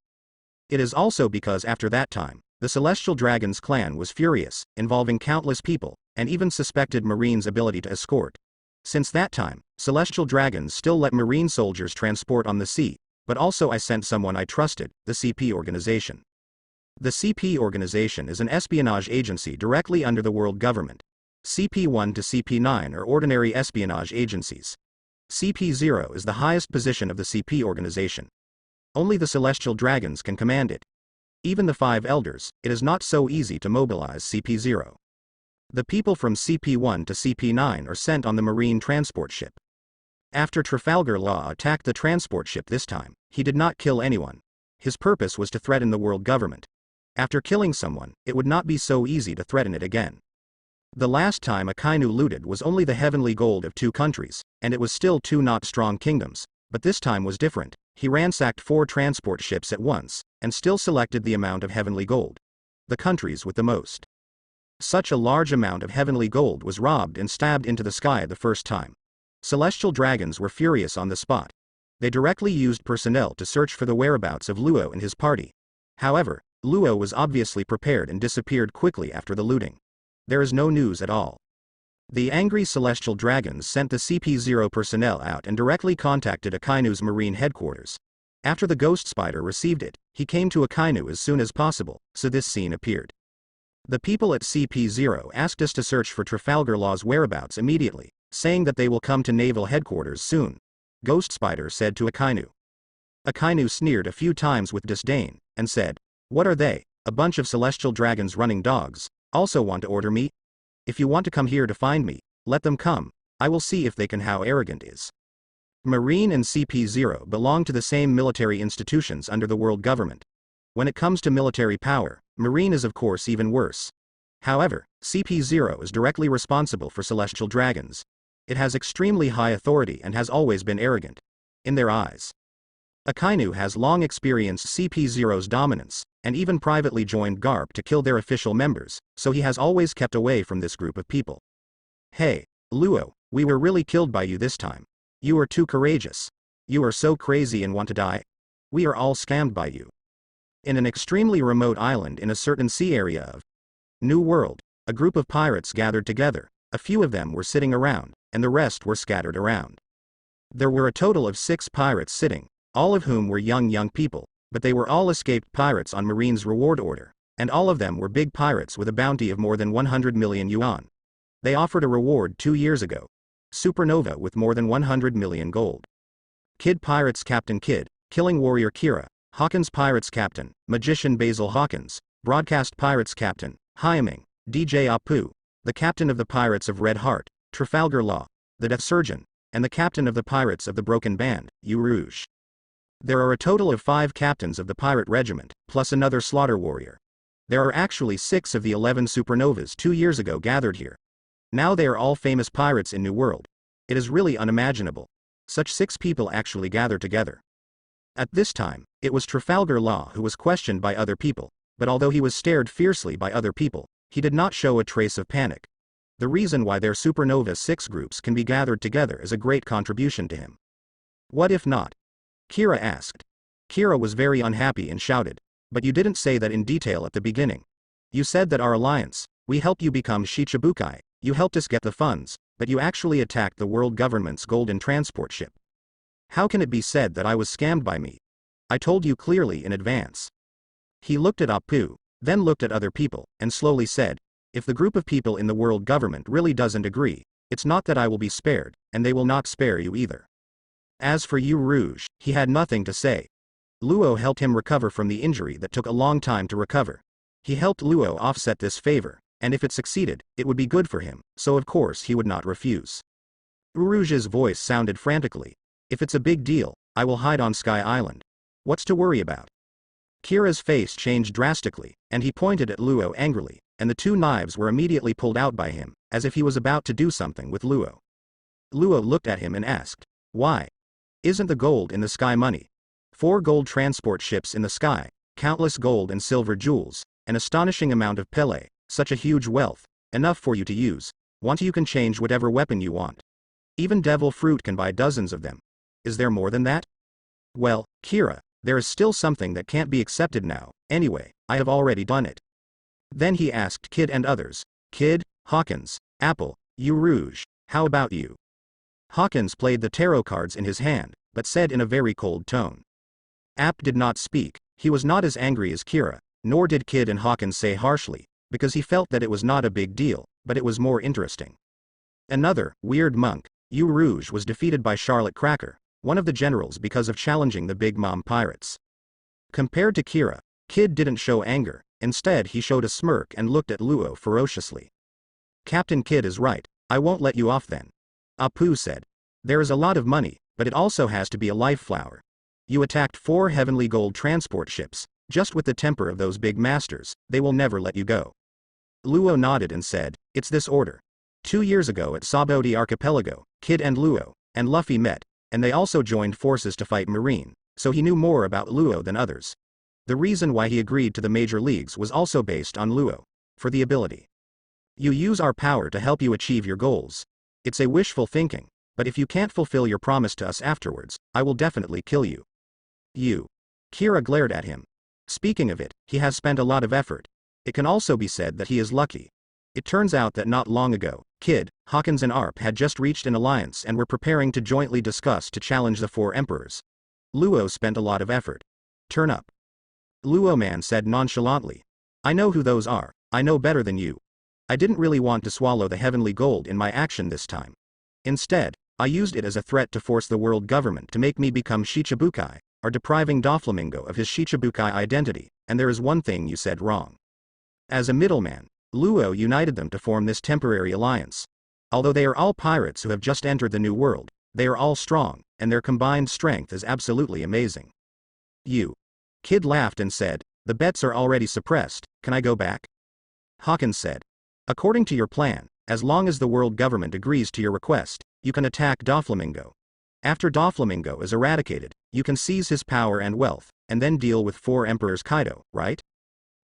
It is also because after that time, the Celestial Dragon's clan was furious, involving countless people, and even suspected Marine's ability to escort. Since that time, Celestial Dragons still let Marine soldiers transport on the sea, but also I sent someone I trusted, the CP organization. The CP organization is an espionage agency directly under the world government. CP1 to CP9 are ordinary espionage agencies. CP0 is the highest position of the CP organization. Only the celestial dragons can command it. Even the 5 elders, it is not so easy to mobilize CP0. The people from CP1 to CP9 are sent on the marine transport ship. After Trafalgar Law attacked the transport ship this time, he did not kill anyone. His purpose was to threaten the world government. After killing someone, it would not be so easy to threaten it again. The last time Akainu looted was only the heavenly gold of 2 countries, and it was still 2 not strong kingdoms, but this time was different. He ransacked 4 transport ships at once, and still selected the amount of heavenly gold. The countries with the most. Such a large amount of heavenly gold was robbed and stabbed into the sky the first time. Celestial dragons were furious on the spot. They directly used personnel to search for the whereabouts of Luo and his party. However, Luo was obviously prepared and disappeared quickly after the looting. There is no news at all. The angry celestial dragons sent the CP0 personnel out and directly contacted Akainu's marine headquarters. After the ghost spider received it, he came to Akainu as soon as possible, so this scene appeared. The people at CP0 asked us to search for Trafalgar Law's whereabouts immediately, saying that they will come to naval headquarters soon. Ghost Spider said to Akainu. Akainu sneered a few times with disdain, and said, "What are they, a bunch of celestial dragons running dogs, also want to order me? If you want to come here to find me, let them come, I will see if they can." How arrogant is. Marine and CP0 belong to the same military institutions under the world government. When it comes to military power, Marine is of course even worse. However, CP0 is directly responsible for celestial dragons. It has extremely high authority and has always been arrogant. In their eyes. Akainu has long experienced CP0's dominance, and even privately joined GARP to kill their official members, so he has always kept away from this group of people. "Hey, Luo, we were really killed by you this time. You are too courageous. You are so crazy and want to die. We are all scammed by you." In an extremely remote island in a certain sea area of New World, a group of pirates gathered together. A few of them were sitting around, and the rest were scattered around. There were a total of 6 pirates sitting, all of whom were young people, but they were all escaped pirates on Marine's reward order, and all of them were big pirates with a bounty of more than 100 million yuan. They offered a reward 2 years ago. Supernova with more than 100 million gold. Kid Pirates Captain Kid, Killing Warrior Kira, Hawkins Pirates Captain, Magician Basil Hawkins, Broadcast Pirates Captain, Hyaming, DJ Apu, the Captain of the Pirates of Red Heart, Trafalgar Law, the Death Surgeon, and the Captain of the Pirates of the Broken Band, U Rouge. There are a total of 5 captains of the pirate regiment, plus another slaughter warrior. There are actually 6 of the 11 supernovas 2 years ago gathered here. Now they are all famous pirates in New World. It is really unimaginable. Such 6 people actually gathered together. At this time, it was Trafalgar Law who was questioned by other people, but although he was stared fiercely by other people, he did not show a trace of panic. The reason why their supernova 6 groups can be gathered together is a great contribution to him. What if not? Kira asked. Kira was very unhappy and shouted, "But you didn't say that in detail at the beginning. You said that our alliance, we helped you become Shichibukai, you helped us get the funds, but you actually attacked the world government's golden transport ship. How can it be said that I was scammed by me? I told you clearly in advance." He looked at Apu, then looked at other people, and slowly said, "If the group of people in the world government really doesn't agree, it's not that I will be spared, and they will not spare you either." As for U Rouge, he had nothing to say. Luo helped him recover from the injury that took a long time to recover. He helped Luo offset this favor, and if it succeeded, it would be good for him, so of course he would not refuse. U Rouge's voice sounded frantically. "If it's a big deal, I will hide on Sky Island. What's to worry about?" Kira's face changed drastically, and he pointed at Luo angrily, and the 2 knives were immediately pulled out by him, as if he was about to do something with Luo. Luo looked at him and asked, "Why? Isn't the gold in the sky money? 4 gold transport ships in the sky, countless gold and silver jewels, an astonishing amount of pele, such a huge wealth, enough for you to use. Want you can change whatever weapon you want. Even devil fruit can buy dozens of them. Is there more than that?" "Well, Kira, there is still something that can't be accepted now. Anyway, I have already done it." Then he asked Kid and others, "Kid, Hawkins, Apple, U Rouge, how about you?" Hawkins played the tarot cards in his hand, but said in a very cold tone. App did not speak. He was not as angry as Kira, Nor did Kid and Hawkins say harshly, because he felt that it was not a big deal, but it was more interesting. Another, weird monk, Yu Rouge, was defeated by Charlotte Cracker, one of the generals, because of challenging the Big Mom pirates. Compared to Kira, Kid didn't show anger, instead he showed a smirk and looked at Luo ferociously. Captain Kid is right, I won't let you off then. Apu said. There is a lot of money, but it also has to be a life flower. You attacked 4 heavenly gold transport ships, just with the temper of those big masters, they will never let you go. Luo nodded and said, it's this order. 2 years ago at Sabaody Archipelago, Kid and Luo, and Luffy met, and they also joined forces to fight Marine, so he knew more about Luo than others. The reason why he agreed to the major leagues was also based on Luo. For the ability. You use our power to help you achieve your goals. It's a wishful thinking, but if you can't fulfill your promise to us afterwards, I will definitely kill you. You. Kira glared at him. Speaking of it, he has spent a lot of effort. It can also be said that he is lucky. It turns out that not long ago, Kid, Hawkins and Arp had just reached an alliance and were preparing to jointly discuss to challenge the 4 emperors. Luo spent a lot of effort. Turn up. Luo man said nonchalantly. I know who those are, I know better than you. I didn't really want to swallow the heavenly gold in my action this time. Instead, I used it as a threat to force the world government to make me become Shichibukai, or depriving Doflamingo of his Shichibukai identity, and there is one thing you said wrong. As a middleman, Luo united them to form this temporary alliance. Although they are all pirates who have just entered the new world, they are all strong, and their combined strength is absolutely amazing. You. Kid laughed and said, the bets are already suppressed, can I go back? Hawkins said. According to your plan, as long as the world government agrees to your request, you can attack Doflamingo. After Doflamingo is eradicated, you can seize his power and wealth, and then deal with 4 emperors Kaido, right?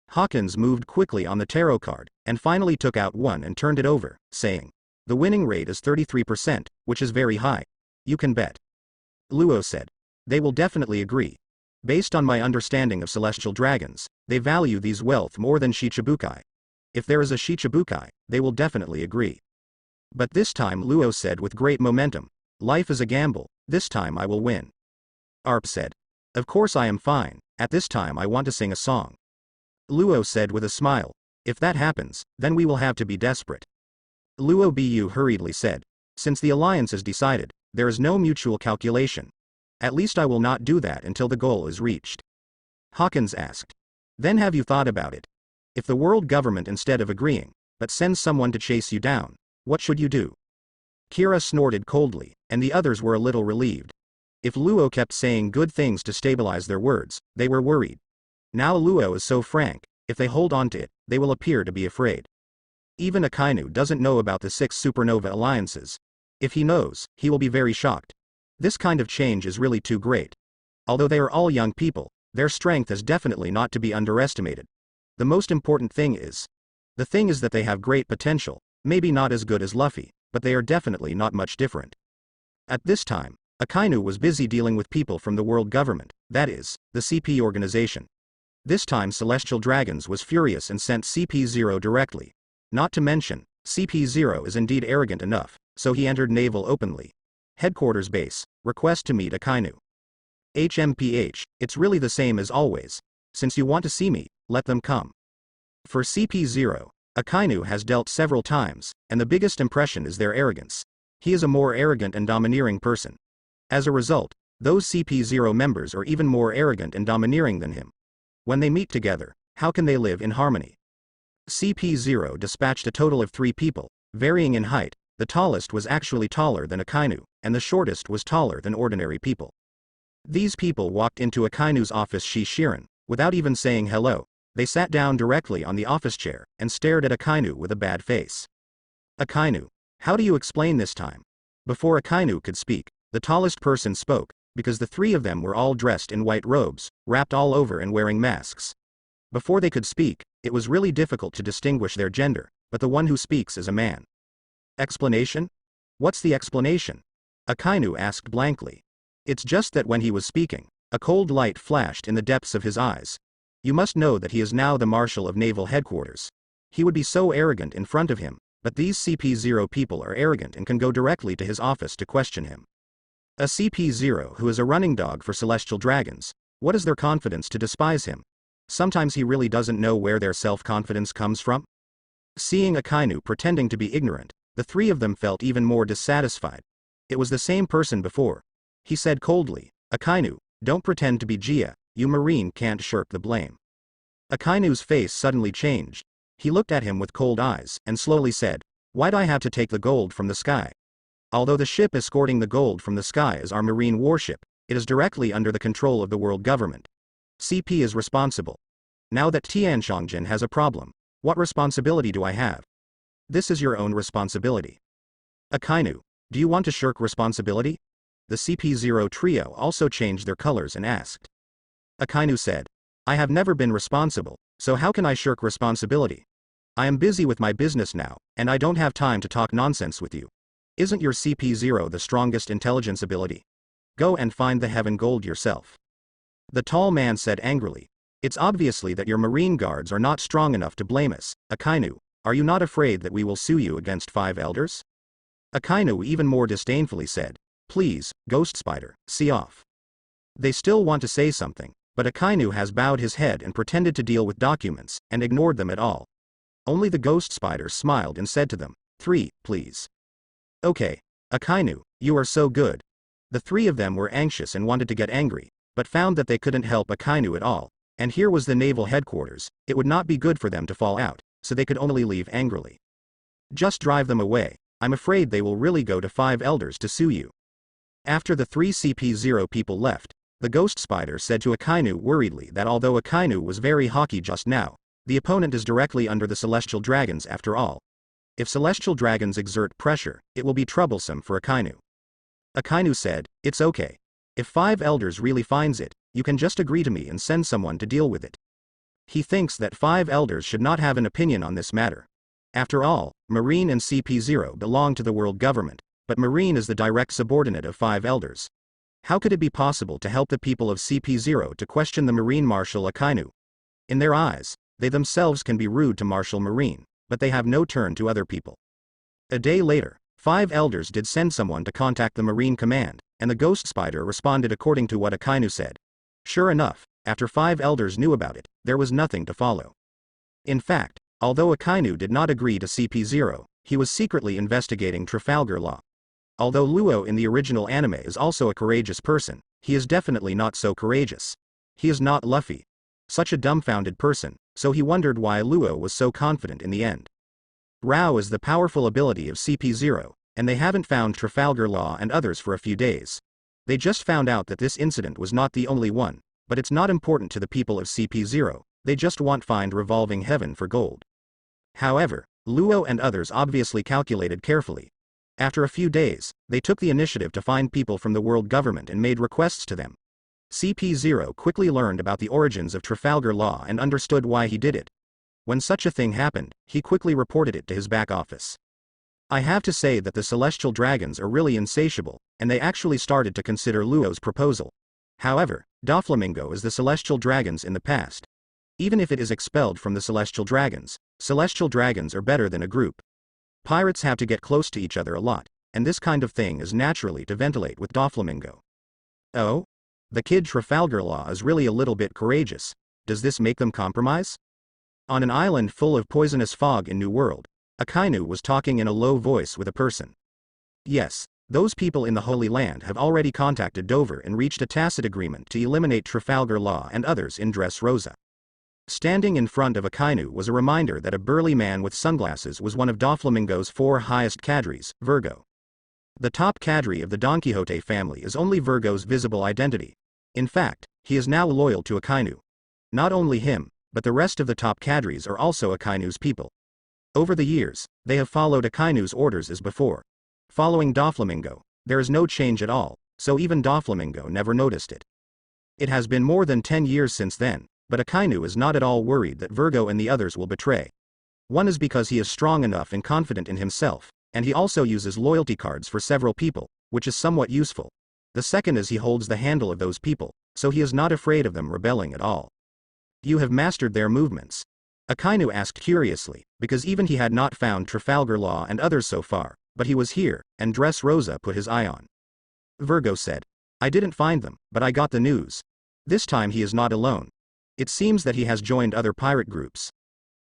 Hawkins moved quickly on the tarot card, and finally took out one and turned it over, saying, the winning rate is 33%, which is very high. You can bet. Luo said. They will definitely agree. Based on my understanding of celestial dragons, they value these wealth more than Shichibukai. If there is a Shichibukai, they will definitely agree. But this time Luo said with great momentum, life is a gamble, this time I will win. Arp said. Of course I am fine, at this time I want to sing a song. Luo said with a smile, if that happens, then we will have to be desperate. Luo Bu hurriedly said, since the alliance is decided, there is no mutual calculation. At least I will not do that until the goal is reached. Hawkins asked. Then have you thought about it? If the world government instead of agreeing, but sends someone to chase you down, what should you do? Kira snorted coldly, and the others were a little relieved. If Luo kept saying good things to stabilize their words, they were worried. Now Luo is so frank, if they hold on to it, they will appear to be afraid. Even Akainu doesn't know about the 6 supernova alliances. If he knows, he will be very shocked. This kind of change is really too great. Although they are all young people, their strength is definitely not to be underestimated. The most important thing is. The thing is that they have great potential, maybe not as good as Luffy, but they are definitely not much different. At this time, Akainu was busy dealing with people from the world government, that is, the CP organization. This time Celestial Dragons was furious and sent CP0 directly. Not to mention, CP0 is indeed arrogant enough, so he entered Naval openly. Headquarters base, request to meet Akainu. HMPH, it's really the same as always. Since you want to see me, let them come. For CP0, Akainu has dealt several times, and the biggest impression is their arrogance. He is a more arrogant and domineering person. As a result, those CP0 members are even more arrogant and domineering than him. When they meet together, how can they live in harmony? CP0 dispatched a total of 3 people, varying in height. The tallest was actually taller than Akainu, and the shortest was taller than ordinary people. These people walked into Akainu's office Shishirin, without even saying hello. They sat down directly on the office chair, and stared at Akainu with a bad face. Akainu, how do you explain this time? Before Akainu could speak, the tallest person spoke, because the 3 of them were all dressed in white robes, wrapped all over and wearing masks. Before they could speak, it was really difficult to distinguish their gender, but the one who speaks is a man. Explanation? What's the explanation? Akainu asked blankly. It's just that when he was speaking, a cold light flashed in the depths of his eyes. You must know that he is now the Marshal of Naval Headquarters. He would be so arrogant in front of him, but these CP0 people are arrogant and can go directly to his office to question him. A CP0 who is a running dog for Celestial Dragons, what is their confidence to despise him? Sometimes he really doesn't know where their self-confidence comes from. Seeing Akainu pretending to be ignorant, the three of them felt even more dissatisfied. It was the same person before. He said coldly, Akainu, don't pretend to be Jia, you Marine can't shirk the blame. Akainu's face suddenly changed. He looked at him with cold eyes, and slowly said, why'd I have to take the gold from the sky? Although the ship escorting the gold from the sky is our marine warship, it is directly under the control of the world government. CP is responsible. Now that Tianshongjin has a problem, what responsibility do I have? This is your own responsibility. Akainu, do you want to shirk responsibility? The CP0 trio also changed their colors and asked. Akainu said, I have never been responsible, so how can I shirk responsibility? I am busy with my business now, and I don't have time to talk nonsense with you. Isn't your CP0 the strongest intelligence ability? Go and find the heaven gold yourself. The tall man said angrily, it's obviously that your marine guards are not strong enough to blame us. Akainu, are you not afraid that we will sue you against 5 elders? Akainu even more disdainfully said, please, Ghost Spider, see off. They still want to say something, but Akainu has bowed his head and pretended to deal with documents, and ignored them at all. Only the Ghost Spider smiled and said to them, 3, please. Okay, Akainu, you are so good. The 3 of them were anxious and wanted to get angry, but found that they couldn't help Akainu at all, and here was the naval headquarters, it would not be good for them to fall out, so they could only leave angrily. Just drive them away, I'm afraid they will really go to 5 elders to sue you. After the 3 CP0 people left, the Ghost Spider said to Akainu worriedly that although Akainu was very hockey just now, the opponent is directly under the Celestial Dragons after all. If Celestial Dragons exert pressure, it will be troublesome for Akainu. Akainu said, it's okay. If 5 elders really finds it, you can just agree to me and send someone to deal with it. He thinks that 5 elders should not have an opinion on this matter. After all, Marine and CP0 belong to the world government, but Marine is the direct subordinate of 5 elders. How could it be possible to help the people of CP0 to question the Marine Marshal Akainu? In their eyes, they themselves can be rude to Marshal Marine, but they have no turn to other people. A day later, 5 elders did send someone to contact the Marine Command, and the Ghost Spider responded according to what Akainu said. Sure enough, after 5 elders knew about it, there was nothing to follow. In fact, although Akainu did not agree to CP0, he was secretly investigating Trafalgar Law. Although Luo in the original anime is also a courageous person, he is definitely not so courageous. He is not Luffy. Such a dumbfounded person, so he wondered why Luo was so confident in the end. Rao is the powerful ability of CP0, and they haven't found Trafalgar Law and others for a few days. They just found out that this incident was not the only one, but it's not important to the people of CP0, they just want find revolving heaven for gold. However, Luo and others obviously calculated carefully. After a few days, they took the initiative to find people from the world government and made requests to them. CP0 quickly learned about the origins of Trafalgar Law and understood why he did it. When such a thing happened, he quickly reported it to his back office. I have to say that the Celestial Dragons are really insatiable, and they actually started to consider Luo's proposal. However, Doflamingo is the Celestial Dragons in the past. Even if it is expelled from the Celestial Dragons are better than a group. Pirates have to get close to each other a lot, and this kind of thing is naturally to ventilate with Doflamingo. Oh? The kid Trafalgar Law is really a little bit courageous. Does this make them compromise? On an island full of poisonous fog in New World, Akainu was talking in a low voice with a person. Yes, those people in the Holy Land have already contacted Dover and reached a tacit agreement to eliminate Trafalgar Law and others in Dressrosa. Standing in front of Akainu was a reminder that a burly man with sunglasses was one of Doflamingo's 4 highest cadres, Virgo. The top cadre of the Don Quixote family is only Virgo's visible identity. In fact, he is now loyal to Akainu. Not only him, but the rest of the top cadres are also Akainu's people. Over the years, they have followed Akainu's orders as before. Following Doflamingo, there is no change at all, so even Doflamingo never noticed it. It has been more than 10 years since then, but Akainu is not at all worried that Virgo and the others will betray. One is because he is strong enough and confident in himself, and he also uses loyalty cards for several people, which is somewhat useful. The second is he holds the handle of those people, so he is not afraid of them rebelling at all. You have mastered their movements? Akainu asked curiously, because even he had not found Trafalgar Law and others so far, but he was here, and Dressrosa put his eye on. Virgo said, I didn't find them, but I got the news. This time he is not alone. It seems that he has joined other pirate groups.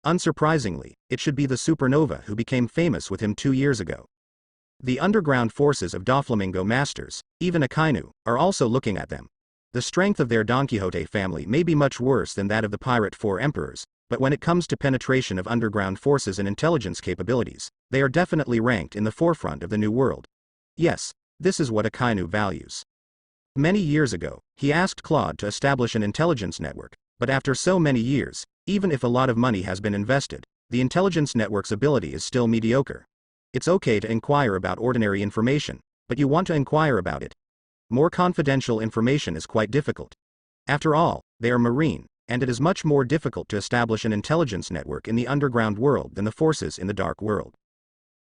Unsurprisingly, it should be the Supernova who became famous with him 2 years ago. The underground forces of Doflamingo masters, even Akainu, are also looking at them. The strength of their Don Quixote family may be much worse than that of the Pirate Four Emperors, but when it comes to penetration of underground forces and intelligence capabilities, they are definitely ranked in the forefront of the New World. Yes, this is what Akainu values. Many years ago, he asked Claude to establish an intelligence network, but after so many years, even if a lot of money has been invested, the intelligence network's ability is still mediocre. It's okay to inquire about ordinary information, but you want to inquire about it. More confidential information is quite difficult. After all, they are marine, and it is much more difficult to establish an intelligence network in the underground world than the forces in the dark world.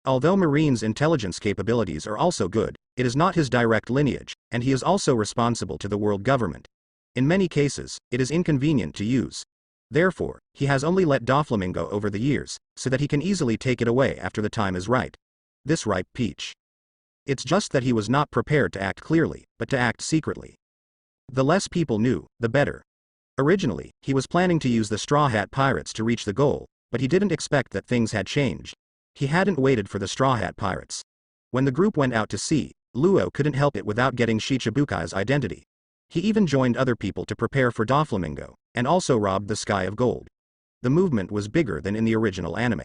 Although Marine's intelligence capabilities are also good, it is not his direct lineage, and he is also responsible to the world government. In many cases, it is inconvenient to use. Therefore, he has only let Doflamingo over the years, so that he can easily take it away after the time is right. This ripe peach. It's just that he was not prepared to act clearly, but to act secretly. The less people knew, the better. Originally, he was planning to use the Straw Hat Pirates to reach the goal, but he didn't expect that things had changed. He hadn't waited for the Straw Hat Pirates. When the group went out to sea, Luo couldn't help it without getting Shichibukai's identity. He even joined other people to prepare for Doflamingo, and also robbed the Sky of Gold. The movement was bigger than in the original anime.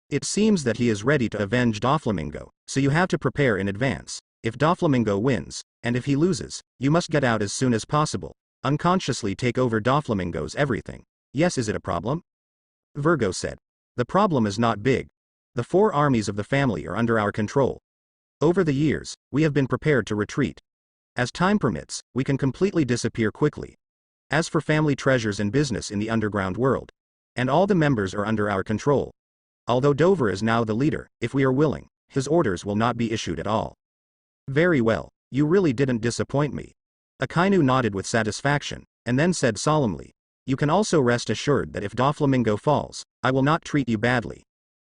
It seems that he is ready to avenge Doflamingo, so you have to prepare in advance. If Doflamingo wins, and if he loses, you must get out as soon as possible. Unconsciously take over Doflamingo's everything. Yes, is it a problem? Virgo said. The problem is not big. The 4 armies of the family are under our control. Over the years, we have been prepared to retreat. As time permits, we can completely disappear quickly. As for family treasures and business in the underground world, and all the members are under our control. Although Dover is now the leader, if we are willing, his orders will not be issued at all. Very well, you really didn't disappoint me. Akainu nodded with satisfaction, and then said solemnly, you can also rest assured that if Doflamingo falls, I will not treat you badly.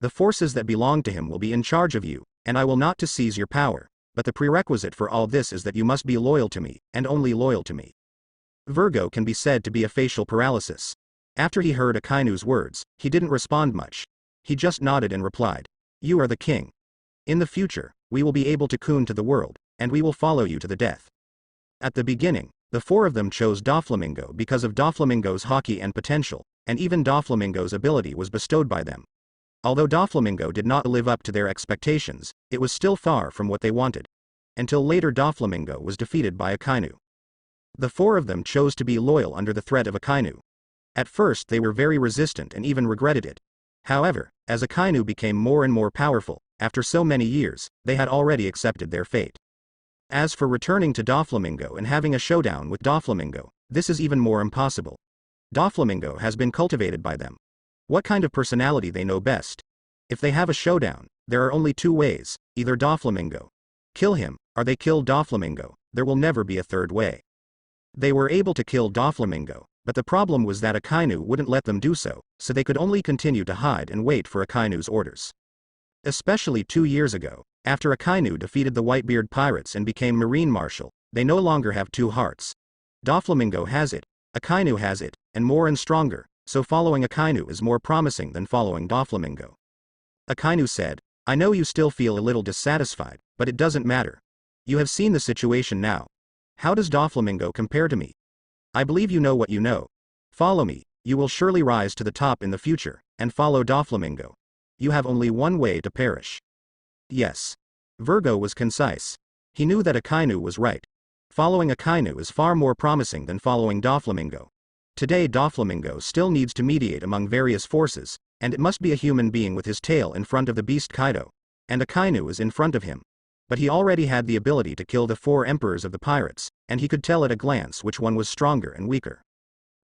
The forces that belong to him will be in charge of you, and I will not to seize your power, but the prerequisite for all this is that you must be loyal to me, and only loyal to me. Virgo can be said to be a facial paralysis. After he heard Akainu's words, he didn't respond much. He just nodded and replied, you are the king. In the future, we will be able to coon to the world, and we will follow you to the death. At the beginning, the 4 of them chose Doflamingo because of Doflamingo's haki and potential, and even Doflamingo's ability was bestowed by them. Although Doflamingo did not live up to their expectations, it was still far from what they wanted. Until later Doflamingo was defeated by Akainu. The 4 of them chose to be loyal under the threat of Akainu. At first they were very resistant and even regretted it. However, as Akainu became more and more powerful, after so many years, they had already accepted their fate. As for returning to Doflamingo and having a showdown with Doflamingo, this is even more impossible. Doflamingo has been cultivated by them. What kind of personality they know best? If they have a showdown, there are only 2 ways, either Doflamingo. Kill him, or they kill Doflamingo, there will never be a third way. They were able to kill Doflamingo, but the problem was that Akainu wouldn't let them do so, so they could only continue to hide and wait for Akainu's orders. Especially 2 years ago, after Akainu defeated the Whitebeard pirates and became Marine Marshal, they no longer have 2 hearts. Doflamingo has it, Akainu has it, and more and stronger, so following Akainu is more promising than following Doflamingo. Akainu said, I know you still feel a little dissatisfied, but it doesn't matter. You have seen the situation now. How does Doflamingo compare to me? I believe you know what you know. Follow me, you will surely rise to the top in the future, and follow Doflamingo. You have only one way to perish. Yes. Virgo was concise. He knew that Akainu was right. Following Akainu is far more promising than following Doflamingo. Today Doflamingo still needs to mediate among various forces, and it must be a human being with his tail in front of the beast Kaido. And Akainu is in front of him. But he already had the ability to kill the 4 emperors of the pirates, and he could tell at a glance which one was stronger and weaker.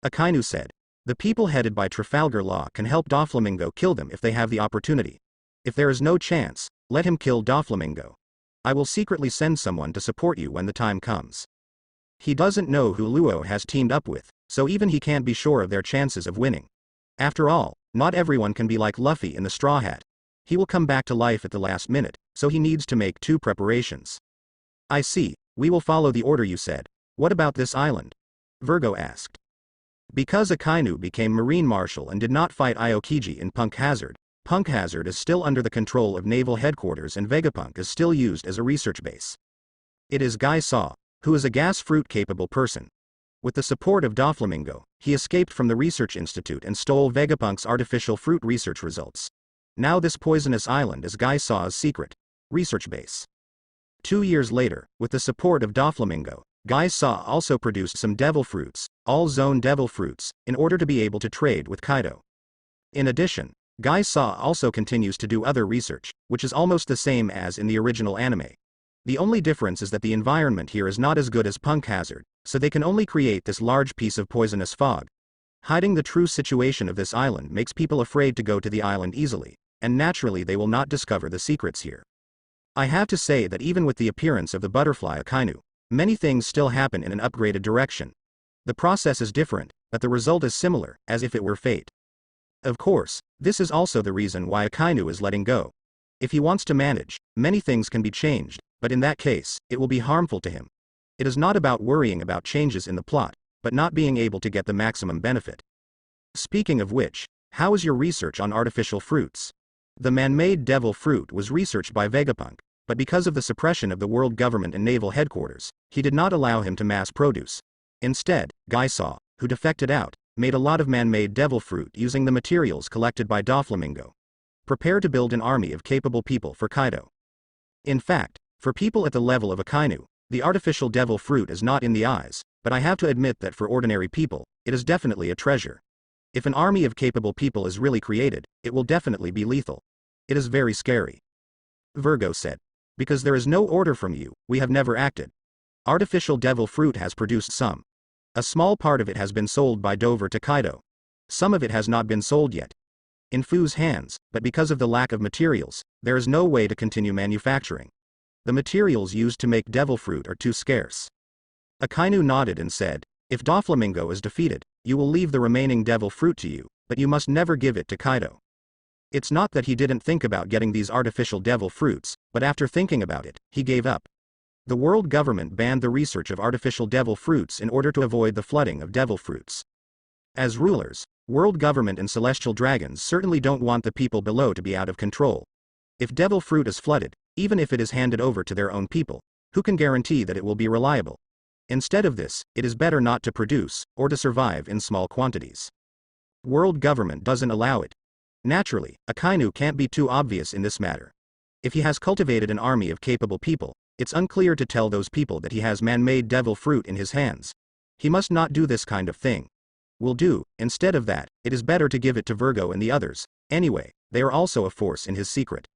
Akainu said, the people headed by Trafalgar Law can help Doflamingo kill them if they have the opportunity. If there is no chance, let him kill Doflamingo. I will secretly send someone to support you when the time comes. He doesn't know who Luo has teamed up with, so even he can't be sure of their chances of winning. After all, not everyone can be like Luffy in the Straw Hat. He will come back to life at the last minute, so he needs to make 2 preparations. I see, we will follow the order you said. What about this island? Virgo asked. Because Akainu became Marine Marshal and did not fight Aokiji in Punk Hazard is still under the control of Naval Headquarters and Vegapunk is still used as a research base. It is Guy Saw, who is a gas fruit capable person. With the support of Doflamingo, he escaped from the research institute and stole Vegapunk's artificial fruit research results. Now this poisonous island is Guy Saw's secret research base. 2 years later, with the support of Doflamingo, Guy Saw also produced some devil fruits, all zone devil fruits, in order to be able to trade with Kaido. In addition, Guy Saw also continues to do other research, which is almost the same as in the original anime. The only difference is that the environment here is not as good as Punk Hazard, so they can only create this large piece of poisonous fog. Hiding the true situation of this island makes people afraid to go to the island easily, and naturally they will not discover the secrets here. I have to say that even with the appearance of the butterfly Akainu, many things still happen in an upgraded direction. The process is different, but the result is similar, as if it were fate. Of course, this is also the reason why Akainu is letting go. If he wants to manage, many things can be changed, but in that case, it will be harmful to him. It is not about worrying about changes in the plot, but not being able to get the maximum benefit. Speaking of which, how is your research on artificial fruits? The man-made devil fruit was researched by Vegapunk, but because of the suppression of the world government and naval headquarters, he did not allow him to mass produce. Instead, Guy Saw, who defected out, made a lot of man-made devil fruit using the materials collected by Doflamingo. Prepare to build an army of capable people for Kaido. In fact, for people at the level of Akainu, the artificial devil fruit is not in the eyes, but I have to admit that for ordinary people, it is definitely a treasure. If an army of capable people is really created, it will definitely be lethal. It is very scary. Virgo said. Because there is no order from you, we have never acted. Artificial devil fruit has produced some. A small part of it has been sold by Dover to Kaido. Some of it has not been sold yet. In Fu's hands, but because of the lack of materials, there is no way to continue manufacturing. The materials used to make devil fruit are too scarce. Akainu nodded and said, if Doflamingo is defeated, you will leave the remaining devil fruit to you, but you must never give it to Kaido. It's not that he didn't think about getting these artificial devil fruits, but after thinking about it, he gave up. The world government banned the research of artificial devil fruits in order to avoid the flooding of devil fruits. As rulers, world government and celestial dragons certainly don't want the people below to be out of control. If devil fruit is flooded, even if it is handed over to their own people, who can guarantee that it will be reliable? Instead of this, it is better not to produce, or to survive in small quantities. World government doesn't allow it. Naturally, Akainu can't be too obvious in this matter. If he has cultivated an army of capable people, it's unclear to tell those people that he has man-made devil fruit in his hands. He must not do this kind of thing. Will do, instead of that, it is better to give it to Virgo and the others. Anyway, they are also a force in his secret.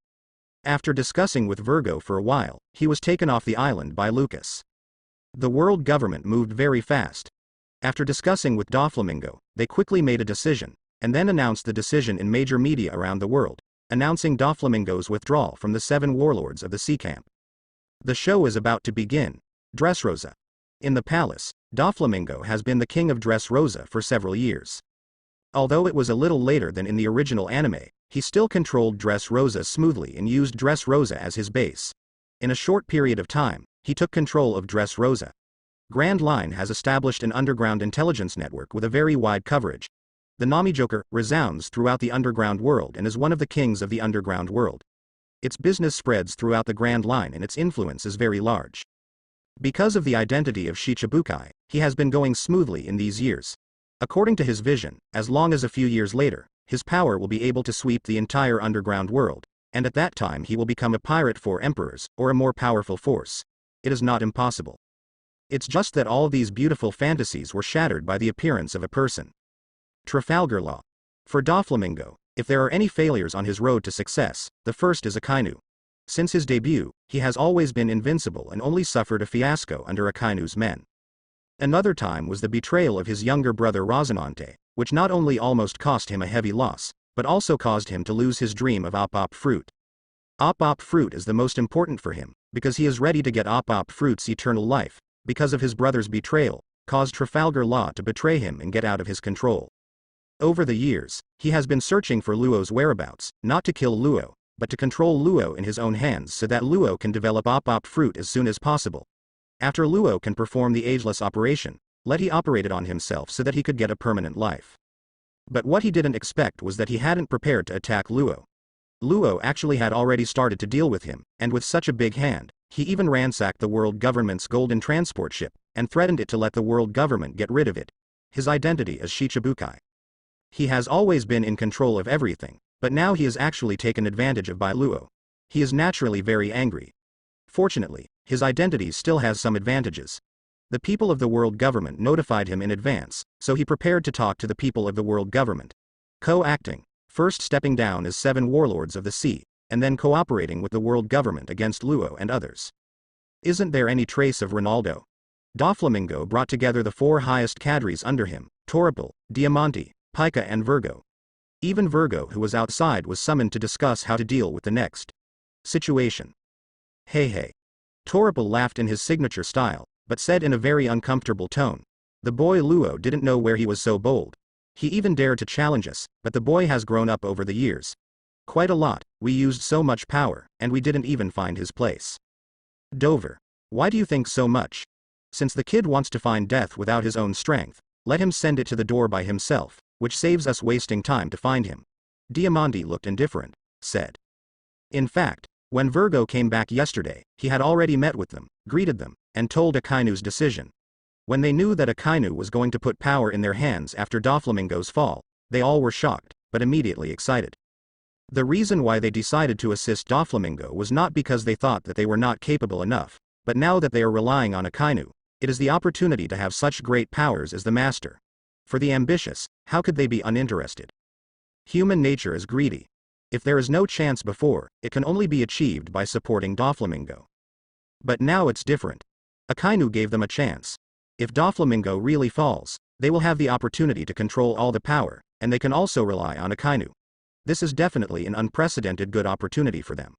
After discussing with Virgo for a while, he was taken off the island by Lucas. The world government moved very fast. After discussing with Doflamingo, they quickly made a decision, and then announced the decision in major media around the world, announcing Doflamingo's withdrawal from the 7 warlords of the sea camp. The show is about to begin. Dressrosa. In the palace, Doflamingo has been the king of Dressrosa for several years. Although it was a little later than in the original anime, he still controlled Dressrosa smoothly and used Dressrosa as his base. In a short period of time, he took control of Dressrosa. Grand Line has established an underground intelligence network with a very wide coverage. The Namijoker resounds throughout the underground world and is one of the kings of the underground world. Its business spreads throughout the Grand Line and its influence is very large. Because of the identity of Shichibukai, he has been going smoothly in these years. According to his vision, as long as a few years later, his power will be able to sweep the entire underground world, and at that time he will become a pirate for emperors, or a more powerful force. It is not impossible. It's just that all these beautiful fantasies were shattered by the appearance of a person. Trafalgar Law. For Doflamingo, if there are any failures on his road to success, the first is Akainu. Since his debut, he has always been invincible and only suffered a fiasco under Akainu's men. Another time was the betrayal of his younger brother Rosinante, which not only almost cost him a heavy loss, but also caused him to lose his dream of Op Fruit. Op Fruit is the most important for him, because he is ready to get Op Fruit's eternal life, because of his brother's betrayal, caused Trafalgar Law to betray him and get out of his control. Over the years, he has been searching for Luo's whereabouts, not to kill Luo, but to control Luo in his own hands so that Luo can develop Op Fruit as soon as possible. After Luo can perform the ageless operation, He operated on himself so that he could get a permanent life. But what he didn't expect was that he hadn't prepared to attack Luo. Luo actually had already started to deal with him, and with such a big hand, he even ransacked the world government's golden transport ship, and threatened it to let the world government get rid of it. His identity is Shichibukai. He has always been in control of everything, but now he is actually taken advantage of by Luo. He is naturally very angry. Fortunately, his identity still has some advantages. The people of the world government notified him in advance, so he prepared to talk to the people of the world government. Co-acting, first stepping down as 7 warlords of the sea, and then cooperating with the world government against Luo and others. Isn't there any trace of Ronaldo? Doflamingo brought together the 4 highest cadres under him, Toripal, Diamante, Pika and Virgo. Even Virgo, who was outside, was summoned to discuss how to deal with the next situation. Hey. Toripal laughed in his signature style, but said in a very uncomfortable tone. The boy Luo didn't know where he was so bold. He even dared to challenge us, but the boy has grown up over the years. Quite a lot, we used so much power, and we didn't even find his place. Dover. Why do you think so much? Since the kid wants to find death without his own strength, let him send it to the door by himself, which saves us wasting time to find him. Diamante looked indifferent, said. In fact, when Virgo came back yesterday, he had already met with them, greeted them, and told Akainu's decision. When they knew that Akainu was going to put power in their hands after Doflamingo's fall, they all were shocked, but immediately excited. The reason why they decided to assist Doflamingo was not because they thought that they were not capable enough, but now that they are relying on Akainu, it is the opportunity to have such great powers as the master. For the ambitious, how could they be uninterested? Human nature is greedy. If there is no chance before, it can only be achieved by supporting Doflamingo. But now it's different. Akainu gave them a chance. If Doflamingo really falls, they will have the opportunity to control all the power, and they can also rely on Akainu. This is definitely an unprecedented good opportunity for them.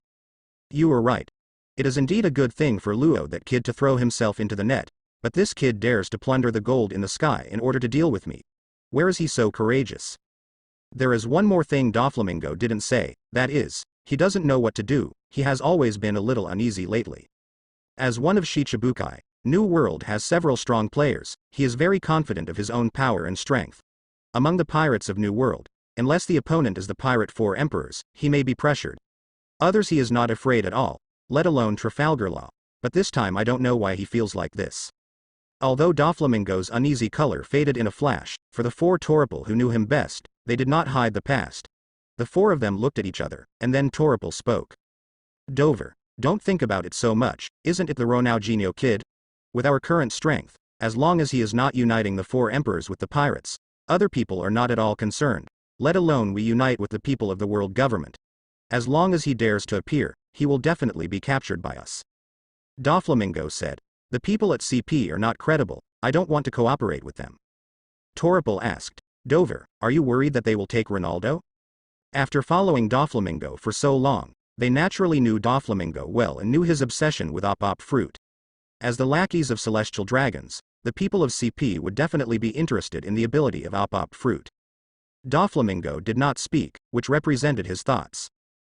You were right. It is indeed a good thing for Luo that kid to throw himself into the net, but this kid dares to plunder the gold in the sky in order to deal with me. Where is he so courageous? There is one more thing Doflamingo didn't say, that is, he doesn't know what to do. He has always been a little uneasy lately. As one of Shichibukai, New World has several strong players. He is very confident of his own power and strength. Among the pirates of New World, unless the opponent is the pirate 4 emperors, he may be pressured. Others he is not afraid at all, let alone Trafalgar Law, but this time I don't know why he feels like this. Although Doflamingo's uneasy color faded in a flash, for the 4 Toripal who knew him best, they did not hide the past. The 4 of them looked at each other, and then Toripal spoke. Dover, don't think about it so much, isn't it the Ronaldinho kid? With our current strength, as long as he is not uniting the 4 emperors with the pirates, other people are not at all concerned, let alone we unite with the people of the world government. As long as he dares to appear, he will definitely be captured by us. Doflamingo said. The people at CP are not credible, I don't want to cooperate with them. Toripal asked. Dover, are you worried that they will take Ronaldo? After following Doflamingo for so long, they naturally knew Doflamingo well and knew his obsession with op fruit. As the lackeys of celestial dragons, the people of CP would definitely be interested in the ability of op fruit. Doflamingo did not speak, which represented his thoughts.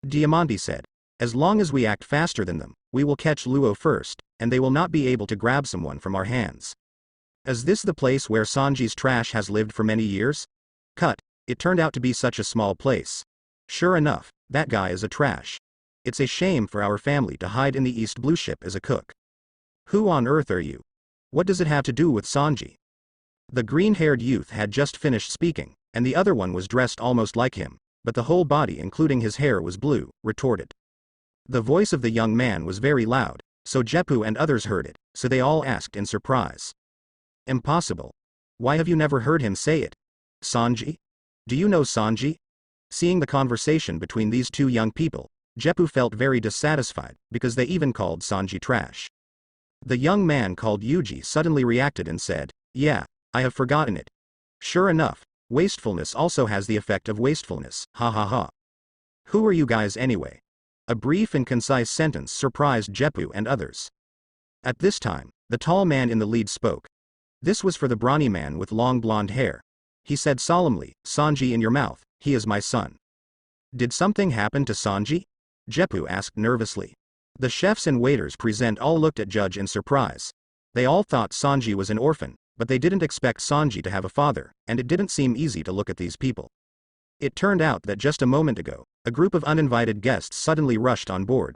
Diamante said. As long as we act faster than them, we will catch Luo first, and they will not be able to grab someone from our hands. Is this the place where Sanji's trash has lived for many years? Cut, it turned out to be such a small place. Sure enough, that guy is a trash. It's a shame for our family to hide in the East Blue ship as a cook. Who on earth are you? What does it have to do with Sanji? The green-haired youth had just finished speaking, and the other one was dressed almost like him, but the whole body including his hair was blue, retorted. The voice of the young man was very loud, so Jeppu and others heard it, so they all asked in surprise. Impossible. Why have you never heard him say it? Sanji? Do you know Sanji? Seeing the conversation between these 2 young people, Jeppu felt very dissatisfied, because they even called Sanji trash. The young man called Yuji suddenly reacted and said, yeah, I have forgotten it. Sure enough, wastefulness also has the effect of wastefulness, ha ha ha. Who are you guys anyway? A brief and concise sentence surprised Jeppu and others. At this time, the tall man in the lead spoke. This was for the brawny man with long blonde hair. He said solemnly, Sanji in your mouth, he is my son. Did something happen to Sanji? Jeppu asked nervously. The chefs and waiters present all looked at Judge in surprise. They all thought Sanji was an orphan, but they didn't expect Sanji to have a father, and it didn't seem easy to look at these people. It turned out that just a moment ago, a group of uninvited guests suddenly rushed on board.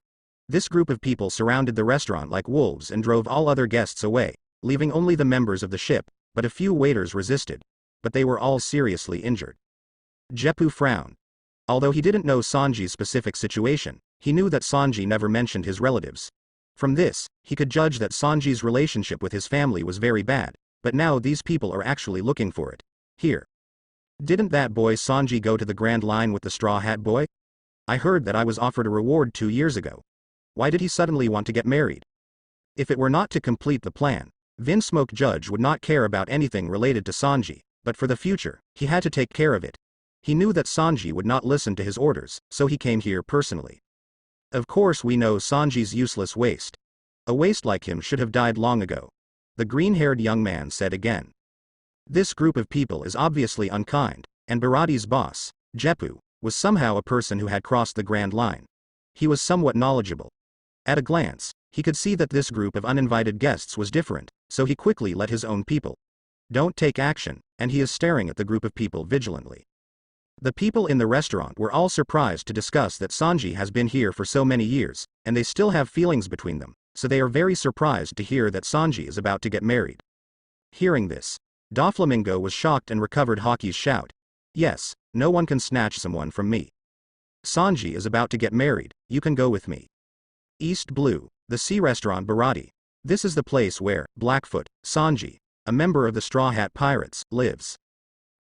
This group of people surrounded the restaurant like wolves and drove all other guests away, leaving only the members of the ship, but a few waiters resisted. But they were all seriously injured. Jeppu frowned. Although he didn't know Sanji's specific situation, he knew that Sanji never mentioned his relatives. From this, he could judge that Sanji's relationship with his family was very bad, but now these people are actually looking for it. Here. Didn't that boy Sanji go to the Grand Line with the Straw Hat Boy? I heard that I was offered a reward 2 years ago. Why did he suddenly want to get married? If it were not to complete the plan, Vinsmoke Judge would not care about anything related to Sanji, but for the future, he had to take care of it. He knew that Sanji would not listen to his orders, so he came here personally. Of course we know Sanji's useless waste. A waste like him should have died long ago. The green-haired young man said again. This group of people is obviously unkind, and Baraty's boss, Jeppu, was somehow a person who had crossed the Grand Line. He was somewhat knowledgeable. At a glance, he could see that this group of uninvited guests was different, so he quickly let his own people. Don't take action, and he is staring at the group of people vigilantly. The people in the restaurant were all surprised to discuss that Sanji has been here for so many years, and they still have feelings between them, so they are very surprised to hear that Sanji is about to get married. Hearing this, Doflamingo was shocked and recovered Haki's shout. Yes, no one can snatch someone from me. Sanji is about to get married, you can go with me. East Blue, the sea restaurant Baraty. This is the place where Blackfoot, Sanji, a member of the Straw Hat Pirates, lives.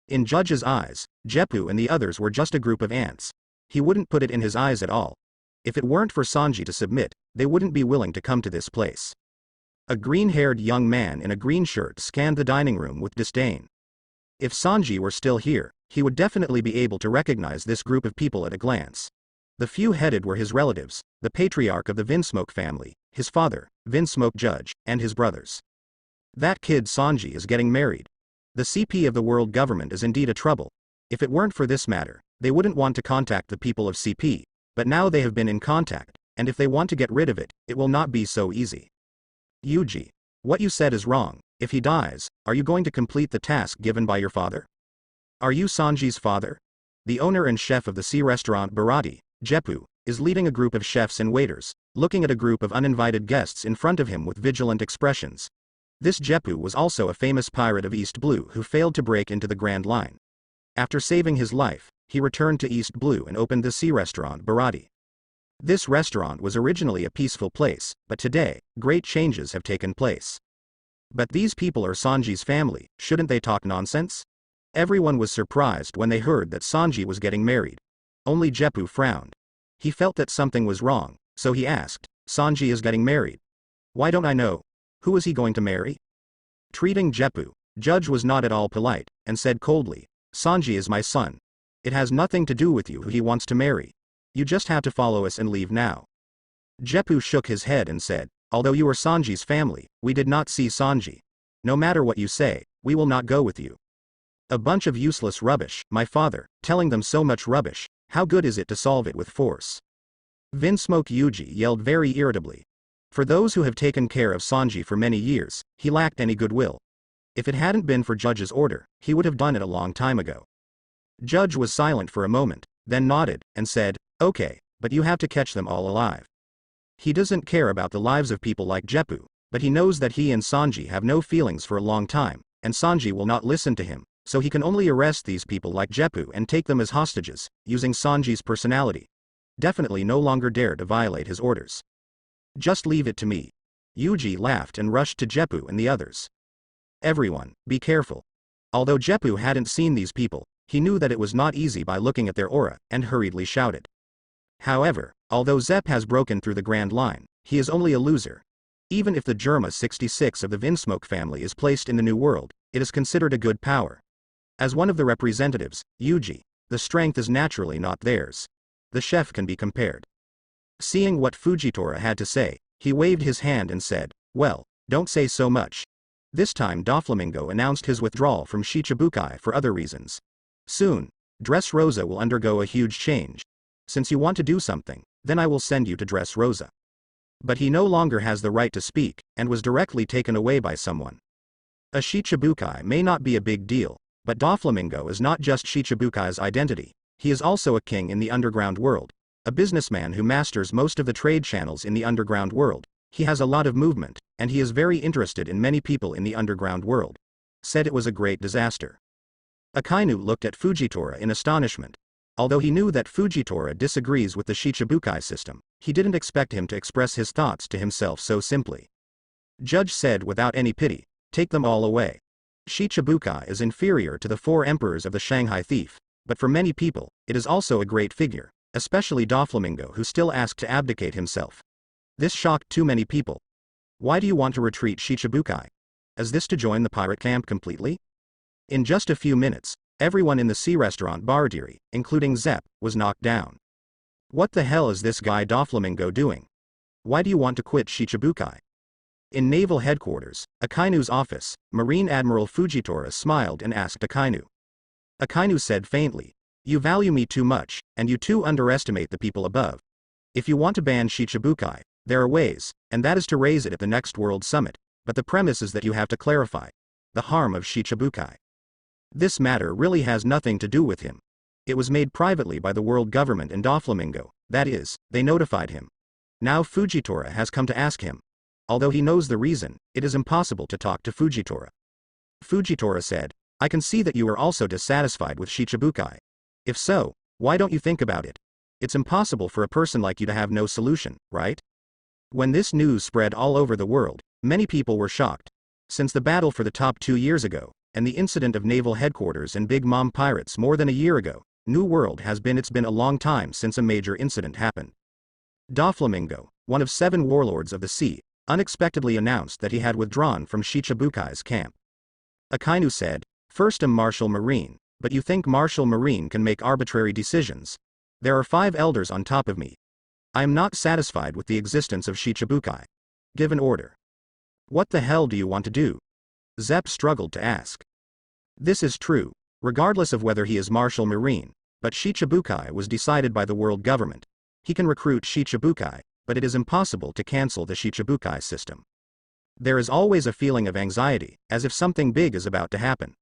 In Judge's eyes, Jeppu and the others were just a group of ants. He wouldn't put it in his eyes at all. If it weren't for Sanji to submit, they wouldn't be willing to come to this place. A green-haired young man in a green shirt scanned the dining room with disdain. If Sanji were still here, he would definitely be able to recognize this group of people at a glance. The few headed were his relatives, the patriarch of the Vinsmoke family, his father, Vinsmoke Judge, and his brothers. That kid Sanji is getting married. The CP of the world government is indeed a trouble. If it weren't for this matter, they wouldn't want to contact the people of CP, but now they have been in contact, and if they want to get rid of it, it will not be so easy. Yuji, what you said is wrong. If he dies, are you going to complete the task given by your father? Are you Sanji's father? The owner and chef of the sea restaurant Baraty, Jeppu, is leading a group of chefs and waiters, looking at a group of uninvited guests in front of him with vigilant expressions. This Jeppu was also a famous pirate of East Blue who failed to break into the Grand Line. After saving his life, he returned to East Blue and opened the sea restaurant Baraty. This restaurant was originally a peaceful place, but today, great changes have taken place. But these people are Sanji's family, shouldn't they talk nonsense? Everyone was surprised when they heard that Sanji was getting married. Only Jeppu frowned. He felt that something was wrong, so he asked, Sanji is getting married. Why don't I know? Who is he going to marry? Treating Jeppu, Judge was not at all polite, and said coldly, Sanji is my son. It has nothing to do with you who he wants to marry. You just have to follow us and leave now. Jeppu shook his head and said, although you are Sanji's family, we did not see Sanji. No matter what you say, we will not go with you. A bunch of useless rubbish, my father, telling them so much rubbish, how good is it to solve it with force? Vinsmoke Yuji yelled very irritably. For those who have taken care of Sanji for many years, he lacked any goodwill. If it hadn't been for Judge's order, he would have done it a long time ago. Judge was silent for a moment, then nodded, and said, okay, but you have to catch them all alive. He doesn't care about the lives of people like Jeppu, but he knows that he and Sanji have no feelings for a long time, and Sanji will not listen to him, so he can only arrest these people like Jeppu and take them as hostages, using Sanji's personality. Definitely no longer dare to violate his orders. Just leave it to me. Yuji laughed and rushed to Jeppu and the others. Everyone, be careful. Although Jeppu hadn't seen these people, he knew that it was not easy by looking at their aura, and hurriedly shouted. However, although Zepp has broken through the Grand Line, he is only a loser. Even if the Germa 66 of the Vinsmoke family is placed in the New World, it is considered a good power. As one of the representatives, Yuji, the strength is naturally not theirs. The chef can be compared. Seeing what Fujitora had to say, he waved his hand and said, well, don't say so much. This time Doflamingo announced his withdrawal from Shichibukai for other reasons. Soon, Dressrosa will undergo a huge change. Since you want to do something, then I will send you to Dressrosa. But he no longer has the right to speak, and was directly taken away by someone. A Shichibukai may not be a big deal, but Doflamingo is not just Shichibukai's identity, he is also a king in the underground world, a businessman who masters most of the trade channels in the underground world. He has a lot of movement, and he is very interested in many people in the underground world. Said it was a great disaster. Akainu looked at Fujitora in astonishment. Although he knew that Fujitora disagrees with the Shichibukai system, he didn't expect him to express his thoughts to himself so simply. Judge said without any pity, "Take them all away." Shichibukai is inferior to the 4 emperors of the Shanghai Thief, but for many people, it is also a great figure, especially Doflamingo, who still asked to abdicate himself. This shocked too many people. Why do you want to retreat, Shichibukai? Is this to join the pirate camp completely? In just a few minutes, everyone in the sea restaurant Baratiri, including Zepp, was knocked down. What the hell is this guy Doflamingo doing? Why do you want to quit Shichibukai? In naval headquarters, Akainu's office, Marine Admiral Fujitora smiled and asked Akainu. Akainu said faintly, "You value me too much, and you too underestimate the people above. If you want to ban Shichibukai, there are ways, and that is to raise it at the next World Summit, but the premise is that you have to clarify the harm of Shichibukai. This matter really has nothing to do with him. It was made privately by the world government and Doflamingo, that is, they notified him. Now Fujitora has come to ask him. Although he knows the reason, it is impossible to talk to Fujitora." Fujitora said, "I can see that you are also dissatisfied with Shichibukai. If so, why don't you think about it? It's impossible for a person like you to have no solution, right?" When this news spread all over the world, many people were shocked. Since the battle for the top 2 years ago, and the incident of naval headquarters and Big Mom pirates more than a year ago, New World it's been a long time since a major incident happened. Doflamingo, one of 7 warlords of the sea, unexpectedly announced that he had withdrawn from Shichibukai's camp. Akainu said, "First I'm Martial Marine, but you think Martial Marine can make arbitrary decisions? There are 5 elders on top of me. I am not satisfied with the existence of Shichibukai. Give an order." "What the hell do you want to do?" Zepp struggled to ask. This is true, regardless of whether he is Martial Marine, but Shichibukai was decided by the world government. He can recruit Shichibukai, but it is impossible to cancel the Shichibukai system. There is always a feeling of anxiety, as if something big is about to happen.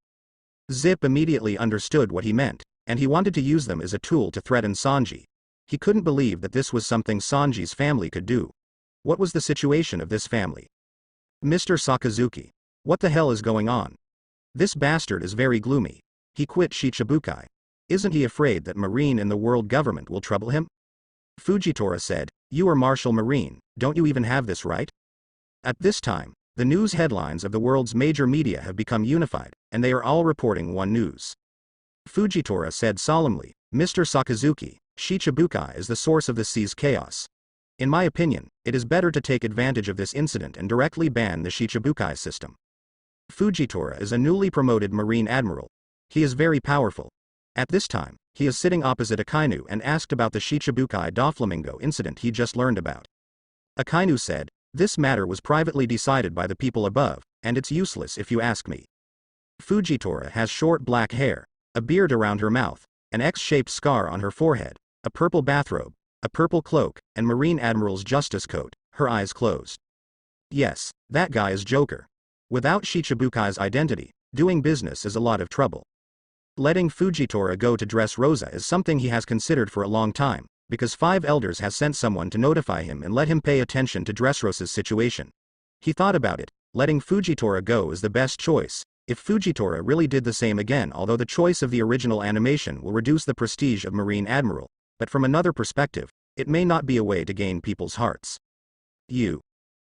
Zip immediately understood what he meant, and he wanted to use them as a tool to threaten Sanji. He couldn't believe that this was something Sanji's family could do. What was the situation of this family? "Mr. Sakazuki. What the hell is going on? This bastard is very gloomy. He quit Shichibukai. Isn't he afraid that Marine and the world government will trouble him?" Fujitora said, "You are Martial Marine, don't you even have this right?" At this time, the news headlines of the world's major media have become unified, and they are all reporting one news. Fujitora said solemnly, "Mr. Sakazuki, Shichibukai is the source of the sea's chaos. In my opinion, it is better to take advantage of this incident and directly ban the Shichibukai system." Fujitora is a newly promoted Marine Admiral. He is very powerful. At this time, he is sitting opposite Akainu and asked about the Shichibukai Doflamingo incident he just learned about. Akainu said, "This matter was privately decided by the people above, and it's useless if you ask me." Fujitora has short black hair, a beard around her mouth, an X-shaped scar on her forehead, a purple bathrobe, a purple cloak, and Marine Admiral's justice coat, her eyes closed. Yes, that guy is Joker. Without Shichibukai's identity, doing business is a lot of trouble. Letting Fujitora go to Dressrosa is something he has considered for a long time, because 5 elders has sent someone to notify him and let him pay attention to Dressrosa's situation. He thought about it, letting Fujitora go is the best choice, if Fujitora really did the same again, although the choice of the original animation will reduce the prestige of Marine Admiral, but from another perspective, it may not be a way to gain people's hearts. "You."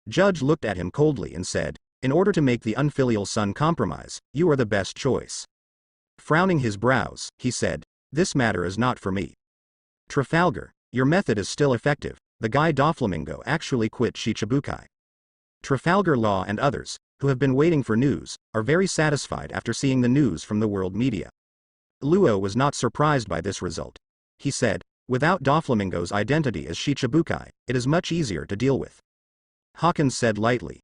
Judge looked at him coldly and said, "In order to make the unfilial son compromise, you are the best choice." Frowning his brows, he said, "This matter is not for me. Trafalgar, your method is still effective. The guy Doflamingo actually quit Shichibukai." Trafalgar Law and others, who have been waiting for news, are very satisfied after seeing the news from the world media. Luo was not surprised by this result. He said, "Without Doflamingo's identity as Shichibukai, it is much easier to deal with." Hawkins said lightly,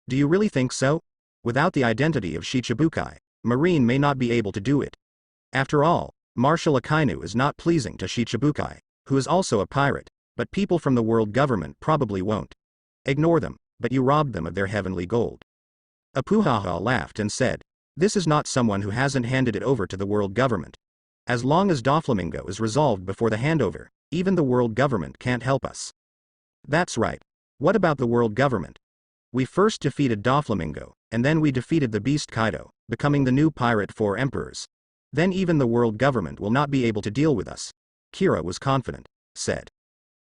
"Do you really think so? Without the identity of Shichibukai, Marine may not be able to do it. After all, Marshal Akainu is not pleasing to Shichibukai, who is also a pirate, but people from the world government probably won't. Ignore them, but you robbed them of their heavenly gold." Apuhaha laughed and said, "This is not someone who hasn't handed it over to the world government. As long as Doflamingo is resolved before the handover, even the world government can't help us." "That's right. What about the world government? We first defeated Doflamingo, and then we defeated the beast Kaido, becoming the new pirate 4 emperors. Then even the world government will not be able to deal with us," Kira was confident, said.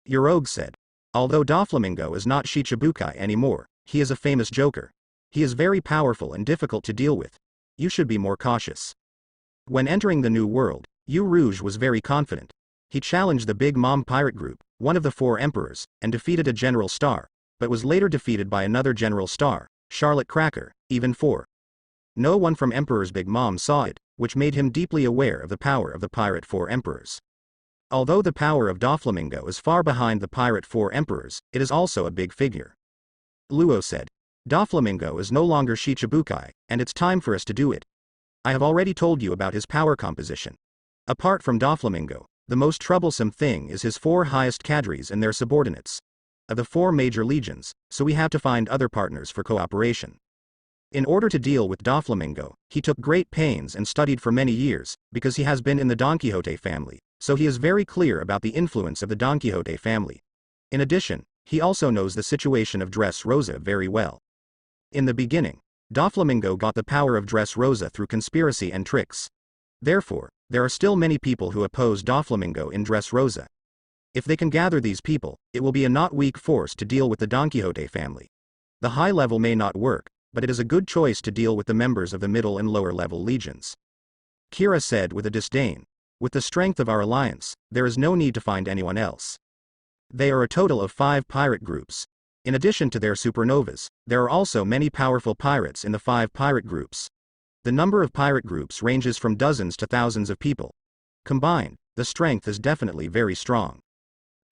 Yoroge said, "Although Doflamingo is not Shichibukai anymore, he is a famous joker. He is very powerful and difficult to deal with. You should be more cautious." When entering the new world, Yu Rouge was very confident. He challenged the Big Mom pirate group, one of the 4 emperors, and defeated a General Star, but was later defeated by another General Star, Charlotte Cracker, even 4. No one from Emperor's Big Mom saw it, which made him deeply aware of the power of the Pirate 4 Emperors. Although the power of Doflamingo is far behind the Pirate 4 Emperors, it is also a big figure. Luo said, "Doflamingo is no longer Shichibukai, and it's time for us to do it. I have already told you about his power composition. Apart from Doflamingo, the most troublesome thing is his 4 highest cadres and their subordinates of the 4 major legions, so we have to find other partners for cooperation." In order to deal with Doflamingo, he took great pains and studied for many years, because he has been in the Don Quixote family, so he is very clear about the influence of the Don Quixote family. In addition, he also knows the situation of Dressrosa very well. In the beginning, Doflamingo got the power of Dressrosa through conspiracy and tricks. Therefore, there are still many people who oppose Doflamingo in Dressrosa. If they can gather these people, it will be a not weak force to deal with the Don Quixote family. The high level may not work, but it is a good choice to deal with the members of the middle and lower level legions. Kira said with a disdain, "With the strength of our alliance, there is no need to find anyone else. They are a total of 5 pirate groups. In addition to their supernovas, there are also many powerful pirates in the 5 pirate groups. The number of pirate groups ranges from dozens to thousands of people. Combined, the strength is definitely very strong."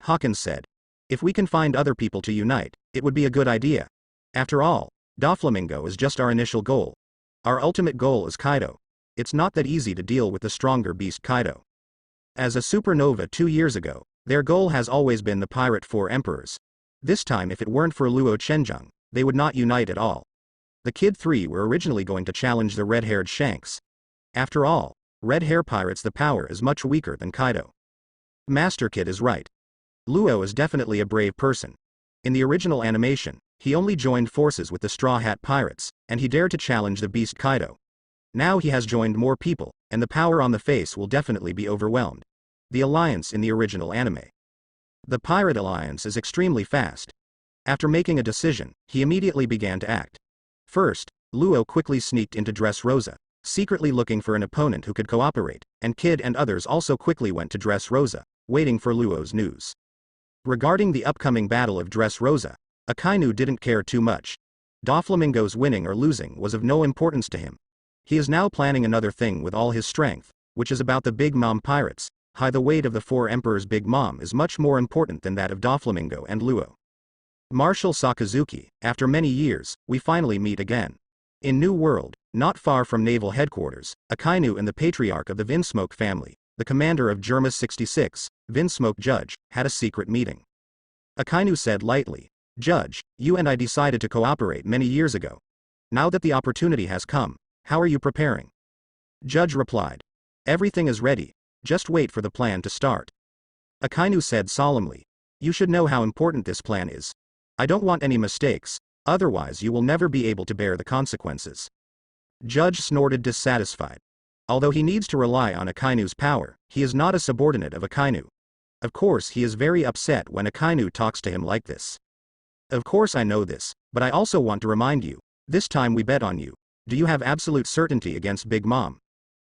Hawkins said, "If we can find other people to unite, it would be a good idea. After all, Doflamingo is just our initial goal. Our ultimate goal is Kaido. It's not that easy to deal with the stronger beast Kaido. As a supernova 2 years ago, their goal has always been the Pirate 4 Emperors. This time if it weren't for Luo Chenjung, they would not unite at all. The Kid 3 were originally going to challenge the red-haired Shanks. After all, red-hair pirates the power is much weaker than Kaido." Master Kid is right. Luo is definitely a brave person. In the original animation, he only joined forces with the Straw Hat Pirates, and he dared to challenge the beast Kaido. Now he has joined more people, and the power on the face will definitely be overwhelmed. The alliance in the original anime. The Pirate Alliance is extremely fast. After making a decision, he immediately began to act. First, Luo quickly sneaked into Dressrosa, secretly looking for an opponent who could cooperate, and Kid and others also quickly went to Dressrosa, waiting for Luo's news. Regarding the upcoming battle of Dressrosa, Akainu didn't care too much. Doflamingo's winning or losing was of no importance to him. He is now planning another thing with all his strength, which is about the Big Mom pirates. The weight of the 4 emperors' Big Mom is much more important than that of Doflamingo and Luo. Marshal Sakazuki, after many years, we finally meet again. In New World, not far from naval headquarters, Akainu and the patriarch of the Vinsmoke family, the commander of Germa 66, Vinsmoke Judge, had a secret meeting. Akainu said lightly, "Judge, you and I decided to cooperate many years ago. Now that the opportunity has come, how are you preparing?" Judge replied, "Everything is ready, just wait for the plan to start." Akainu said solemnly, "You should know how important this plan is. I don't want any mistakes, otherwise you will never be able to bear the consequences." Judge snorted dissatisfied. Although he needs to rely on Akainu's power, he is not a subordinate of Akainu. Of course he is very upset when Akainu talks to him like this. "Of course I know this, but I also want to remind you, this time we bet on you. Do you have absolute certainty against Big Mom?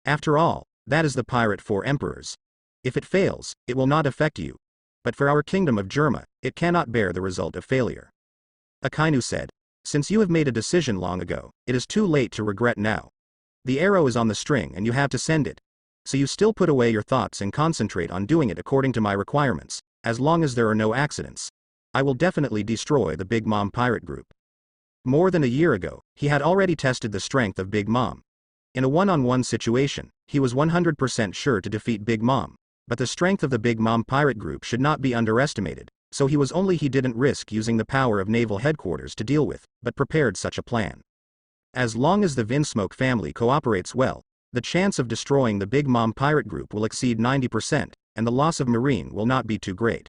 After all, that is the Pirate 4 Emperors. If it fails, it will not affect you. But for our kingdom of Germa, it cannot bear the result of failure." Akainu said, "Since you have made a decision long ago, it is too late to regret now. The arrow is on the string and you have to send it. So you still put away your thoughts and concentrate on doing it according to my requirements. As long as there are no accidents, I will definitely destroy the Big Mom pirate group." More than a year ago, he had already tested the strength of Big Mom. In a one-on-one situation, he was 100% sure to defeat Big Mom, but the strength of the Big Mom pirate group should not be underestimated, so he didn't risk using the power of naval headquarters to deal with, but prepared such a plan. As long as the Vinsmoke family cooperates well, the chance of destroying the Big Mom pirate group will exceed 90%, and the loss of Marine will not be too great.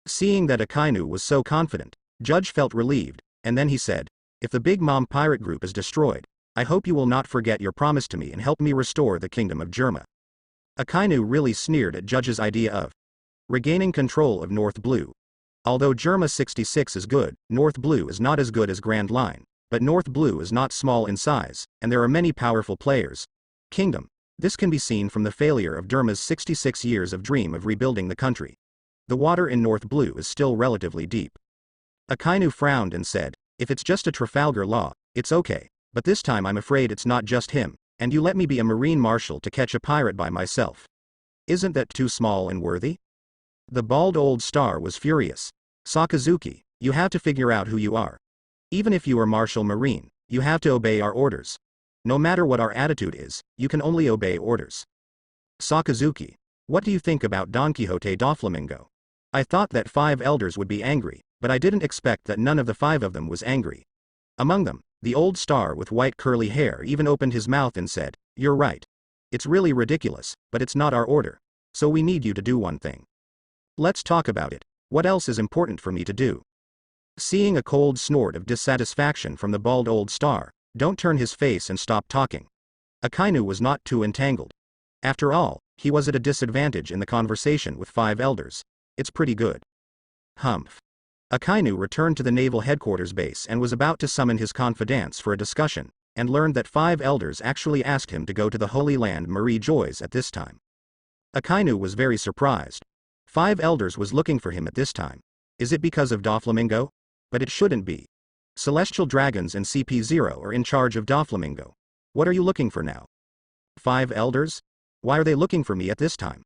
Seeing that Akainu was so confident, Judge felt relieved, and then he said, if the Big Mom pirate group is destroyed, I hope you will not forget your promise to me and help me restore the kingdom of Germa. Akainu really sneered at Judge's idea of regaining control of North Blue. Although Germa 66 is good, North Blue is not as good as Grand Line, but North Blue is not small in size, and there are many powerful players. Kingdom. This can be seen from the failure of Derma's 66 years of dream of rebuilding the country. The water in North Blue is still relatively deep. Akainu frowned and said, if it's just a Trafalgar Law, it's okay, but this time I'm afraid it's not just him, and you let me be a marine marshal to catch a pirate by myself. Isn't that too small and worthy? The bald old star was furious. Sakazuki, you have to figure out who you are. Even if you are Marshal Marine, you have to obey our orders. No matter what our attitude is, you can only obey orders. Sakazuki, what do you think about Don Quixote Doflamingo? I thought that 5 elders would be angry, but I didn't expect that none of the 5 of them was angry. Among them, the old star with white curly hair even opened his mouth and said, you're right. It's really ridiculous, but it's not our order. So we need you to do one thing. Let's talk about it. What else is important for me to do? Seeing a cold snort of dissatisfaction from the bald old star, don't turn his face and stop talking. Akainu was not too entangled. After all, he was at a disadvantage in the conversation with 5 elders. It's pretty good. Humph. Akainu returned to the naval headquarters base and was about to summon his confidants for a discussion, and learned that 5 elders actually asked him to go to the Holy Land Marie Joyce at this time. Akainu was very surprised. 5 elders was looking for him at this time. Is it because of Doflamingo? But it shouldn't be. Celestial Dragons and CP0 are in charge of Doflamingo. What are you looking for now? 5 elders? Why are they looking for me at this time?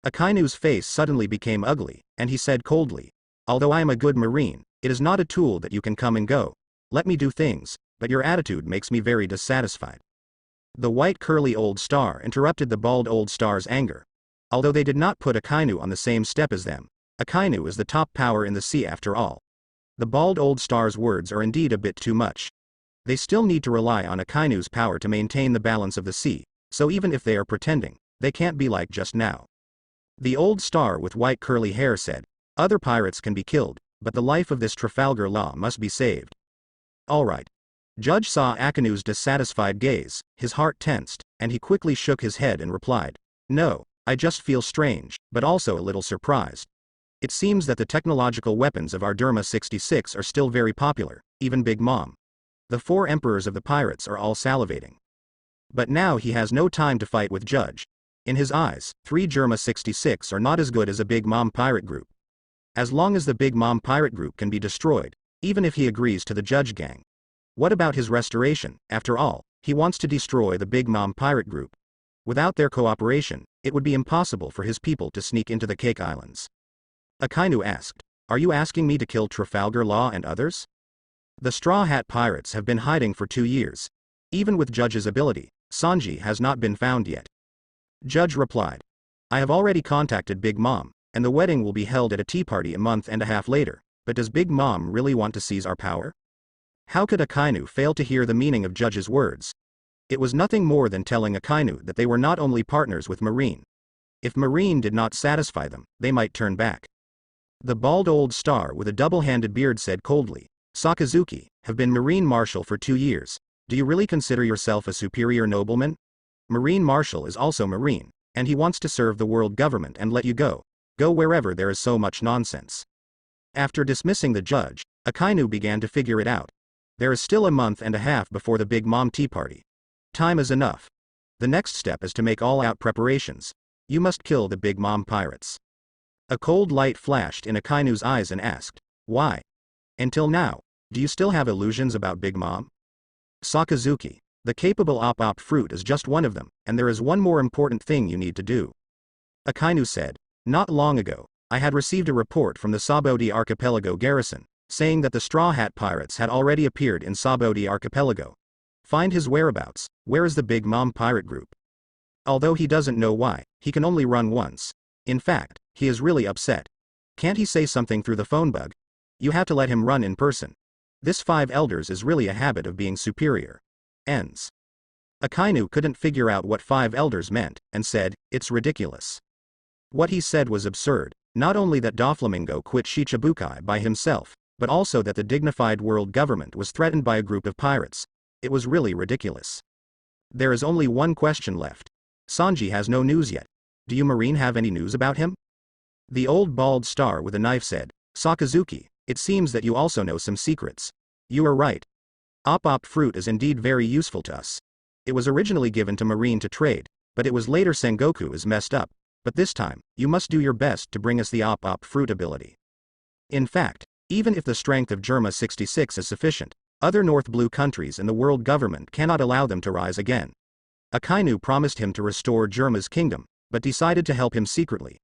Akainu's face suddenly became ugly, and he said coldly, although I am a good marine, it is not a tool that you can come and go. Let me do things, but your attitude makes me very dissatisfied. The white curly old star interrupted the bald old star's anger. Although they did not put Akainu on the same step as them, Akainu is the top power in the sea after all. The bald old star's words are indeed a bit too much. They still need to rely on Akainu's power to maintain the balance of the sea, so even if they are pretending, they can't be like just now. The old star with white curly hair said, other pirates can be killed, but the life of this Trafalgar Law must be saved. Alright. Judge saw Akainu's dissatisfied gaze, his heart tensed, and he quickly shook his head and replied, no, I just feel strange, but also a little surprised. It seems that the technological weapons of our Derma 66 are still very popular, even Big Mom. The 4 emperors of the pirates are all salivating. But now he has no time to fight with Judge. In his eyes, 3 Germa 66 are not as good as a Big Mom pirate group. As long as the Big Mom pirate group can be destroyed, even if he agrees to the Judge gang. What about his restoration? After all, he wants to destroy the Big Mom pirate group. Without their cooperation, it would be impossible for his people to sneak into the Cake Islands. Akainu asked, are you asking me to kill Trafalgar Law and others? The Straw Hat Pirates have been hiding for 2 years. Even with Judge's ability, Sanji has not been found yet. Judge replied, I have already contacted Big Mom, and the wedding will be held at a tea party a month and a half later, but does Big Mom really want to seize our power? How could Akainu fail to hear the meaning of Judge's words? It was nothing more than telling Akainu that they were not only partners with Marine. If Marine did not satisfy them, they might turn back. The bald old star with a double-handed beard said coldly, Sakazuki, have been Marine Marshal for 2 years. Do you really consider yourself a superior nobleman? Marine Marshal is also Marine, and he wants to serve the world government and let you go. Go wherever there is so much nonsense. After dismissing the Judge, Akainu began to figure it out. There is still a month and a half before the Big Mom tea party. Time is enough. The next step is to make all-out preparations. You must kill the Big Mom pirates. A cold light flashed in Akainu's eyes and asked, why? Until now, do you still have illusions about Big Mom? Sakazuki, the capable op fruit is just one of them, and there is one more important thing you need to do. Akainu said, not long ago, I had received a report from the Sabodi Archipelago garrison, saying that the Straw Hat Pirates had already appeared in Sabodi Archipelago. Find his whereabouts. Where is the Big Mom pirate group? Although he doesn't know why, he can only run once. In fact, he is really upset. Can't he say something through the phone bug? You have to let him run in person. This 5 elders is really a habit of being superior. Ends. Akainu couldn't figure out what 5 elders meant, and said, "It's ridiculous." What he said was absurd, not only that Doflamingo quit Shichibukai by himself, but also that the dignified world government was threatened by a group of pirates. It was really ridiculous. There is only one question left. Sanji has no news yet. Do you Marine have any news about him? The old bald star with a knife said, "Sakazuki, it seems that you also know some secrets." You are right. Op fruit is indeed very useful to us. It was originally given to Marine to trade, but it was later Sengoku is messed up. But this time, you must do your best to bring us the op fruit ability. In fact, even if the strength of Germa 66 is sufficient, other North Blue countries and the world government cannot allow them to rise again. Akainu promised him to restore Germa's kingdom, but decided to help him secretly.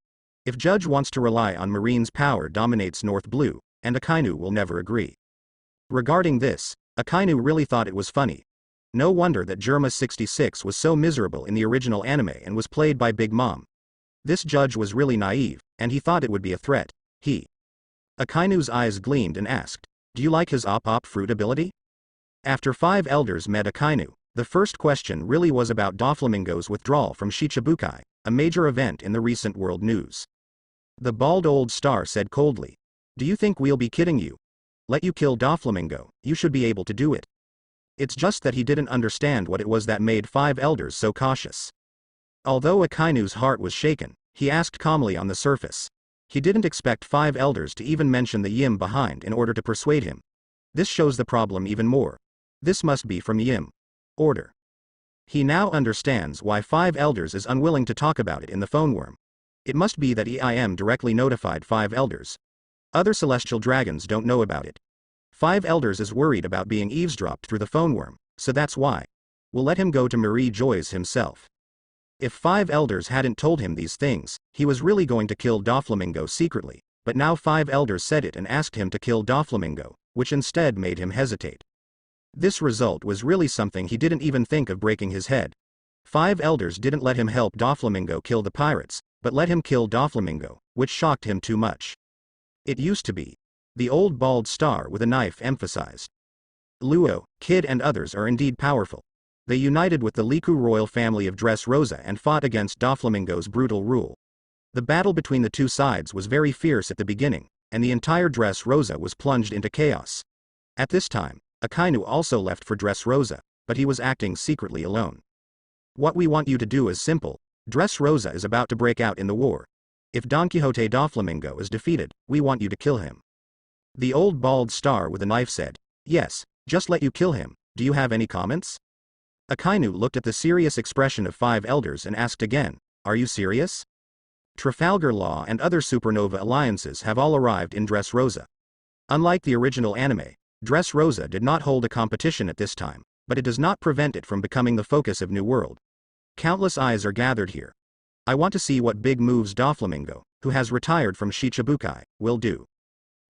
If Judge wants to rely on Marine's power dominates North Blue, and Akainu will never agree. Regarding this, Akainu really thought it was funny. No wonder that Germa 66 was so miserable in the original anime and was played by Big Mom. This judge was really naive, and he thought it would be a threat. Akainu's eyes gleamed and asked, "Do you like his op fruit ability?" After 5 elders met Akainu, the first question really was about Doflamingo's withdrawal from Shichibukai, a major event in the recent world news. The bald old star said coldly, "Do you think we'll be kidding you? Let you kill Doflamingo, you should be able to do it." It's just that he didn't understand what it was that made 5 elders so cautious. Although Akainu's heart was shaken, he asked calmly on the surface. He didn't expect 5 elders to even mention the Yim behind in order to persuade him. This shows the problem even more. This must be from Yim. Order. He now understands why 5 elders is unwilling to talk about it in the phone worm. It must be that EIM directly notified 5 elders. Other celestial dragons don't know about it. 5 elders is worried about being eavesdropped through the phone worm, so that's why. We'll let him go to Marie Joyce himself. If 5 elders hadn't told him these things, he was really going to kill Doflamingo secretly, but now 5 elders said it and asked him to kill Doflamingo, which instead made him hesitate. This result was really something he didn't even think of breaking his head. 5 elders didn't let him help Doflamingo kill the pirates, but let him kill Doflamingo, which shocked him too much. It used to be. The old bald star with a knife emphasized. Luo, Kid and others are indeed powerful. They united with the Liku royal family of Dressrosa and fought against Doflamingo's brutal rule. The battle between the two sides was very fierce at the beginning, and the entire Dressrosa was plunged into chaos. At this time, Akainu also left for Dressrosa, but he was acting secretly alone. What we want you to do is simple. Dressrosa is about to break out in the war. If Don Quixote Doflamingo is defeated, we want you to kill him. The old bald star with a knife said, "Yes, just let you kill him. Do you have any comments?" Akainu looked at the serious expression of 5 elders and asked again, "Are you serious?" Trafalgar Law and other supernova alliances have all arrived in Dressrosa. Unlike the original anime, Dressrosa did not hold a competition at this time, but it does not prevent it from becoming the focus of New World. Countless eyes are gathered here. I want to see what big moves Doflamingo, who has retired from Shichibukai, will do.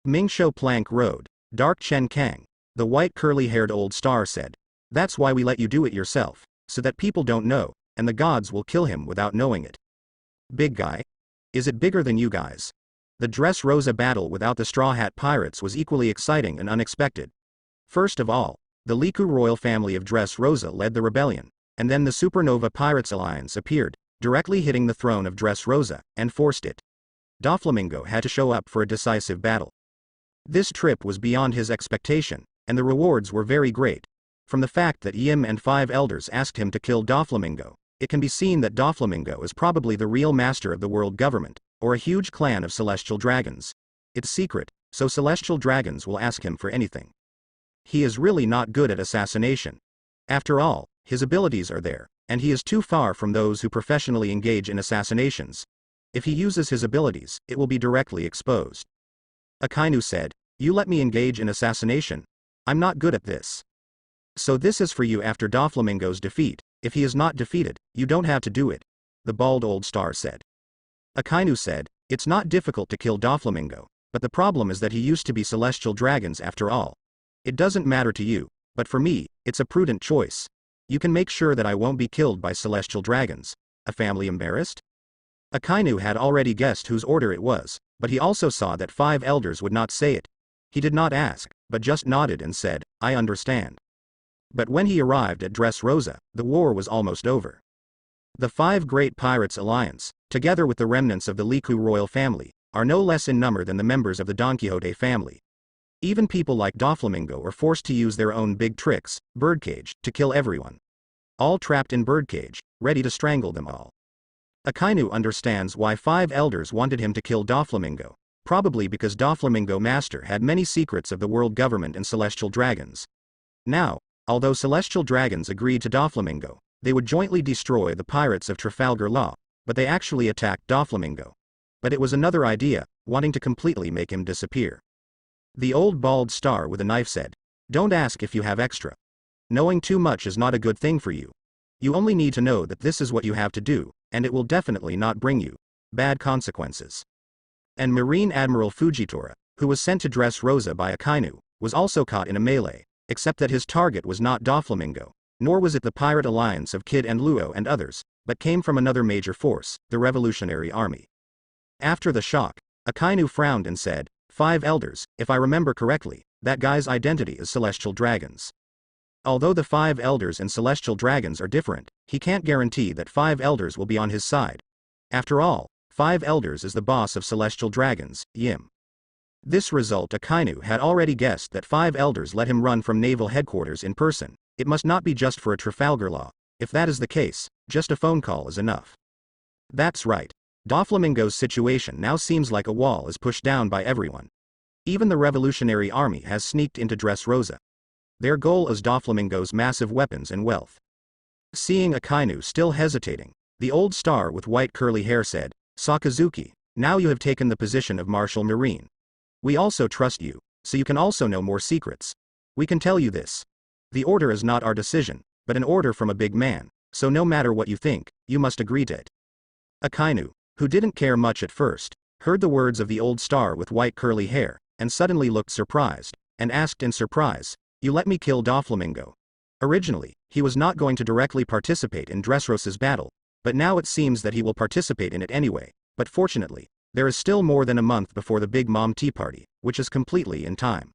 Mingshou Plank Road, Dark Chen Kang, the white curly-haired old star said, "That's why we let you do it yourself, so that people don't know, and the gods will kill him without knowing it." Big guy? Is it bigger than you guys? The Dressrosa battle without the Straw Hat Pirates was equally exciting and unexpected. First of all, the Liku royal family of Dressrosa led the rebellion, and then the Supernova Pirates Alliance appeared, directly hitting the throne of Dressrosa, and forced it. Doflamingo had to show up for a decisive battle. This trip was beyond his expectation, and the rewards were very great. From the fact that Yim and 5 elders asked him to kill Doflamingo, it can be seen that Doflamingo is probably the real master of the world government, or a huge clan of celestial dragons. It's secret, so celestial dragons will ask him for anything. He is really not good at assassination. After all, his abilities are there, and he is too far from those who professionally engage in assassinations. If he uses his abilities, it will be directly exposed. Akainu said, "You let me engage in assassination? I'm not good at this." "So this is for you after Doflamingo's defeat. If he is not defeated, you don't have to do it," the bald old star said. Akainu said, "It's not difficult to kill Doflamingo, but the problem is that he used to be celestial dragons after all. It doesn't matter to you, but for me, it's a prudent choice. You can make sure that I won't be killed by celestial dragons." A family embarrassed? Akainu had already guessed whose order it was, but he also saw that 5 elders would not say it. He did not ask, but just nodded and said, "I understand." But when he arrived at Dressrosa, the war was almost over. The five great pirates alliance, together with the remnants of the Liku royal family, are no less in number than the members of the Don Quixote family. Even people like Doflamingo are forced to use their own big tricks, birdcage, to kill everyone. All trapped in birdcage, ready to strangle them all. Akainu understands why five elders wanted him to kill Doflamingo, probably because Doflamingo Master had many secrets of the world government and celestial dragons. Now, although celestial dragons agreed to Doflamingo, they would jointly destroy the pirates of Trafalgar Law, but they actually attacked Doflamingo. But it was another idea, wanting to completely make him disappear. The old bald star with a knife said, "Don't ask if you have extra. Knowing too much is not a good thing for you. You only need to know that this is what you have to do, and it will definitely not bring you bad consequences." And Marine Admiral Fujitora, who was sent to Dressrosa by Akainu, was also caught in a melee, except that his target was not Doflamingo, nor was it the pirate alliance of Kid and Luo and others, but came from another major force, the Revolutionary Army. After the shock, Akainu frowned and said, "Five elders, if I remember correctly, that guy's identity is celestial dragons." Although the five elders and celestial dragons are different, he can't guarantee that five elders will be on his side. After all, five elders is the boss of celestial dragons, Yim. This result Akainu had already guessed that five elders let him run from naval headquarters in person. It must not be just for a Trafalgar Law. If that is the case, just a phone call is enough. That's right. Doflamingo's situation now seems like a wall is pushed down by everyone. Even the Revolutionary Army has sneaked into Dressrosa. Their goal is Doflamingo's massive weapons and wealth. Seeing Akainu still hesitating, the old star with white curly hair said, "Sakazuki, now you have taken the position of Marshal Marine. We also trust you, so you can also know more secrets. We can tell you this. The order is not our decision, but an order from a big man, so no matter what you think, you must agree to it." Akainu, who didn't care much at first, heard the words of the old star with white curly hair, and suddenly looked surprised, and asked in surprise, "You let me kill Doflamingo?" Originally, he was not going to directly participate in Dressrosa's battle, but now it seems that he will participate in it anyway. But fortunately, there is still more than a month before the Big Mom Tea Party, which is completely in time.